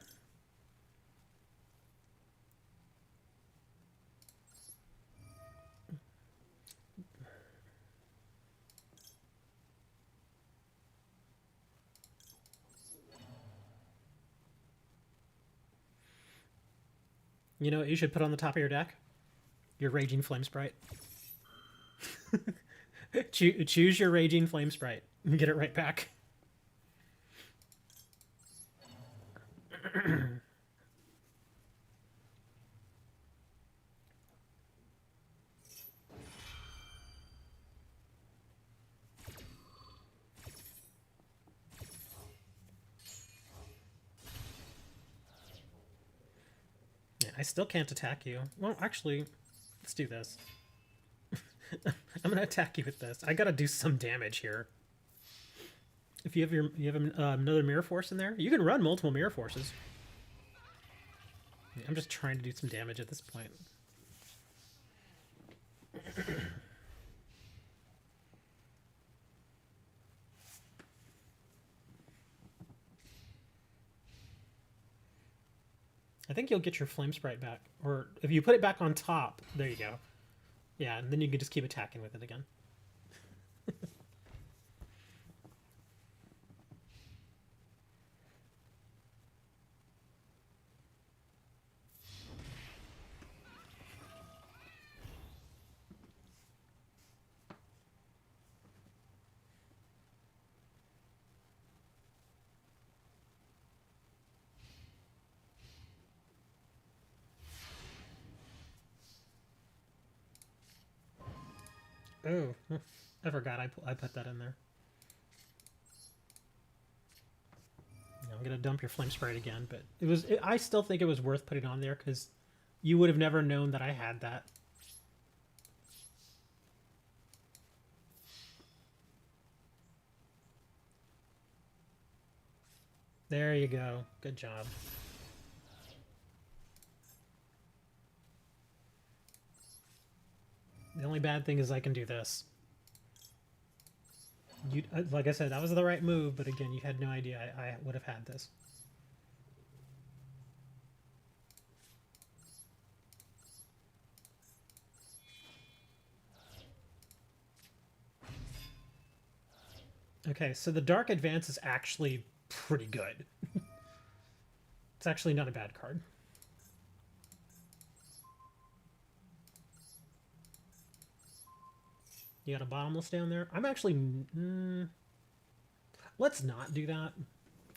[SPEAKER 1] you know what you should put on the top of your deck? Your Raging Flame Sprite. Choose your Raging Flame Sprite and get it right back. Yeah, I still can't attack you. Well, actually, let's do this. I'm gonna attack you with this. I gotta do some damage here. If you have another Mirror Force in there, you can run multiple Mirror Forces. I'm just trying to do some damage at this point. I think you'll get your Flame Sprite back. Or if you put it back on top, there you go. Yeah, and then you can just keep attacking with it again. Oh, I forgot I put that in there. Yeah, I'm gonna dump your Flame Sprite again, but I still think it was worth putting on there because you would have never known that I had that. There you go. Good job. The only bad thing is I can do this. You, like I said, that was the right move, but again, you had no idea I would have had this. Okay, so the Dark Advance is actually pretty good. It's actually not a bad card. You got a bottomless down there. I'm actually... let's not do that.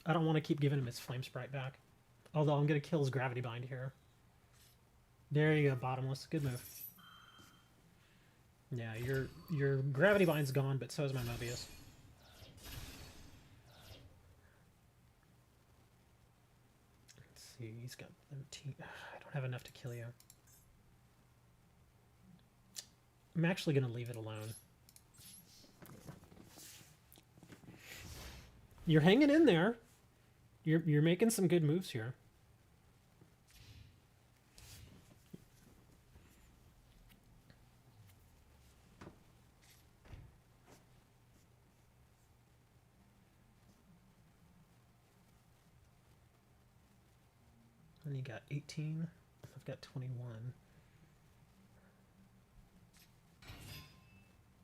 [SPEAKER 1] I don't want to keep giving him his flame sprite back. Although I'm going to kill his gravity bind here. There you go, bottomless. Good move. Yeah, your gravity bind's gone, but so is my Mobius. Let's see, he's got 13. I don't have enough to kill you. I'm actually going to leave it alone. You're hanging in there. You're making some good moves here. And you got 18. I've got 21.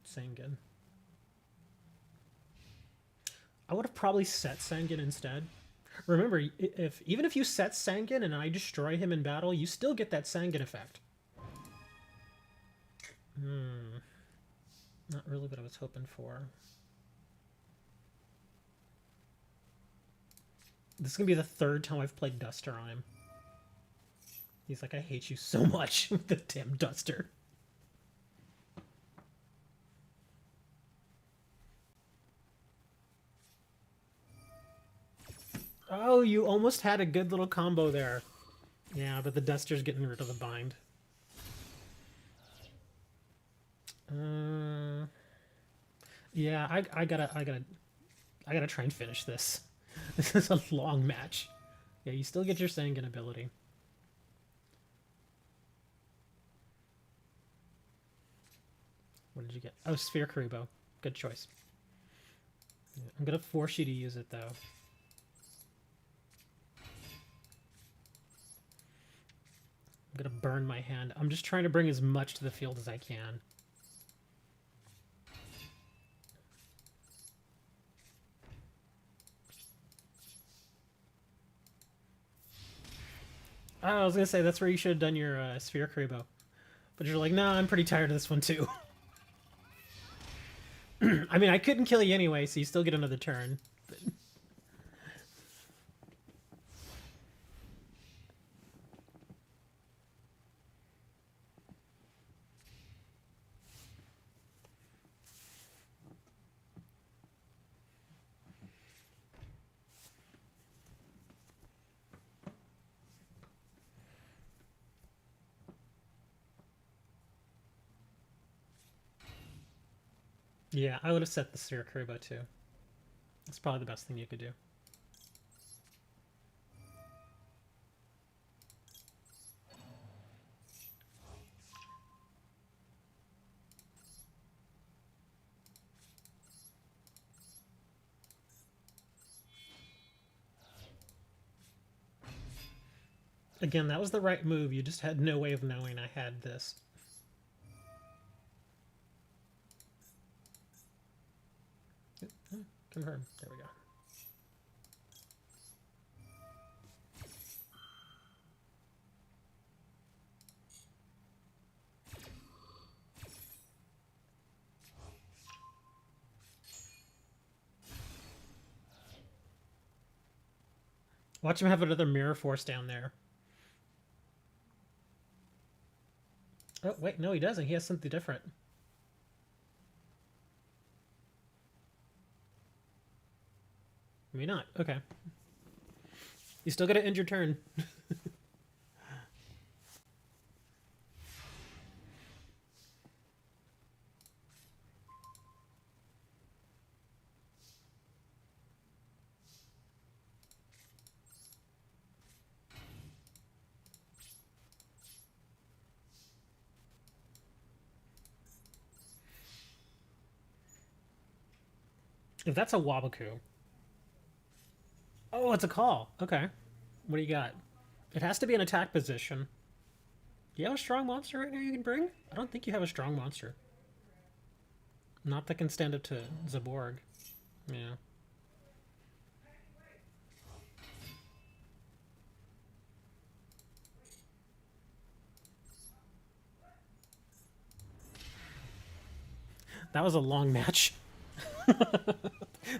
[SPEAKER 1] Sangan. I would have probably set Sangan instead. Remember, even if you set Sangan and I destroy him in battle, you still get that Sangan effect. Not really what I was hoping for. This is going to be the third time I've played Duster on him. He's like, I hate you so much with the damn Duster. Oh, you almost had a good little combo there. Yeah, but the Duster's getting rid of the bind. Yeah, I gotta try and finish this. This is a long match. Yeah, you still get your Sangan ability. What did you get? Oh, Sphere Karibo. Good choice. Yeah, I'm gonna force you to use it though. I'm gonna burn my hand. I'm just trying to bring as much to the field as I can. Oh, I was gonna say that's where you should have done your Sphere Karibo. But you're like, nah, I'm pretty tired of this one too. I mean, I couldn't kill you anyway, so you still get another turn. But... yeah, I would have set the Sphere Karibo too. That's probably the best thing you could do. Again, that was the right move. You just had no way of knowing I had this. Confirm. There we go. Watch him have another Mirror Force down there. Oh, wait, no, he doesn't. He has something different. Maybe not. Okay. You still gotta end your turn. If that's a Wabaku. Oh, it's a call. Okay. What do you got? It has to be an attack position. Do you have a strong monster right now you can bring? I don't think you have a strong monster. Not that can stand up to Zaborg. Yeah. That was a long match.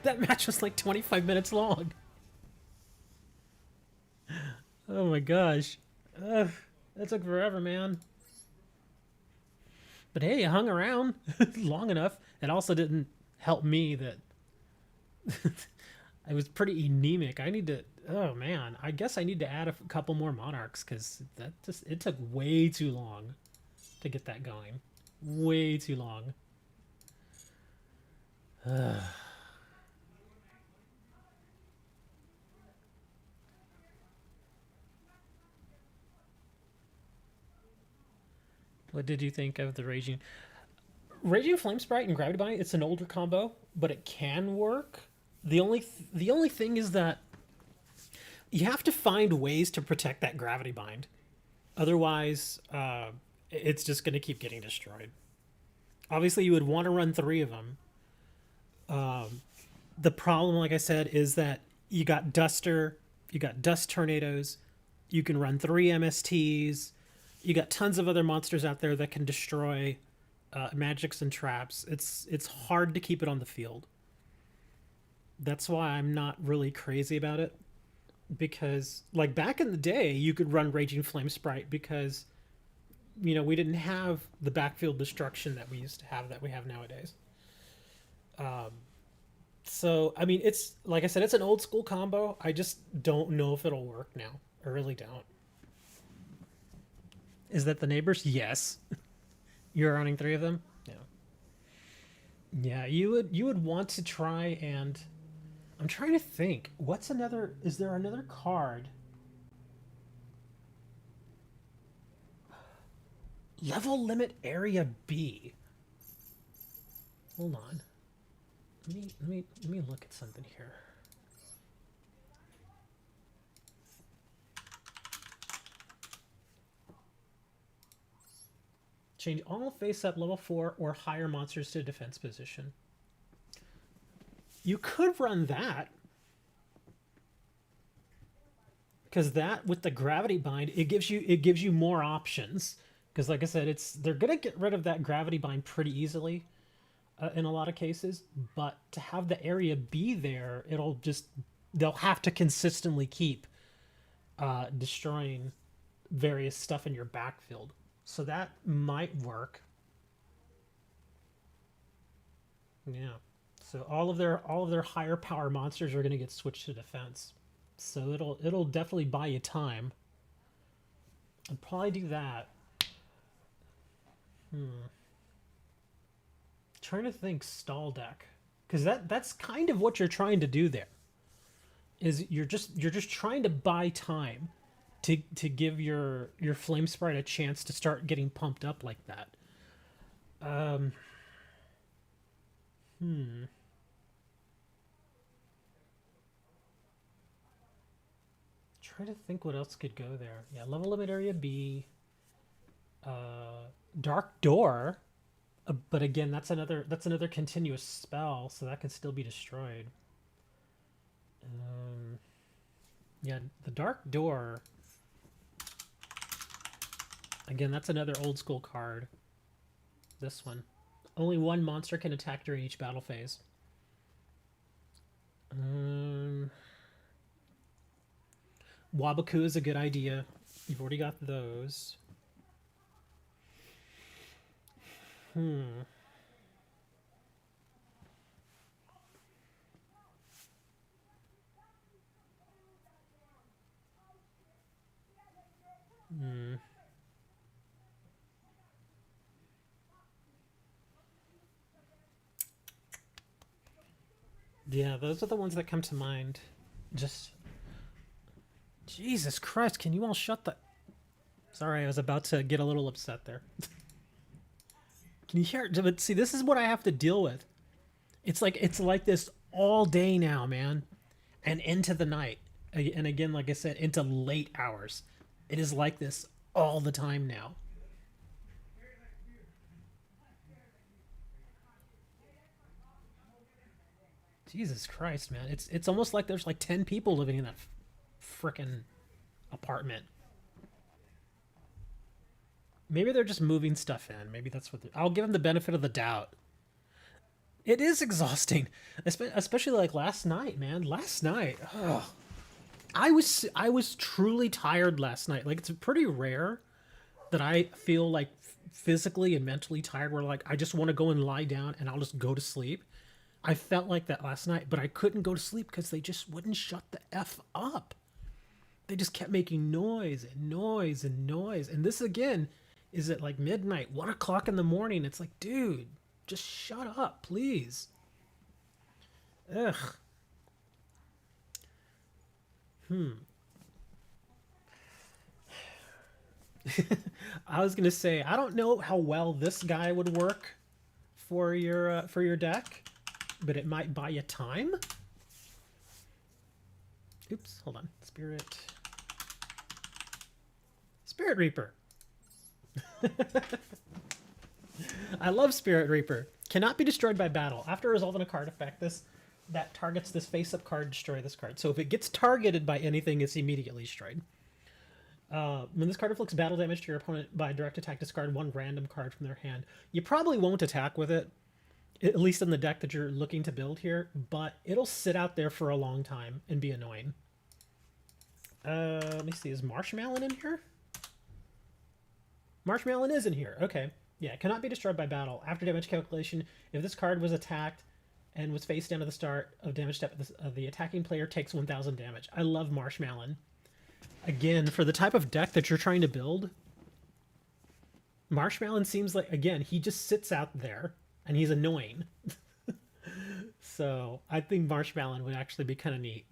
[SPEAKER 1] That match was like 25 minutes long. Oh my gosh. Ugh, that took forever, man. But hey, I hung around long enough. It also didn't help me that I was pretty anemic. I need to. Oh man, I guess I need to add a couple more monarchs because it took way too long to get that going. Way too long. What did you think of the Raging Flame Sprite and Gravity Bind? It's an older combo, but it can work. The only thing is that you have to find ways to protect that Gravity Bind. Otherwise, it's just going to keep getting destroyed. Obviously, you would want to run 3 of them. The problem, like I said, is that you got Duster, you got Dust Tornadoes, you can run 3 MSTs, you got tons of other monsters out there that can destroy magics and traps. It's hard to keep it on the field. That's why I'm not really crazy about it. Because, like, back in the day, you could run Raging Flame Sprite because, we didn't have the backfield destruction that we used to have that we have nowadays. So, I mean, it's, like I said, it's an old school combo. I just don't know if it'll work now. I really don't. Is that the neighbors? Yes. You're running 3 of them? Yeah. Yeah, you would want to try and... I'm trying to think. Is there another card? Level Limit Area B. Hold on. Let me look at something here. Change all face-up level 4 or higher monsters to defense position. You could run that. Because that, with the Gravity Bind, it gives you more options. Because like I said, they're going to get rid of that Gravity Bind pretty easily in a lot of cases. But to have the area be there, they'll have to consistently keep destroying various stuff in your backfield. So that might work. Yeah. So all of their higher power monsters are going to get switched to defense. So it'll definitely buy you time. I'd probably do that. Trying to think stall deck, because that's kind of what you're trying to do there. Is you're just trying to buy time to give your Flame Sprite a chance to start getting pumped up like that. Try to think what else could go there. Yeah, Level Limit Area B. Dark Door. But again, that's another continuous spell, so that can still be destroyed. Yeah, the Dark Door. Again, that's another old school card. This one. Only 1 monster can attack during each battle phase. Wabaku is a good idea. You've already got those. Yeah, those are the ones that come to mind. Just... Jesus Christ, can you all shut the... Sorry, I was about to get a little upset there. Can you hear it? But see, this is what I have to deal with. It's like this all day now, man. And into the night. And again, like I said, into late hours. It is like this all the time now. Jesus Christ, man. It's almost like there's like 10 people living in that frickin' apartment. Maybe they're just moving stuff in. Maybe that's what I'll give them the benefit of the doubt. It is exhausting, especially like last night, man. Last night, ugh. I was truly tired last night. Like it's pretty rare that I feel like physically and mentally tired where like I just want to go and lie down and I'll just go to sleep. I felt like that last night, but I couldn't go to sleep because they just wouldn't shut the F up. They just kept making noise and noise and noise. And this again is at like midnight, 1 o'clock in the morning. It's like, dude, just shut up, please. Ugh. I was gonna say I don't know how well this guy would work for your deck, but it might buy you time. Oops, hold on. Spirit Reaper. I love Spirit Reaper. Cannot be destroyed by battle. After resolving a card effect, that targets this face-up card, destroy this card. So if it gets targeted by anything, it's immediately destroyed. When this card inflicts battle damage to your opponent by direct attack, discard one random card from their hand. You probably won't attack with it, at least in the deck that you're looking to build here, but it'll sit out there for a long time and be annoying. Let me see, is Marshmallow in here? Marshmallow is in here, okay. Yeah, cannot be destroyed by battle. After damage calculation, if this card was attacked and was face down at the start of damage step, the attacking player takes 1,000 damage. I love Marshmallow. Again, for the type of deck that you're trying to build, Marshmallow seems like, again, he just sits out there and he's annoying. So I think Marshmallow would actually be kind of neat.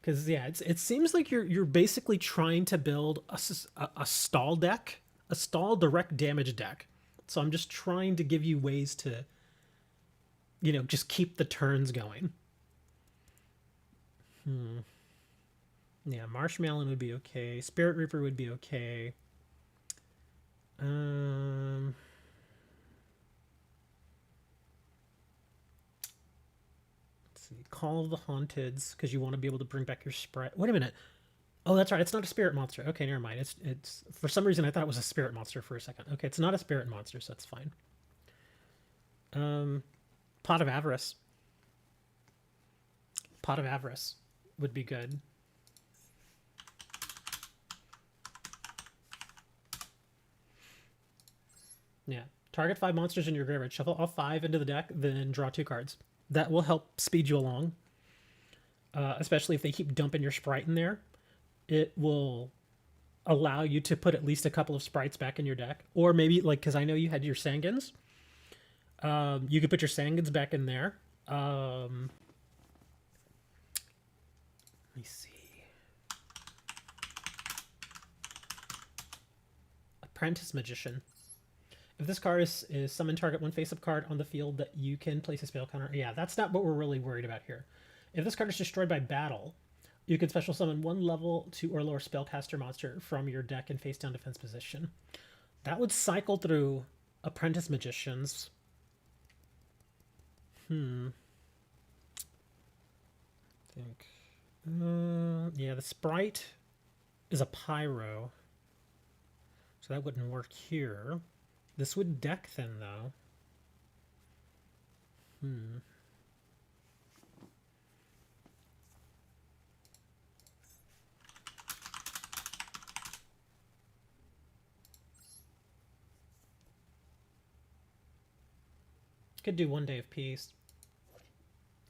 [SPEAKER 1] Because yeah, it seems like you're basically trying to build a stall deck, a stall direct damage deck. So I'm just trying to give you ways to, just keep the turns going. Yeah, Marshmallow would be okay. Spirit Reaper would be okay. Let's see. Call of the Haunteds, because you want to be able to bring back your sprite. Wait a minute. Oh, that's right. It's not a spirit monster. Okay, never mind. It's for some reason I thought it was a spirit monster for a second. Okay, it's not a spirit monster, so that's fine. Pot of Avarice. Pot of Avarice would be good. Yeah. Target 5 monsters in your graveyard. Shuffle all 5 into the deck, then draw 2 cards. That will help speed you along. Especially if they keep dumping your sprite in there. It will allow you to put at least a couple of sprites back in your deck. Or maybe, like, because I know you had your Sangans. You could put your Sangans back in there. Let me see. Apprentice Magician. If this card is summon target one face-up card on the field that you can place a spell counter. Yeah, that's not what we're really worried about here. If this card is destroyed by battle, you can special summon one level 2 or lower spellcaster monster from your deck in face-down defense position. That would cycle through Apprentice Magicians. I think. Yeah, the sprite is a pyro. So that wouldn't work here. This would deck then, though. Could do 1 Day of Peace.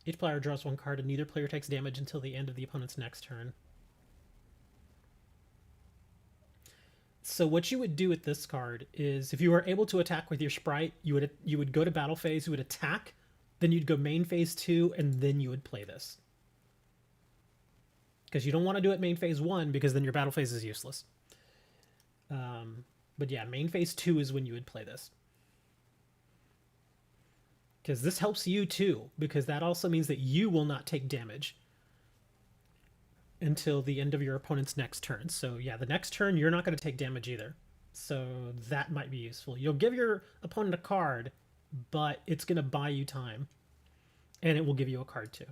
[SPEAKER 1] Each player draws 1 card and neither player takes damage until the end of the opponent's next turn. So what you would do with this card is, if you were able to attack with your sprite, you would go to battle phase, you would attack, then you'd go main phase 2, and then you would play this. Because you don't want to do it main phase 1, because then your battle phase is useless. But yeah, main phase 2 is when you would play this. Because this helps you too, because that also means that you will not take damage until the end of your opponent's next turn. So yeah, the next turn you're not going to take damage either. So that might be useful. You'll give your opponent a card, but it's going to buy you time. And it will give you a card too.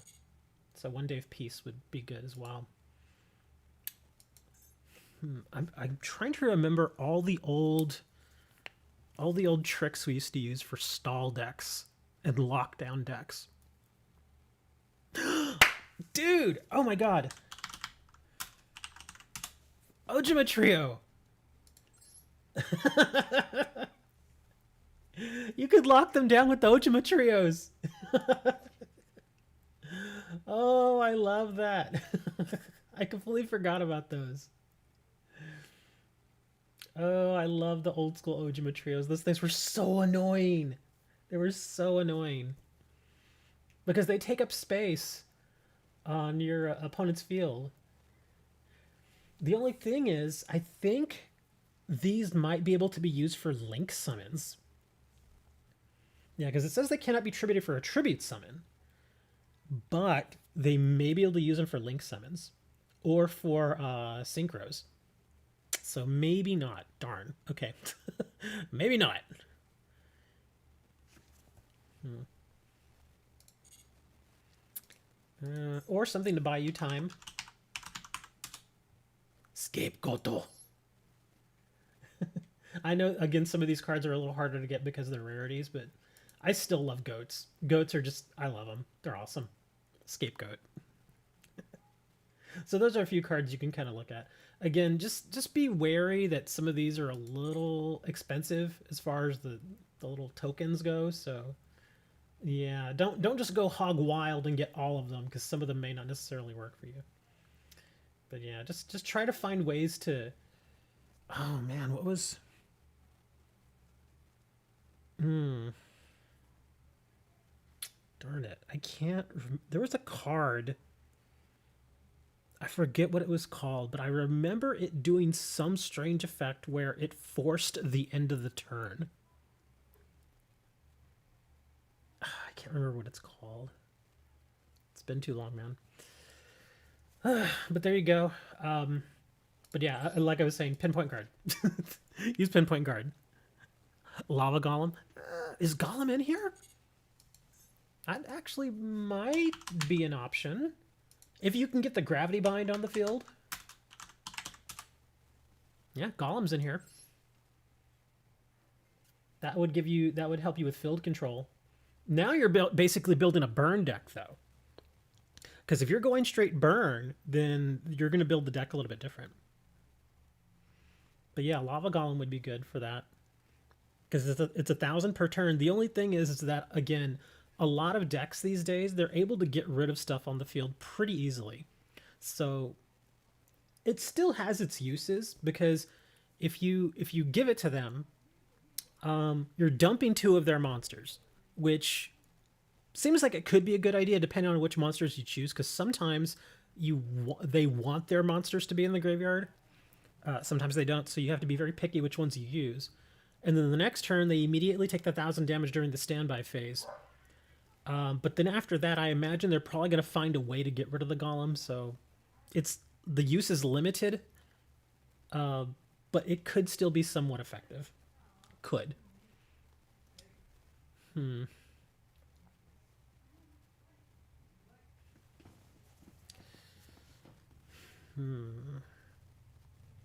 [SPEAKER 1] So 1 Day of Peace would be good as well. I'm trying to remember all the old All the old tricks we used to use for stall decks and lockdown decks. Dude! Oh my god. Ojima Trio! You could lock them down with the Ojima Trios! Oh, I love that. I completely forgot about those. Oh, I love the old school Ojima Trios. Those things were so annoying. They were so annoying. Because they take up space on your opponent's field. The only thing is, I think these might be able to be used for link summons. Yeah, because it says they cannot be tributed for a tribute summon. But they may be able to use them for link summons. Or for synchros. So maybe not. Darn. Okay. Maybe not. Or something to buy you time. Scapegoat. I know, again, some of these cards are a little harder to get because they're rarities, but I still love goats. Goats are just, I love them. They're awesome. Scapegoat. So those are a few cards you can kind of look at. Again, just be wary that some of these are a little expensive as far as the little tokens go. So yeah, don't just go hog wild and get all of them because some of them may not necessarily work for you. But yeah, just try to find ways to. Oh man, what was? Darn it, I can't. There was a card. I forget what it was called, but I remember it doing some strange effect where it forced the end of the turn. I can't remember what it's called. It's been too long, man. But there you go. But yeah, like I was saying, pinpoint guard. Use pinpoint guard. Lava Golem. Is Golem in here? That actually might be an option. If you can get the gravity bind on the field. Yeah, Golem's in here. That would help you with field control. Now you're basically building a burn deck though. Because if you're going straight burn, then you're going to build the deck a little bit different. But yeah, Lava Golem would be good for that. Because it's 1,000 per turn. The only thing is that, again, a lot of decks these days, they're able to get rid of stuff on the field pretty easily. So it still has its uses because if you give it to them, you're dumping 2 of their monsters, which seems like it could be a good idea depending on which monsters you choose, because sometimes they want their monsters to be in the graveyard. Sometimes they don't, so you have to be very picky which ones you use. And then the next turn, they immediately take the 1,000 damage during the standby phase. But then after that, I imagine they're probably going to find a way to get rid of the golem. So the use is limited, but it could still be somewhat effective. Could.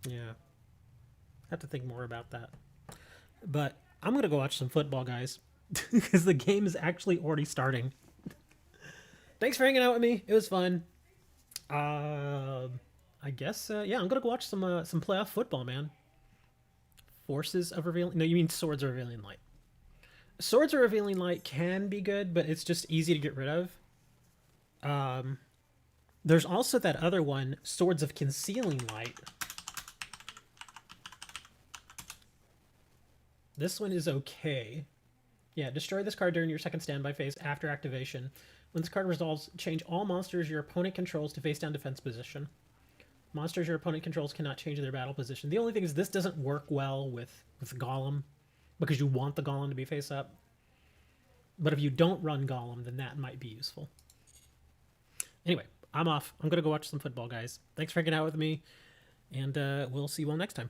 [SPEAKER 1] Yeah. Have to think more about that. But I'm going to go watch some football, guys. Because the game is actually already starting. Thanks for hanging out with me. It was fun. I guess, yeah, I'm going to go watch some playoff football, man. Forces of Revealing... No, you mean Swords of Revealing Light. Swords of Revealing Light can be good, but it's just easy to get rid of. There's also that other one, Swords of Concealing Light. This one is okay. Yeah, destroy this card during your second standby phase after activation. When this card resolves, change all monsters your opponent controls to face down defense position. Monsters your opponent controls cannot change their battle position. The only thing is this doesn't work well with Golem because you want the Golem to be face up. But if you don't run Golem, then that might be useful. Anyway, I'm off. I'm going to go watch some football, guys. Thanks for hanging out with me, and we'll see you all next time.